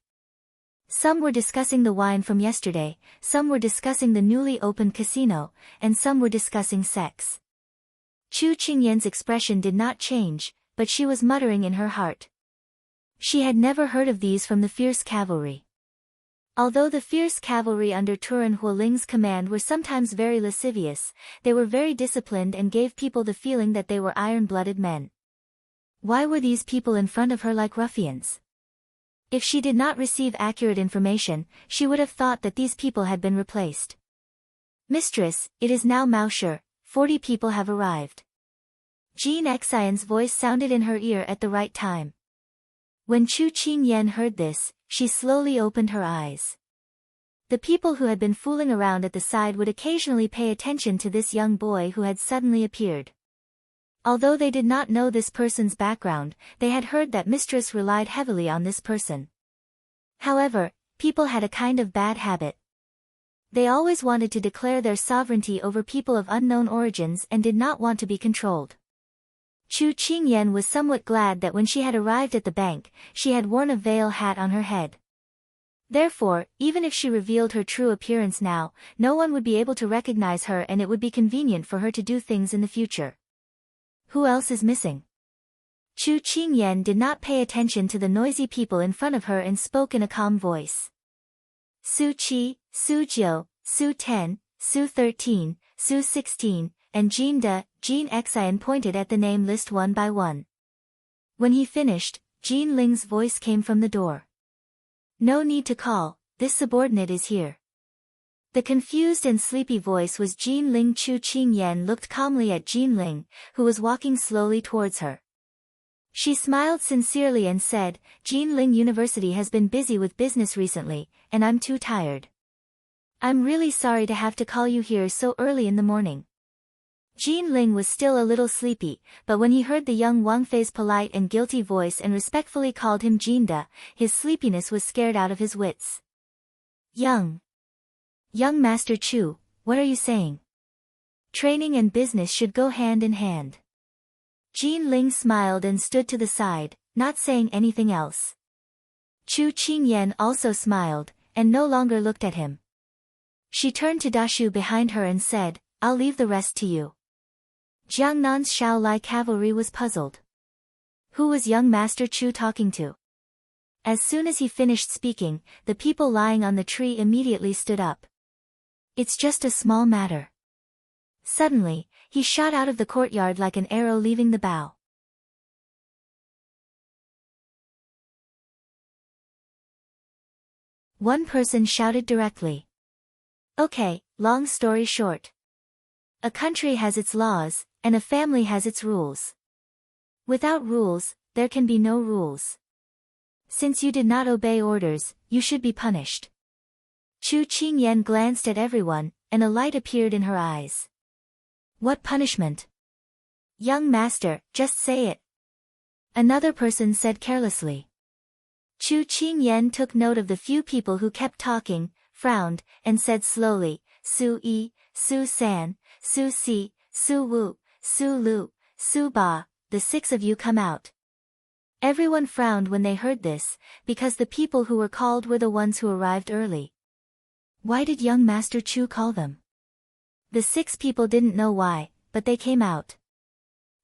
Some were discussing the wine from yesterday, some were discussing the newly opened casino, and some were discussing sex. Chu Qingyan's expression did not change, but she was muttering in her heart. She had never heard of these from the fierce cavalry. Although the fierce cavalry under Turan Huoling's command were sometimes very lascivious, they were very disciplined and gave people the feeling that they were iron-blooded men. Why were these people in front of her like ruffians? If she did not receive accurate information, she would have thought that these people had been replaced. Mistress, it is now Maosher, 40 people have arrived. Jean Xion's voice sounded in her ear at the right time. When Chu Qingyan heard this, she slowly opened her eyes. The people who had been fooling around at the side would occasionally pay attention to this young boy who had suddenly appeared. Although they did not know this person's background, they had heard that Mistress relied heavily on this person. However, people had a kind of bad habit. They always wanted to declare their sovereignty over people of unknown origins and did not want to be controlled. Chu Qingyan was somewhat glad that when she had arrived at the bank, she had worn a veil hat on her head. Therefore, even if she revealed her true appearance now, no one would be able to recognize her and it would be convenient for her to do things in the future. Who else is missing? Chu Qingyan did not pay attention to the noisy people in front of her and spoke in a calm voice. Su Qi, Su Jiu, Su 10, Su 13, Su 16, and Jean De. Jean Xian pointed at the name list one by one. When he finished, Jean Ling's voice came from the door. No need to call, this subordinate is here. The confused and sleepy voice was Jean Ling. Chu Qingyan looked calmly at Jean Ling, who was walking slowly towards her. She smiled sincerely and said, Jean Ling University has been busy with business recently, and I'm too tired. I'm really sorry to have to call you here so early in the morning. Jean Ling was still a little sleepy, but when he heard the young Wang Fei's polite and guilty voice and respectfully called him Jinda, his sleepiness was scared out of his wits. Young Master Chu, what are you saying? Training and business should go hand in hand. Jean Ling smiled and stood to the side, not saying anything else. Chu Qingyan also smiled, and no longer looked at him. She turned to Dashu behind her and said, I'll leave the rest to you. Jiangnan's Shaolai cavalry was puzzled. Who was young Master Chu talking to? As soon as he finished speaking, the people lying on the tree immediately stood up. It's just a small matter. Suddenly, he shot out of the courtyard like an arrow leaving the bow. One person shouted directly. Okay, long story short. A country has its laws, and a family has its rules. Without rules, there can be no rules. Since you did not obey orders, you should be punished. Chu Qingyan glanced at everyone, and a light appeared in her eyes. What punishment? Young master, just say it. Another person said carelessly. Chu Qingyan took note of the few people who kept talking, frowned, and said slowly, Su Yi, Su San, Su Si, Su Wu, Su Lu, Su Ba, the 6 of you come out. Everyone frowned when they heard this, because the people who were called were the ones who arrived early. Why did young Master Chu call them? The 6 people didn't know why, but they came out.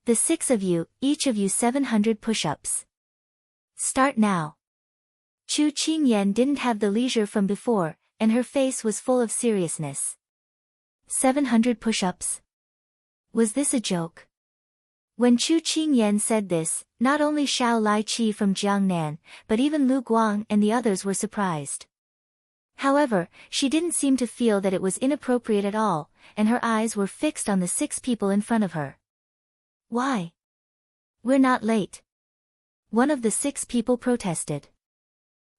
The 6 of you, each of you 700 push-ups. Start now. Chu Qingyan didn't have the leisure from before, and her face was full of seriousness. 700 push-ups? Was this a joke? When Chu Qingyan said this, not only Xiao Lai Qi from Jiangnan, but even Lu Guang and the others were surprised. However, she didn't seem to feel that it was inappropriate at all, and her eyes were fixed on the 6 people in front of her. Why? We're not late. One of the 6 people protested.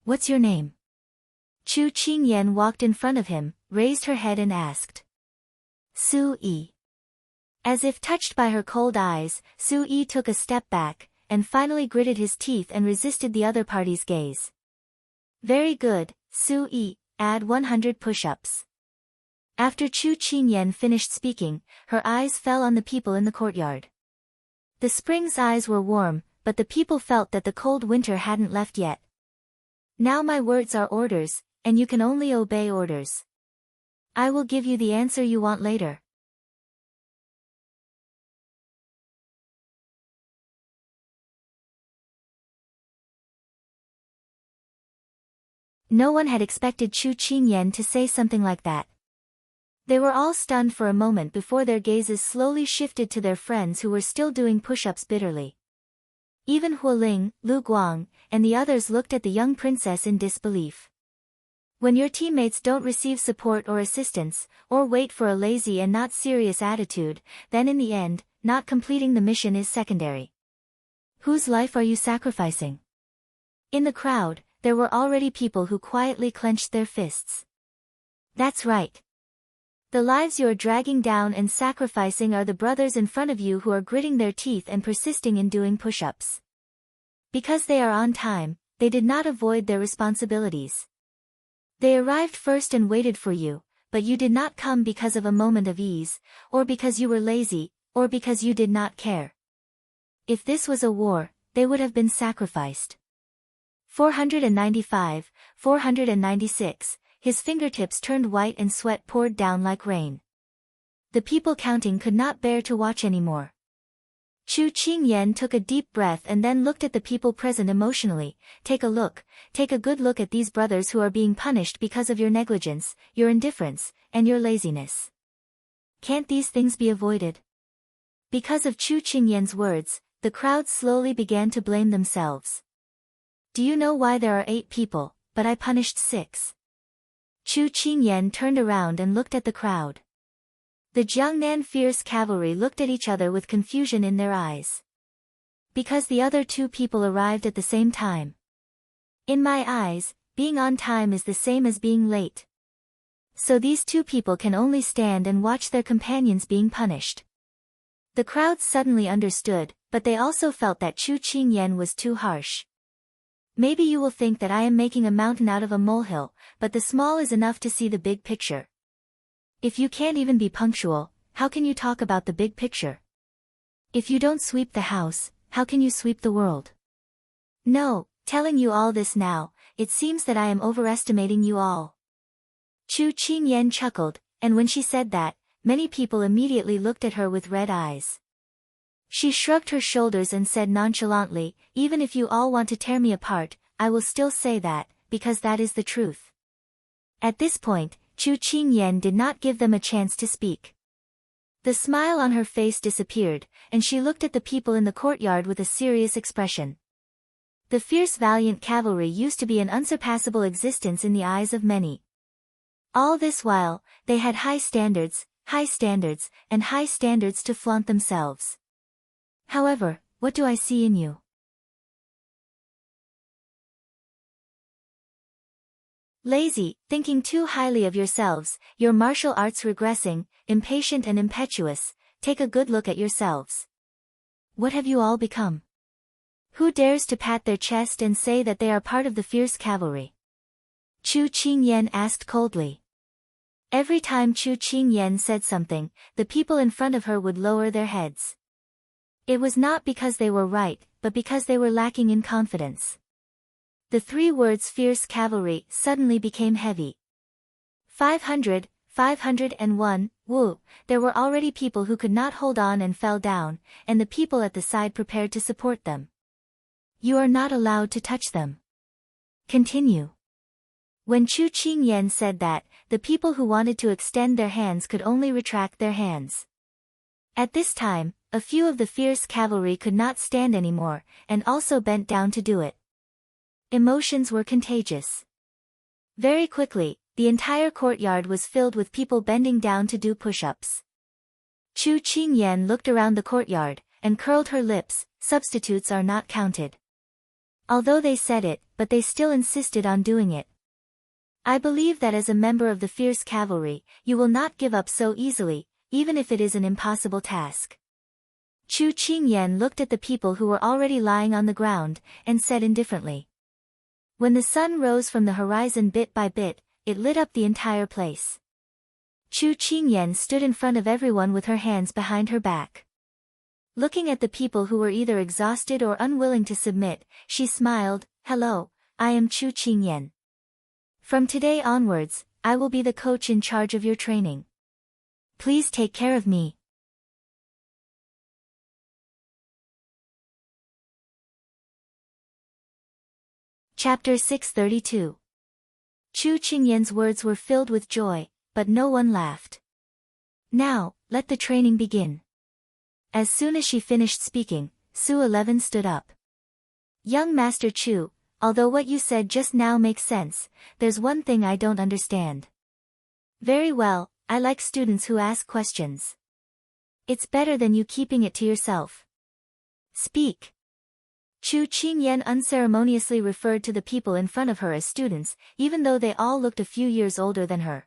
What's your name? Chu Qingyan walked in front of him, raised her head and asked. Su Yi. As if touched by her cold eyes, Su Yi took a step back, and finally gritted his teeth and resisted the other party's gaze. Very good, Su Yi, add 100 push-ups. After Chu Qingyan finished speaking, her eyes fell on the people in the courtyard. The spring's eyes were warm, but the people felt that the cold winter hadn't left yet. Now my words are orders, and you can only obey orders. I will give you the answer you want later. No one had expected Chu Qingyan to say something like that. They were all stunned for a moment before their gazes slowly shifted to their friends who were still doing push-ups bitterly. Even Hualing, Lu Guang, and the others looked at the young princess in disbelief. When your teammates don't receive support or assistance, or wait for a lazy and not serious attitude, then in the end, not completing the mission is secondary. Whose life are you sacrificing? In the crowd, there were already people who quietly clenched their fists. That's right. The lives you are dragging down and sacrificing are the brothers in front of you who are gritting their teeth and persisting in doing push-ups. Because they are on time, they did not avoid their responsibilities. They arrived first and waited for you, but you did not come because of a moment of ease, or because you were lazy, or because you did not care. If this was a war, they would have been sacrificed. 495, 496, his fingertips turned white and sweat poured down like rain. The people counting could not bear to watch anymore. Chu Qingyan took a deep breath and then looked at the people present emotionally. Take a good look at these brothers who are being punished because of your negligence, your indifference, and your laziness. Can't these things be avoided? Because of Chu Qingyan's words, the crowd slowly began to blame themselves. Do you know why there are 8 people, but I punished 6? Chu Qingyan turned around and looked at the crowd. The Jiangnan fierce cavalry looked at each other with confusion in their eyes. Because the other 2 people arrived at the same time. In my eyes, being on time is the same as being late. So these 2 people can only stand and watch their companions being punished. The crowd suddenly understood, but they also felt that Chu Qingyan was too harsh. Maybe you will think that I am making a mountain out of a molehill, but the small is enough to see the big picture. If you can't even be punctual, how can you talk about the big picture? If you don't sweep the house, how can you sweep the world? No, telling you all this now, it seems that I am overestimating you all. Chu Qingyan chuckled, and when she said that, many people immediately looked at her with red eyes. She shrugged her shoulders and said nonchalantly, even if you all want to tear me apart, I will still say that, because that is the truth. At this point, Chu Qingyan did not give them a chance to speak. The smile on her face disappeared, and she looked at the people in the courtyard with a serious expression. The fierce valiant cavalry used to be an unsurpassable existence in the eyes of many. All this while, they had high standards, and high standards to flaunt themselves. However, what do I see in you? Lazy, thinking too highly of yourselves, your martial arts regressing, impatient and impetuous, take a good look at yourselves. What have you all become? Who dares to pat their chest and say that they are part of the fierce cavalry? Chu Qingyan asked coldly. Every time Chu Qingyan said something, the people in front of her would lower their heads. It was not because they were right, but because they were lacking in confidence. The 3 words fierce cavalry suddenly became heavy. 500, 501, woo, there were already people who could not hold on and fell down, and the people at the side prepared to support them. You are not allowed to touch them. Continue. When Chu Qingyan said that, the people who wanted to extend their hands could only retract their hands. At this time, a few of the fierce cavalry could not stand anymore, and also bent down to do it. Emotions were contagious. Very quickly, the entire courtyard was filled with people bending down to do push-ups. Chu Qingyan looked around the courtyard, and curled her lips, substitutes are not counted. Although they said it, but they still insisted on doing it. I believe that as a member of the fierce cavalry, you will not give up so easily, even if it is an impossible task. Chu Qingyan looked at the people who were already lying on the ground, and said indifferently. When the sun rose from the horizon bit by bit, it lit up the entire place. Chu Qingyan stood in front of everyone with her hands behind her back. Looking at the people who were either exhausted or unwilling to submit, she smiled, Hello, I am Chu Qingyan. From today onwards, I will be the coach in charge of your training. Please take care of me. Chapter 632. Chu Qingyan's words were filled with joy, but no one laughed. Now, let the training begin. As soon as she finished speaking, Su 11 stood up. Young Master Chu, although what you said just now makes sense, there's one thing I don't understand. Very well, I like students who ask questions. It's better than you keeping it to yourself. Speak. Chu Qingyan unceremoniously referred to the people in front of her as students, even though they all looked a few years older than her.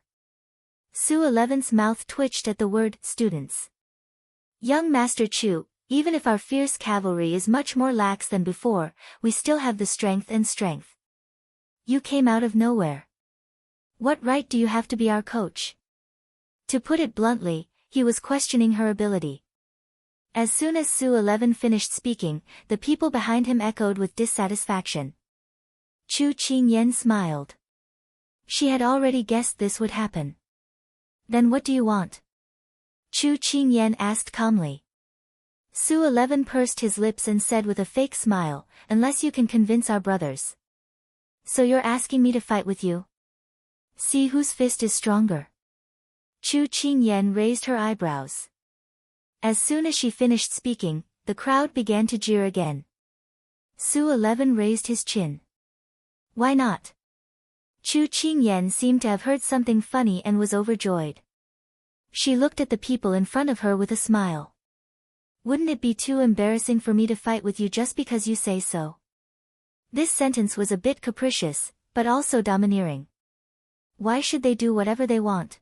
Su 11's mouth twitched at the word students. Young Master Chu, even if our fierce cavalry is much more lax than before, we still have the strength. You came out of nowhere. What right do you have to be our coach? To put it bluntly, he was questioning her ability. As soon as Su 11 finished speaking, the people behind him echoed with dissatisfaction. Chu Qingyan smiled. She had already guessed this would happen. Then what do you want? Chu Qingyan asked calmly. Su 11 pursed his lips and said with a fake smile, unless you can convince our brothers. So you're asking me to fight with you? See whose fist is stronger. Chu Qingyan raised her eyebrows. As soon as she finished speaking, the crowd began to jeer again. Su 11 raised his chin. Why not? Chu Qingyan seemed to have heard something funny and was overjoyed. She looked at the people in front of her with a smile. Wouldn't it be too embarrassing for me to fight with you just because you say so? This sentence was a bit capricious, but also domineering. Why should they do whatever they want?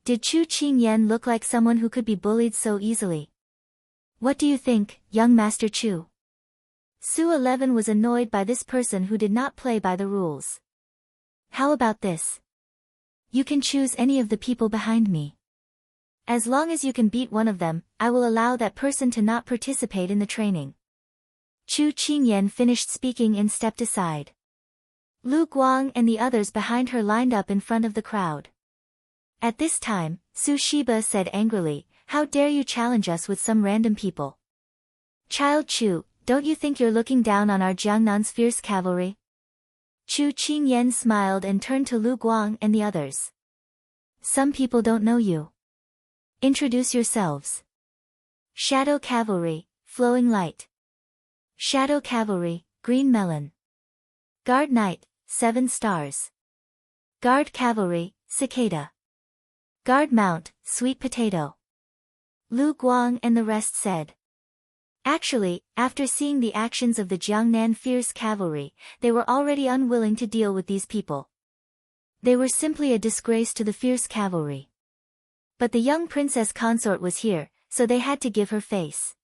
Did Chu Qingyan look like someone who could be bullied so easily? What do you think, young Master Chu? Su 11 was annoyed by this person who did not play by the rules. How about this? You can choose any of the people behind me. As long as you can beat one of them, I will allow that person to not participate in the training. Chu Qingyan finished speaking and stepped aside. Lu Guang and the others behind her lined up in front of the crowd. At this time, Su Shiba said angrily, "How dare you challenge us with some random people? Child Chu, don't you think you're looking down on our Jiangnan's fierce cavalry?" Chu Qingyan smiled and turned to Lu Guang and the others. Some people don't know you. Introduce yourselves. Shadow Cavalry, Flowing Light. Shadow Cavalry, Green Melon. Guard Knight, 7 stars. Guard Cavalry, Cicada. Guard Mount, Sweet Potato. Lu Guang and the rest said. Actually, after seeing the actions of the Jiangnan Fierce Cavalry, they were already unwilling to deal with these people. They were simply a disgrace to the Fierce Cavalry. But the young Princess Consort was here, so they had to give her face.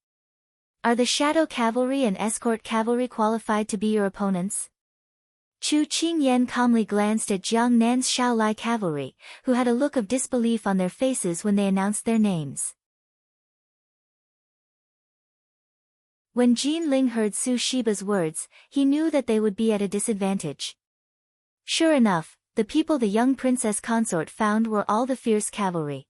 Are the Shadow Cavalry and Escort Cavalry qualified to be your opponents? Chu Qingyan calmly glanced at Jiangnan's Shaolai Cavalry, who had a look of disbelief on their faces when they announced their names. When Jin Ling heard Su Shiba's words, he knew that they would be at a disadvantage. Sure enough, the people the young Princess Consort found were all the Fierce Cavalry.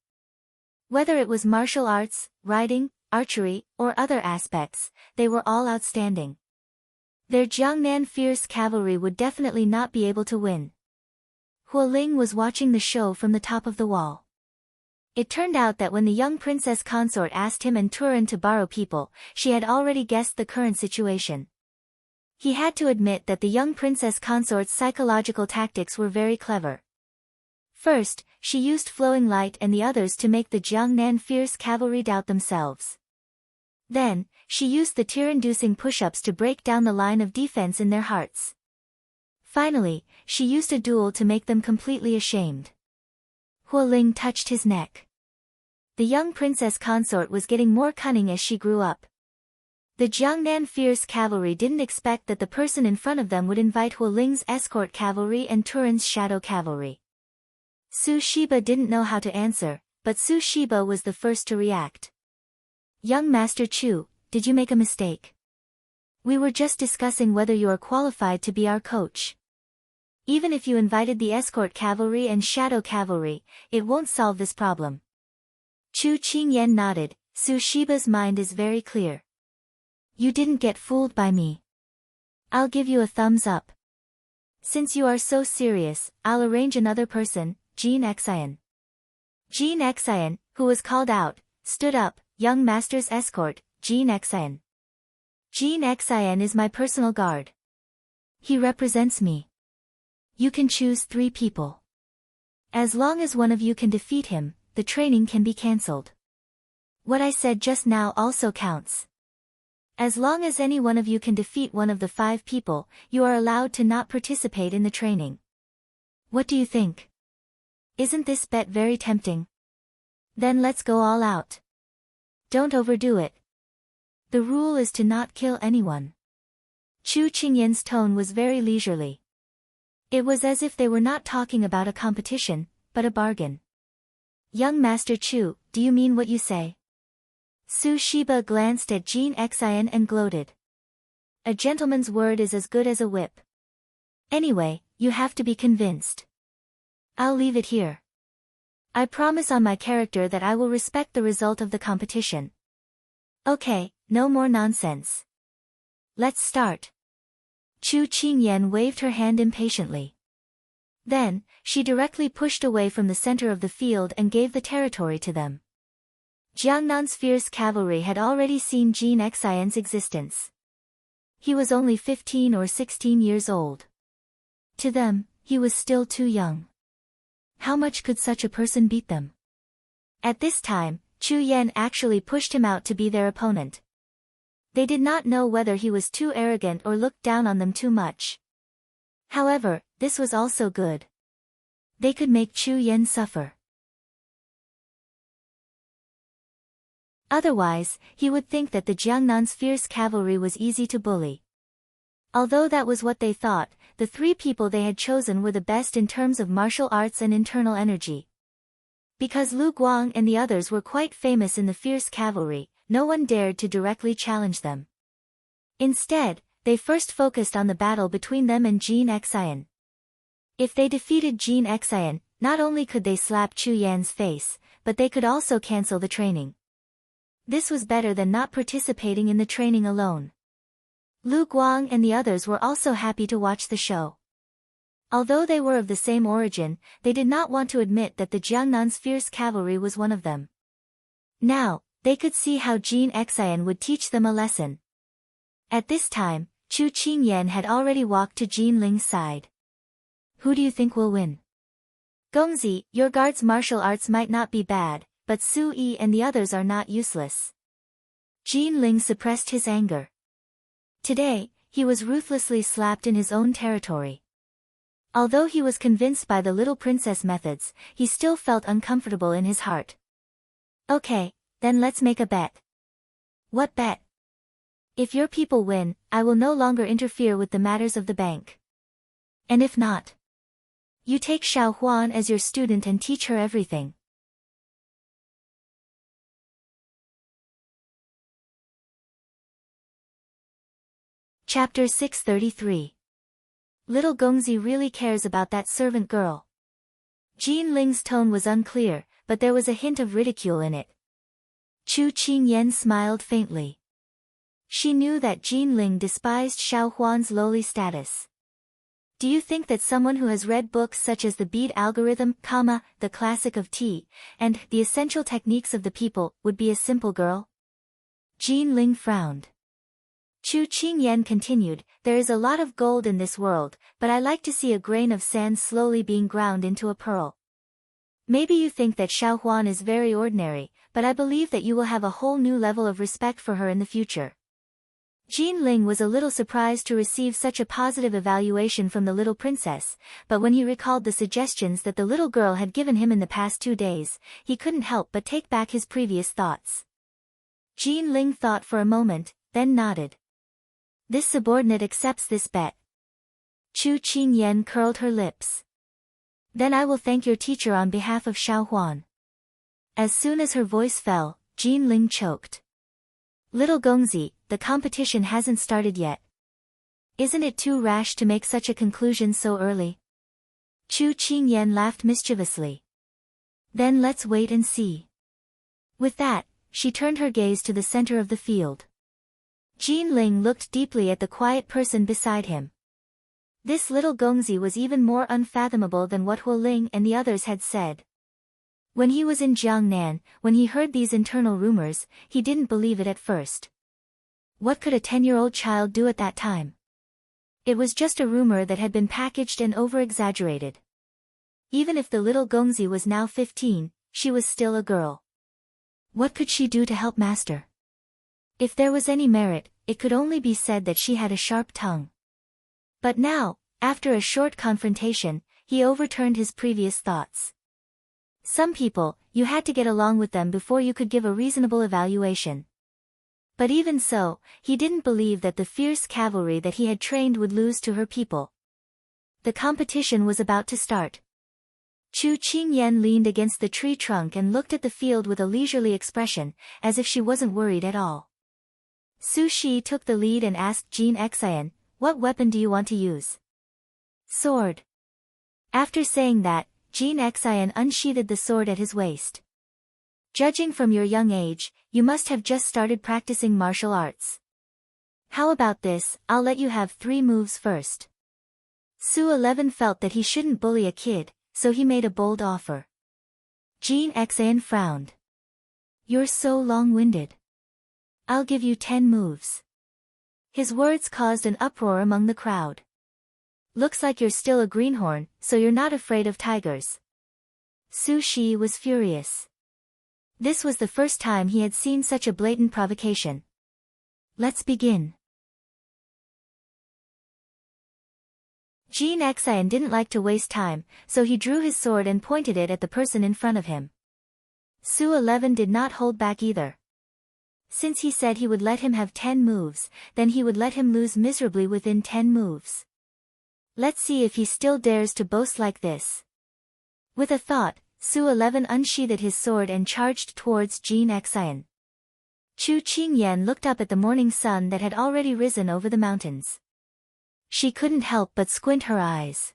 Whether it was martial arts, riding, archery, or other aspects, they were all outstanding. Their Jiangnan Fierce Cavalry would definitely not be able to win. Hualing was watching the show from the top of the wall. It turned out that when the young Princess Consort asked him and Turin to borrow people, she had already guessed the current situation. He had to admit that the young Princess Consort's psychological tactics were very clever. First, she used Flowing Light and the others to make the Jiangnan Fierce Cavalry doubt themselves. Then, she used the tear-inducing push-ups to break down the line of defense in their hearts. Finally, she used a duel to make them completely ashamed. Hualing touched his neck. The young Princess Consort was getting more cunning as she grew up. The Jiangnan Fierce Cavalry didn't expect that the person in front of them would invite Hualing's Escort Cavalry and Turin's Shadow Cavalry. Su Shiba didn't know how to answer, but Su Shiba was the first to react. Young Master Chu, did you make a mistake? We were just discussing whether you are qualified to be our coach. Even if you invited the Escort Cavalry and Shadow Cavalry, it won't solve this problem. Chu Qingyan nodded. Su Shiba's mind is very clear. You didn't get fooled by me. I'll give you a thumbs up. Since you are so serious, I'll arrange another person, Jin Xian. Jin Xian, who was called out, stood up. Young Master's escort, Jin Xian. Jin Xian is my personal guard. He represents me. You can choose 3 people. As long as one of you can defeat him, the training can be cancelled. What I said just now also counts. As long as any one of you can defeat one of the 5 people, you are allowed to not participate in the training. What do you think? Isn't this bet very tempting? Then let's go all out. Don't overdo it. The rule is to not kill anyone. Chu Qingyan's tone was very leisurely. It was as if they were not talking about a competition, but a bargain. Young Master Chu, do you mean what you say? Su Shiba glanced at Jin Xian and gloated. A gentleman's word is as good as a whip. Anyway, you have to be convinced. I'll leave it here. I promise on my character that I will respect the result of the competition. Okay, no more nonsense. Let's start. Chu Qingyan waved her hand impatiently. Then, she directly pushed away from the center of the field and gave the territory to them. Jiangnan's fierce cavalry had already seen Jin Xian's existence. He was only 15 or 16 years old. To them, he was still too young. How much could such a person beat them? At this time, Chu Yan actually pushed him out to be their opponent. They did not know whether he was too arrogant or looked down on them too much. However, this was also good. They could make Chu Yan suffer. Otherwise, he would think that the Jiangnan's fierce cavalry was easy to bully. Although that was what they thought, the three people they had chosen were the best in terms of martial arts and internal energy. Because Lu Guang and the others were quite famous in the fierce cavalry, no one dared to directly challenge them. Instead, they first focused on the battle between them and Jin Xian. If they defeated Jin Xian, not only could they slap Chu Yan's face, but they could also cancel the training. This was better than not participating in the training alone. Lu Guang and the others were also happy to watch the show. Although they were of the same origin, they did not want to admit that the Jiangnan's fierce cavalry was one of them. Now, they could see how Jin Xian would teach them a lesson. At this time, Chu Qingyan had already walked to Jin Ling's side. Who do you think will win? Gongzi, your guard's martial arts might not be bad, but Su Yi and the others are not useless. Jin Ling suppressed his anger. Today, he was ruthlessly slapped in his own territory. Although he was convinced by the little princess methods, he still felt uncomfortable in his heart. Okay, then let's make a bet. What bet? If your people win, I will no longer interfere with the matters of the bank. And if not? You take Xiao Huan as your student and teach her everything. Chapter 633. Little Gongzi really cares about that servant girl. Jin Ling's tone was unclear, but there was a hint of ridicule in it. Chu Qingyan smiled faintly. She knew that Jin Ling despised Xiao Huan's lowly status. Do you think that someone who has read books such as The Bead Algorithm, The Classic of Tea, and The Essential Techniques of the People, would be a simple girl? Jin Ling frowned. Chu Qingyan continued, there is a lot of gold in this world, but I like to see a grain of sand slowly being ground into a pearl. Maybe you think that Xiao Huan is very ordinary, but I believe that you will have a whole new level of respect for her in the future. Jin Ling was a little surprised to receive such a positive evaluation from the little princess, but when he recalled the suggestions that the little girl had given him in the past 2 days, he couldn't help but take back his previous thoughts. Jin Ling thought for a moment, then nodded. This subordinate accepts this bet. Chu Qingyan curled her lips. Then I will thank your teacher on behalf of Xiao Huan. As soon as her voice fell, Jin Ling choked. Little Gongzi, the competition hasn't started yet. Isn't it too rash to make such a conclusion so early? Chu Qingyan laughed mischievously. Then let's wait and see. With that, she turned her gaze to the center of the field. Jin Ling looked deeply at the quiet person beside him. This little Gongzi was even more unfathomable than what Huo Ling and the others had said. When he was in Jiangnan, when he heard these internal rumors, he didn't believe it at first. What could a 10-year-old child do at that time? It was just a rumor that had been packaged and over-exaggerated. Even if the little Gongzi was now 15, she was still a girl. What could she do to help master? If there was any merit, it could only be said that she had a sharp tongue. But now, after a short confrontation, he overturned his previous thoughts. Some people, you had to get along with them before you could give a reasonable evaluation. But even so, he didn't believe that the fierce cavalry that he had trained would lose to her people. The competition was about to start. Chu Qingyan leaned against the tree trunk and looked at the field with a leisurely expression, as if she wasn't worried at all. Su Shi took the lead and asked Jin Xian, what weapon do you want to use? Sword. After saying that, Jin Xian unsheathed the sword at his waist. Judging from your young age, you must have just started practicing martial arts. How about this, I'll let you have 3 moves first. Su 11 felt that he shouldn't bully a kid, so he made a bold offer. Jin Xian frowned. You're so long-winded. I'll give you 10 moves. His words caused an uproar among the crowd. Looks like you're still a greenhorn, so you're not afraid of tigers. Su Shi was furious. This was the first time he had seen such a blatant provocation. Let's begin. Jin Xian didn't like to waste time, so he drew his sword and pointed it at the person in front of him. Su 11 did not hold back either. Since he said he would let him have 10 moves, then he would let him lose miserably within 10 moves. Let's see if he still dares to boast like this. With a thought, Su 11 unsheathed his sword and charged towards Jin Xian. Chu Qingyan looked up at the morning sun that had already risen over the mountains. She couldn't help but squint her eyes.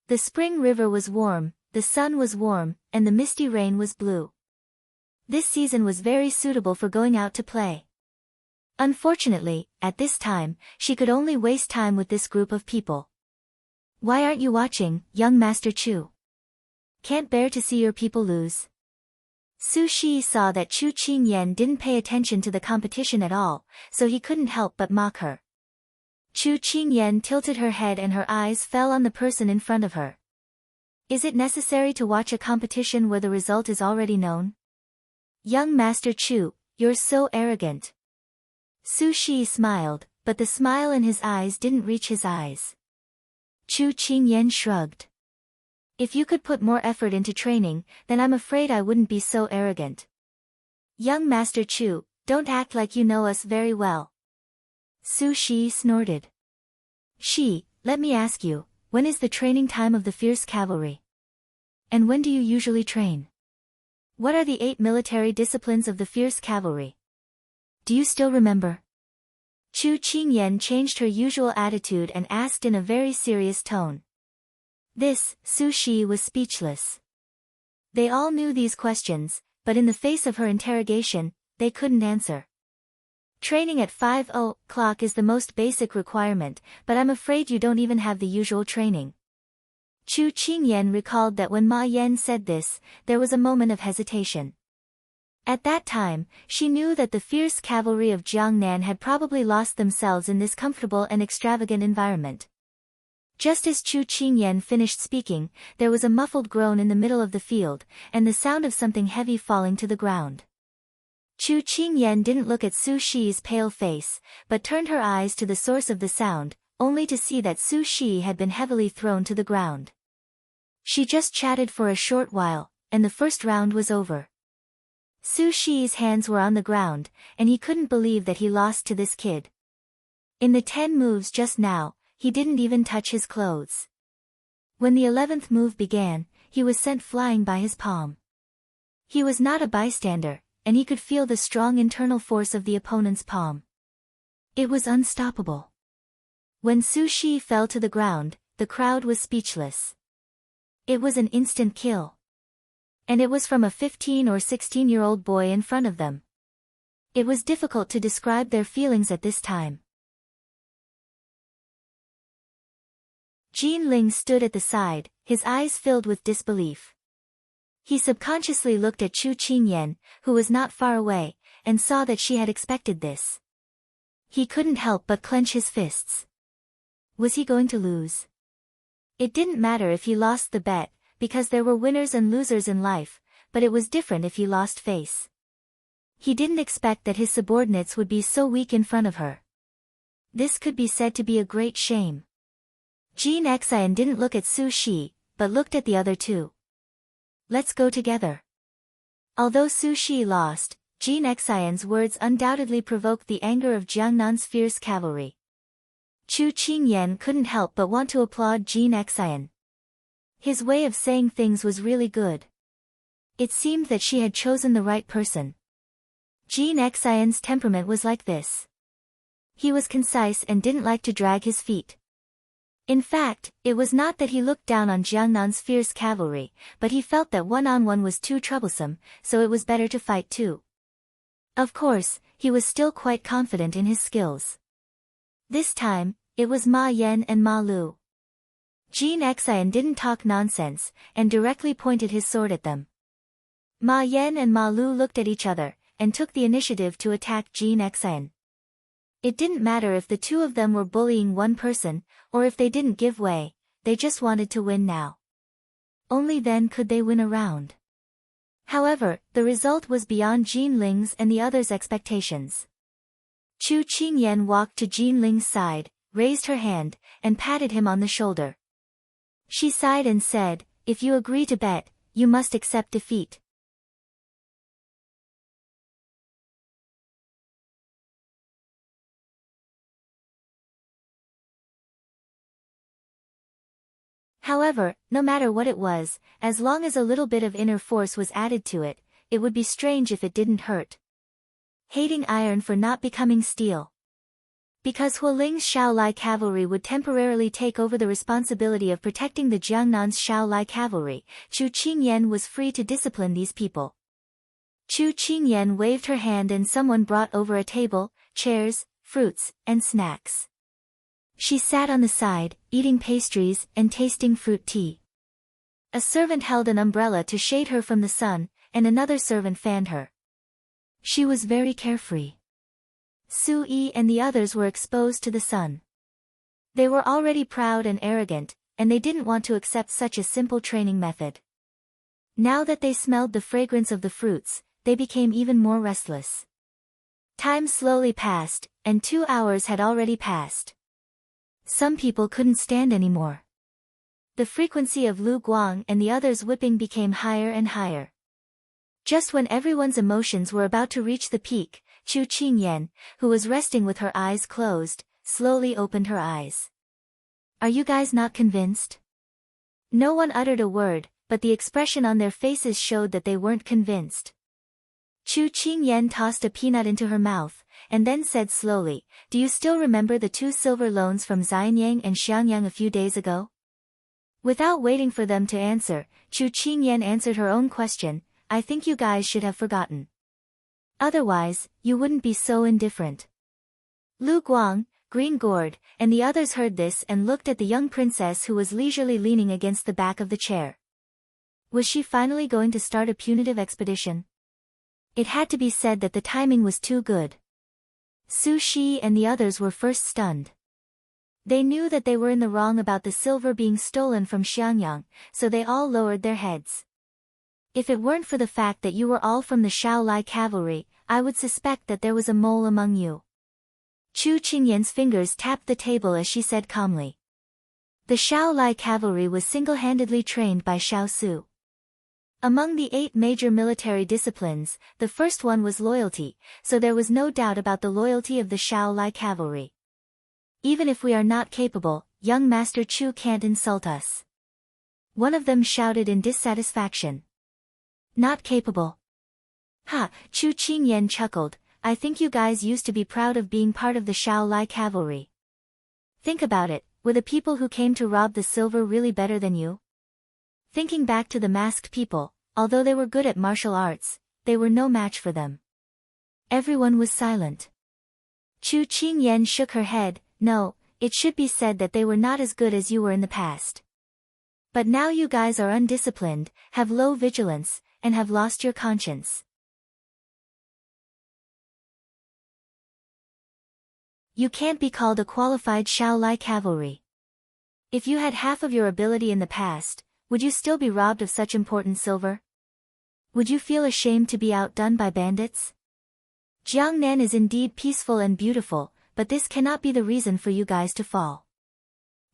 The spring river was warm, the sun was warm, and the misty rain was blue. This season was very suitable for going out to play. Unfortunately, at this time, she could only waste time with this group of people. Why aren't you watching, young Master Chu? Can't bear to see your people lose. Su Shi saw that Chu Qingyan didn't pay attention to the competition at all, so he couldn't help but mock her. Chu Qingyan tilted her head and her eyes fell on the person in front of her. Is it necessary to watch a competition where the result is already known? Young Master Chu, you're so arrogant. Su Shi smiled, but the smile in his eyes didn't reach his eyes. Chu Qingyan shrugged. If you could put more effort into training, then I'm afraid I wouldn't be so arrogant. Young Master Chu, don't act like you know us very well. Su Shi snorted. Shi, let me ask you, when is the training time of the fierce cavalry? And when do you usually train? What are the 8 military disciplines of the fierce cavalry? Do you still remember? Chu Qingyan changed her usual attitude and asked in a very serious tone. Su Shi was speechless. They all knew these questions, but in the face of her interrogation, they couldn't answer. Training at 5 o'clock is the most basic requirement, but I'm afraid you don't even have the usual training. Chu Qingyan recalled that when Ma Yan said this, there was a moment of hesitation. At that time, she knew that the fierce cavalry of Jiangnan had probably lost themselves in this comfortable and extravagant environment. Just as Chu Qingyan finished speaking, there was a muffled groan in the middle of the field, and the sound of something heavy falling to the ground. Chu Qingyan didn't look at Su Shi's pale face, but turned her eyes to the source of the sound, only to see that Su Shi had been heavily thrown to the ground. She just chatted for a short while, and the first round was over. Su Shi's hands were on the ground, and he couldn't believe that he lost to this kid. In the 10 moves just now, he didn't even touch his clothes. When the 11th move began, he was sent flying by his palm. He was not a bystander, and he could feel the strong internal force of the opponent's palm. It was unstoppable. When Su Shi fell to the ground, the crowd was speechless. It was an instant kill. And it was from a 15 or 16-year-old boy in front of them. It was difficult to describe their feelings at this time. Jin Ling stood at the side, his eyes filled with disbelief. He subconsciously looked at Chu Qingyan, who was not far away, and saw that she had expected this. He couldn't help but clench his fists. Was he going to lose? It didn't matter if he lost the bet, because there were winners and losers in life, but it was different if he lost face. He didn't expect that his subordinates would be so weak in front of her. This could be said to be a great shame. Jin Xian didn't look at Su Shi, but looked at the other two. Let's go together. Although Su Shi lost, Jin Xian's words undoubtedly provoked the anger of Jiangnan's fierce cavalry. Chu Qingyan couldn't help but want to applaud Jin Xian. His way of saying things was really good. It seemed that she had chosen the right person. Jin Xian's temperament was like this. He was concise and didn't like to drag his feet. In fact, it was not that he looked down on Jiangnan's fierce cavalry, but he felt that one-on-one was too troublesome, so it was better to fight two. Of course, he was still quite confident in his skills. This time, it was Ma Yan and Ma Lu. Jin Xian didn't talk nonsense, and directly pointed his sword at them. Ma Yan and Ma Lu looked at each other, and took the initiative to attack Jin Xen. It didn't matter if the two of them were bullying one person, or if they didn't give way, they just wanted to win now. Only then could they win a round. However, the result was beyond Jin Ling's and the others' expectations. Chu Qingyan walked to Jin Ling's side, raised her hand, and patted him on the shoulder. She sighed and said, "If you agree to bet, you must accept defeat." However, no matter what it was, as long as a little bit of inner force was added to it, it would be strange if it didn't hurt. Hating iron for not becoming steel. Because Hualing's Shaolai cavalry would temporarily take over the responsibility of protecting the Jiangnan's Shaolai cavalry, Chu Qingyan was free to discipline these people. Chu Qingyan waved her hand and someone brought over a table, chairs, fruits, and snacks. She sat on the side, eating pastries and tasting fruit tea. A servant held an umbrella to shade her from the sun, and another servant fanned her. She was very carefree. Su Yi and the others were exposed to the sun. They were already proud and arrogant, and they didn't want to accept such a simple training method. Now that they smelled the fragrance of the fruits, they became even more restless. Time slowly passed, and 2 hours had already passed. Some people couldn't stand anymore. The frequency of Lu Guang and the others' whipping became higher and higher. Just when everyone's emotions were about to reach the peak, Chu Qingyan, who was resting with her eyes closed, slowly opened her eyes. "Are you guys not convinced?" No one uttered a word, but the expression on their faces showed that they weren't convinced. Chu Qingyan tossed a peanut into her mouth, and then said slowly, "Do you still remember the 2 silver loans from Xianyang and Xiangyang a few days ago?" Without waiting for them to answer, Chu Qingyan answered her own question, "I think you guys should have forgotten. Otherwise, you wouldn't be so indifferent." Lu Guang, Green Gourd, and the others heard this and looked at the young princess who was leisurely leaning against the back of the chair. Was she finally going to start a punitive expedition? It had to be said that the timing was too good. Su Shi and the others were first stunned. They knew that they were in the wrong about the silver being stolen from Xiangyang, so they all lowered their heads. "If it weren't for the fact that you were all from the Shaolai cavalry, I would suspect that there was a mole among you." Chu Qingyan's fingers tapped the table as she said calmly. The Shaolai cavalry was single-handedly trained by Xiao Su. Among the 8 major military disciplines, the first one was loyalty, so there was no doubt about the loyalty of the Shaolai cavalry. "Even if we are not capable, young Master Chu can't insult us." One of them shouted in dissatisfaction. "Not capable?" "Ha," Chu Qingyan chuckled, "I think you guys used to be proud of being part of the Shaolai cavalry. Think about it, were the people who came to rob the silver really better than you?" Thinking back to the masked people, although they were good at martial arts, they were no match for them. Everyone was silent. Chu Qingyan shook her head, "No, it should be said that they were not as good as you were in the past. But now you guys are undisciplined, have low vigilance, and have lost your conscience. You can't be called a qualified Shaolai cavalry. If you had half of your ability in the past, would you still be robbed of such important silver? Would you feel ashamed to be outdone by bandits? Jiangnan is indeed peaceful and beautiful, but this cannot be the reason for you guys to fall.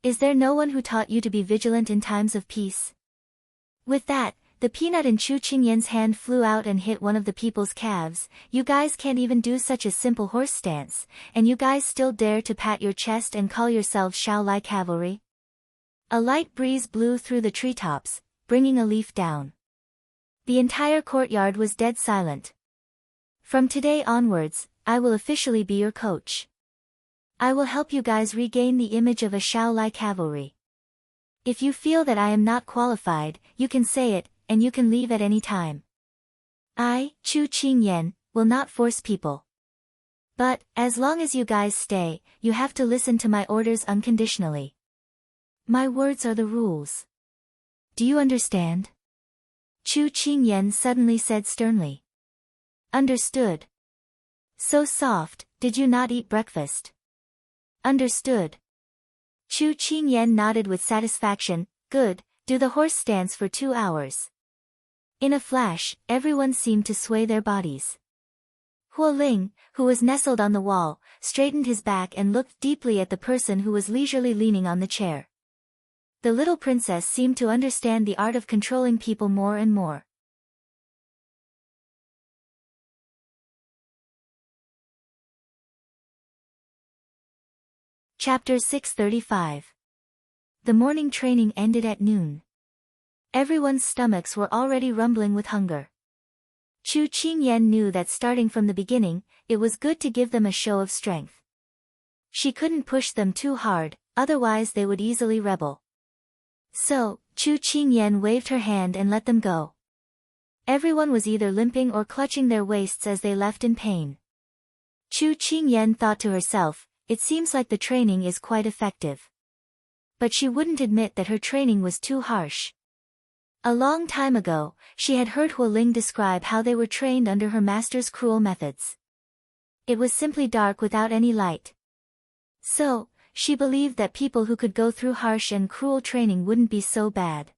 Is there no one who taught you to be vigilant in times of peace?" With that, the peanut in Chu Qingyan's hand flew out and hit one of the people's calves. "You guys can't even do such a simple horse stance, and you guys still dare to pat your chest and call yourselves Shaolai cavalry?" A light breeze blew through the treetops, bringing a leaf down. The entire courtyard was dead silent. "From today onwards, I will officially be your coach. I will help you guys regain the image of a Shaolai cavalry. If you feel that I am not qualified, you can say it, and you can leave at any time. I, Chu Qingyan, will not force people. But, as long as you guys stay, you have to listen to my orders unconditionally. My words are the rules. Do you understand?" Chu Qingyan suddenly said sternly. Understood. So soft, did you not eat breakfast? Understood. Chu Qingyan nodded with satisfaction. Good, do the horse stance for 2 hours. In a flash, everyone seemed to sway their bodies. Huo Ling, who was nestled on the wall, straightened his back and looked deeply at the person who was leisurely leaning on the chair. The little princess seemed to understand the art of controlling people more and more. Chapter 635. The morning training ended at noon. Everyone's stomachs were already rumbling with hunger. Chu Qingyan knew that starting from the beginning, it was good to give them a show of strength. She couldn't push them too hard, otherwise they would easily rebel. So, Chu Qingyan waved her hand and let them go. Everyone was either limping or clutching their waists as they left in pain. Chu Qingyan thought to herself, it seems like the training is quite effective. But she wouldn't admit that her training was too harsh. A long time ago, she had heard Huo Ling describe how they were trained under her master's cruel methods. It was simply dark without any light. So, she believed that people who could go through harsh and cruel training wouldn't be so bad.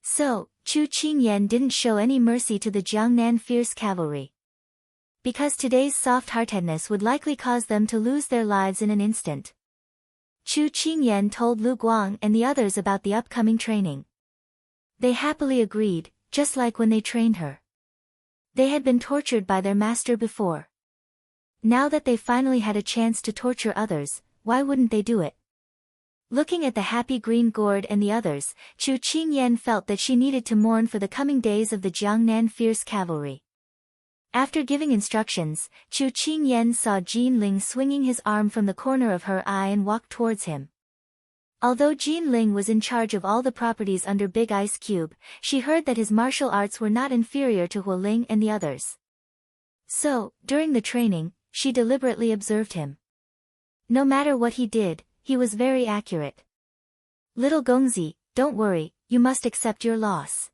So, Chu Qingyan didn't show any mercy to the Jiangnan fierce cavalry. Because today's soft-heartedness would likely cause them to lose their lives in an instant. Chu Qingyan told Lu Guang and the others about the upcoming training. They happily agreed, just like when they trained her. They had been tortured by their master before. Now that they finally had a chance to torture others, why wouldn't they do it? Looking at the happy green gourd and the others, Chu Qingyan felt that she needed to mourn for the coming days of the Jiangnan fierce cavalry. After giving instructions, Chu Qingyan saw Jin Ling swinging his arm from the corner of her eye and walked towards him. Although Jin Ling was in charge of all the properties under Big Ice Cube, she heard that his martial arts were not inferior to Huo Ling and the others. So, during the training, she deliberately observed him. No matter what he did, he was very accurate. Little Gongzi, don't worry, you must accept your loss.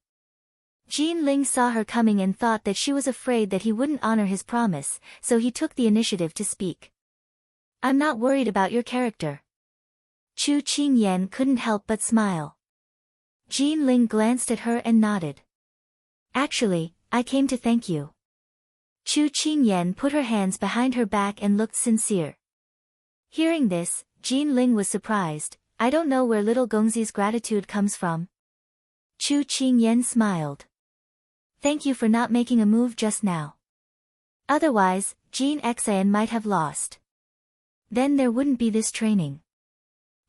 Jin Ling saw her coming and thought that she was afraid that he wouldn't honor his promise, so he took the initiative to speak. I'm not worried about your character. Chu Qingyan couldn't help but smile. Jin Ling glanced at her and nodded. Actually, I came to thank you. Chu Qingyan put her hands behind her back and looked sincere. Hearing this, Jin Ling was surprised. I don't know where little Gongzi's gratitude comes from. Chu Qingyan smiled. Thank you for not making a move just now. Otherwise, Jin Xian might have lost. Then there wouldn't be this training.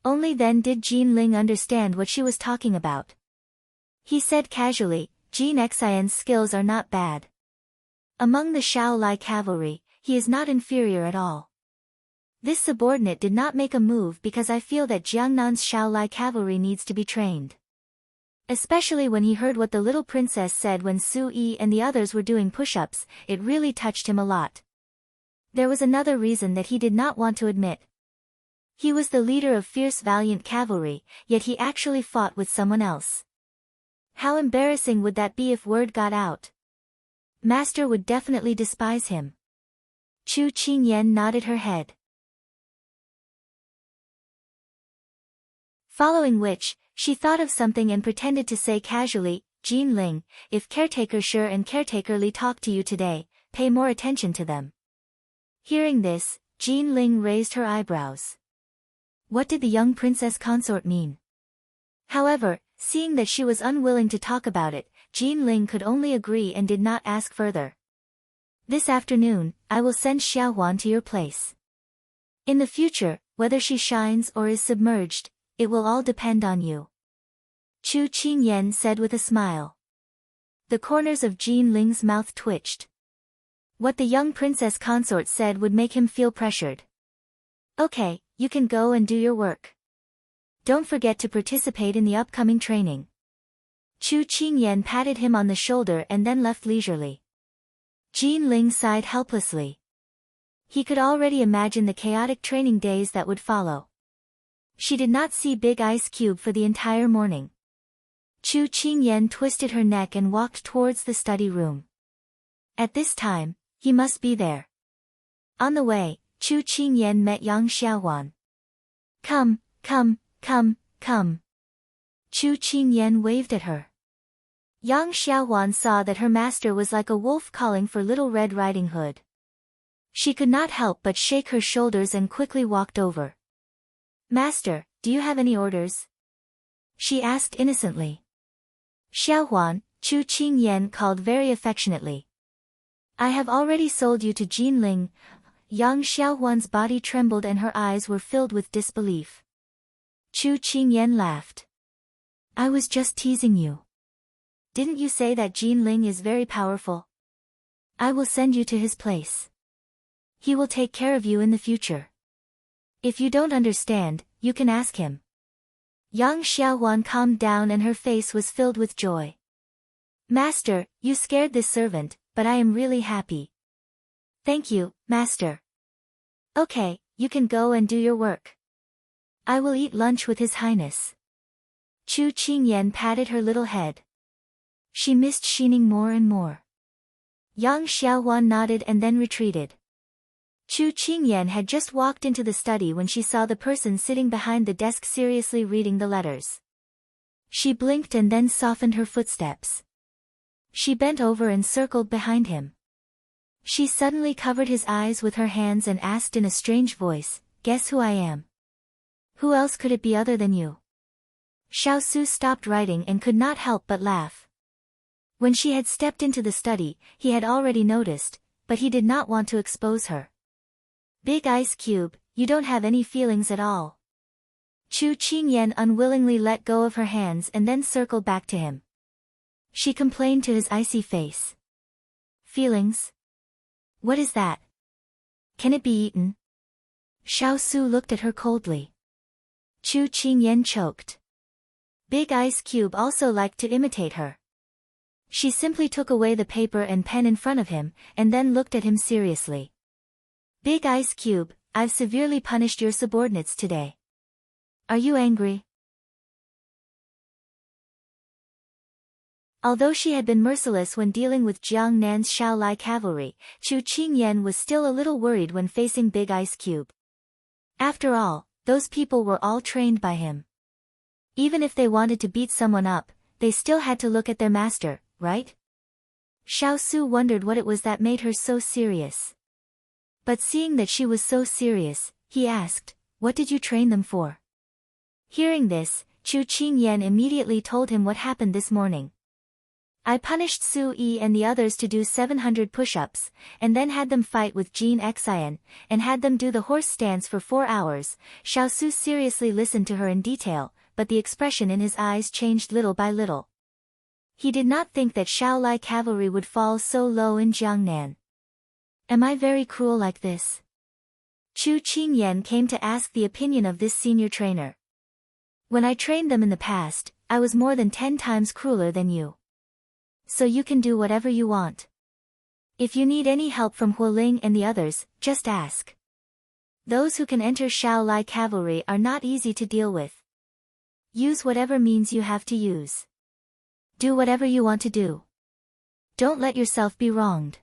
Only then did Jin Ling understand what she was talking about. He said casually, Jin Xian's skills are not bad. Among the Shaolai cavalry, he is not inferior at all. This subordinate did not make a move because I feel that Jiangnan's Shaolai cavalry needs to be trained. Especially when he heard what the little princess said when Su Yi and the others were doing push-ups, it really touched him a lot. There was another reason that he did not want to admit. He was the leader of fierce valiant cavalry, yet he actually fought with someone else. How embarrassing would that be if word got out? Master would definitely despise him. Chu Qingyan nodded her head. Following which, she thought of something and pretended to say casually, Jin Ling, if Caretaker Shi and Caretaker Li talk to you today, pay more attention to them. Hearing this, Jin Ling raised her eyebrows. What did the young princess consort mean? However, seeing that she was unwilling to talk about it, Jin Ling could only agree and did not ask further. This afternoon, I will send Xiaohuan to your place. In the future, whether she shines or is submerged, it will all depend on you. Chu Qingyan said with a smile. The corners of Jin Ling's mouth twitched. What the young princess consort said would make him feel pressured. Okay, you can go and do your work. Don't forget to participate in the upcoming training. Chu Qingyan patted him on the shoulder and then left leisurely. Jin Ling sighed helplessly. He could already imagine the chaotic training days that would follow. She did not see Big Ice Cube for the entire morning. Chu Qingyan twisted her neck and walked towards the study room. At this time, he must be there. On the way, Chu Qingyan met Yang Xiaohuan. Come, come, come, come. Chu Qingyan waved at her. Yang Xiaohuan saw that her master was like a wolf calling for Little Red Riding Hood. She could not help but shake her shoulders and quickly walked over. Master, do you have any orders? She asked innocently. Xiaohuan, Chu Qingyan called very affectionately. I have already sold you to Jinling. Yang Xiaohuan's body trembled and her eyes were filled with disbelief. Chu Qingyan laughed. I was just teasing you. Didn't you say that Jinling is very powerful? I will send you to his place. He will take care of you in the future. If you don't understand, you can ask him. Yang Xiaohuan calmed down and her face was filled with joy. Master, you scared this servant, but I am really happy. Thank you, Master. Okay, you can go and do your work. I will eat lunch with His Highness. Chu Qingyan patted her little head. She missed Xining more and more. Yang Xiaohuan nodded and then retreated. Chu Qingyan had just walked into the study when she saw the person sitting behind the desk seriously reading the letters. She blinked and then softened her footsteps. She bent over and circled behind him. She suddenly covered his eyes with her hands and asked in a strange voice, Guess who I am? Who else could it be other than you? Xiaosu stopped writing and could not help but laugh. When she had stepped into the study, he had already noticed, but he did not want to expose her. Big Ice Cube, you don't have any feelings at all. Chu Qingyan unwillingly let go of her hands and then circled back to him. She complained to his icy face. Feelings? What is that? Can it be eaten? Xiaosu looked at her coldly. Chu Qingyan choked. Big Ice Cube also liked to imitate her. She simply took away the paper and pen in front of him, and then looked at him seriously. Big Ice Cube, I've severely punished your subordinates today. Are you angry? Although she had been merciless when dealing with Jiang Nan's Shaolai cavalry, Chu Qingyan was still a little worried when facing Big Ice Cube. After all, those people were all trained by him. Even if they wanted to beat someone up, they still had to look at their master, right? Xiaosu wondered what it was that made her so serious. But seeing that she was so serious, he asked, What did you train them for? Hearing this, Chu Qingyan immediately told him what happened this morning. I punished Su Yi and the others to do 700 push-ups, and then had them fight with Jin Xian, and had them do the horse stance for 4 hours. Xiaosu seriously listened to her in detail, but the expression in his eyes changed little by little. He did not think that Shaolai cavalry would fall so low in Jiangnan. Am I very cruel like this? Chu Qingyan came to ask the opinion of this senior trainer. When I trained them in the past, I was more than 10 times crueler than you. So you can do whatever you want. If you need any help from Hualing and the others, just ask. Those who can enter Shaolai cavalry are not easy to deal with. Use whatever means you have to use. Do whatever you want to do. Don't let yourself be wronged.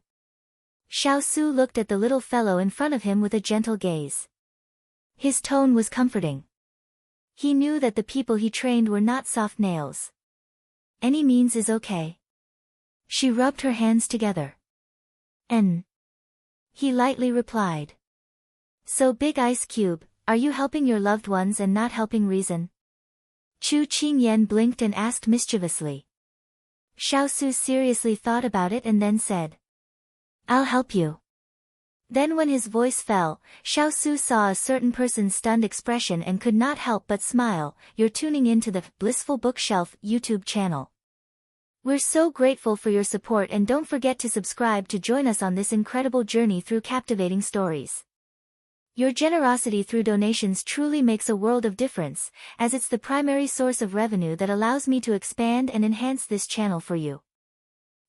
Xiaosu looked at the little fellow in front of him with a gentle gaze. His tone was comforting. He knew that the people he trained were not soft nails. Any means is okay. She rubbed her hands together. He lightly replied. So Big Ice Cube, are you helping your loved ones and not helping reason? Chu Qingyan blinked and asked mischievously. Xiaosu seriously thought about it and then said. I'll help you. Then when his voice fell, Xiaosu saw a certain person's stunned expression and could not help but smile. You're tuning into the Blissful Bookshelf YouTube channel. We're so grateful for your support and don't forget to subscribe to join us on this incredible journey through captivating stories. Your generosity through donations truly makes a world of difference, as it's the primary source of revenue that allows me to expand and enhance this channel for you.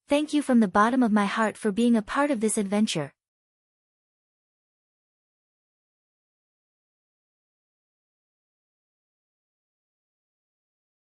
Thank you from the bottom of my heart for being a part of this adventure.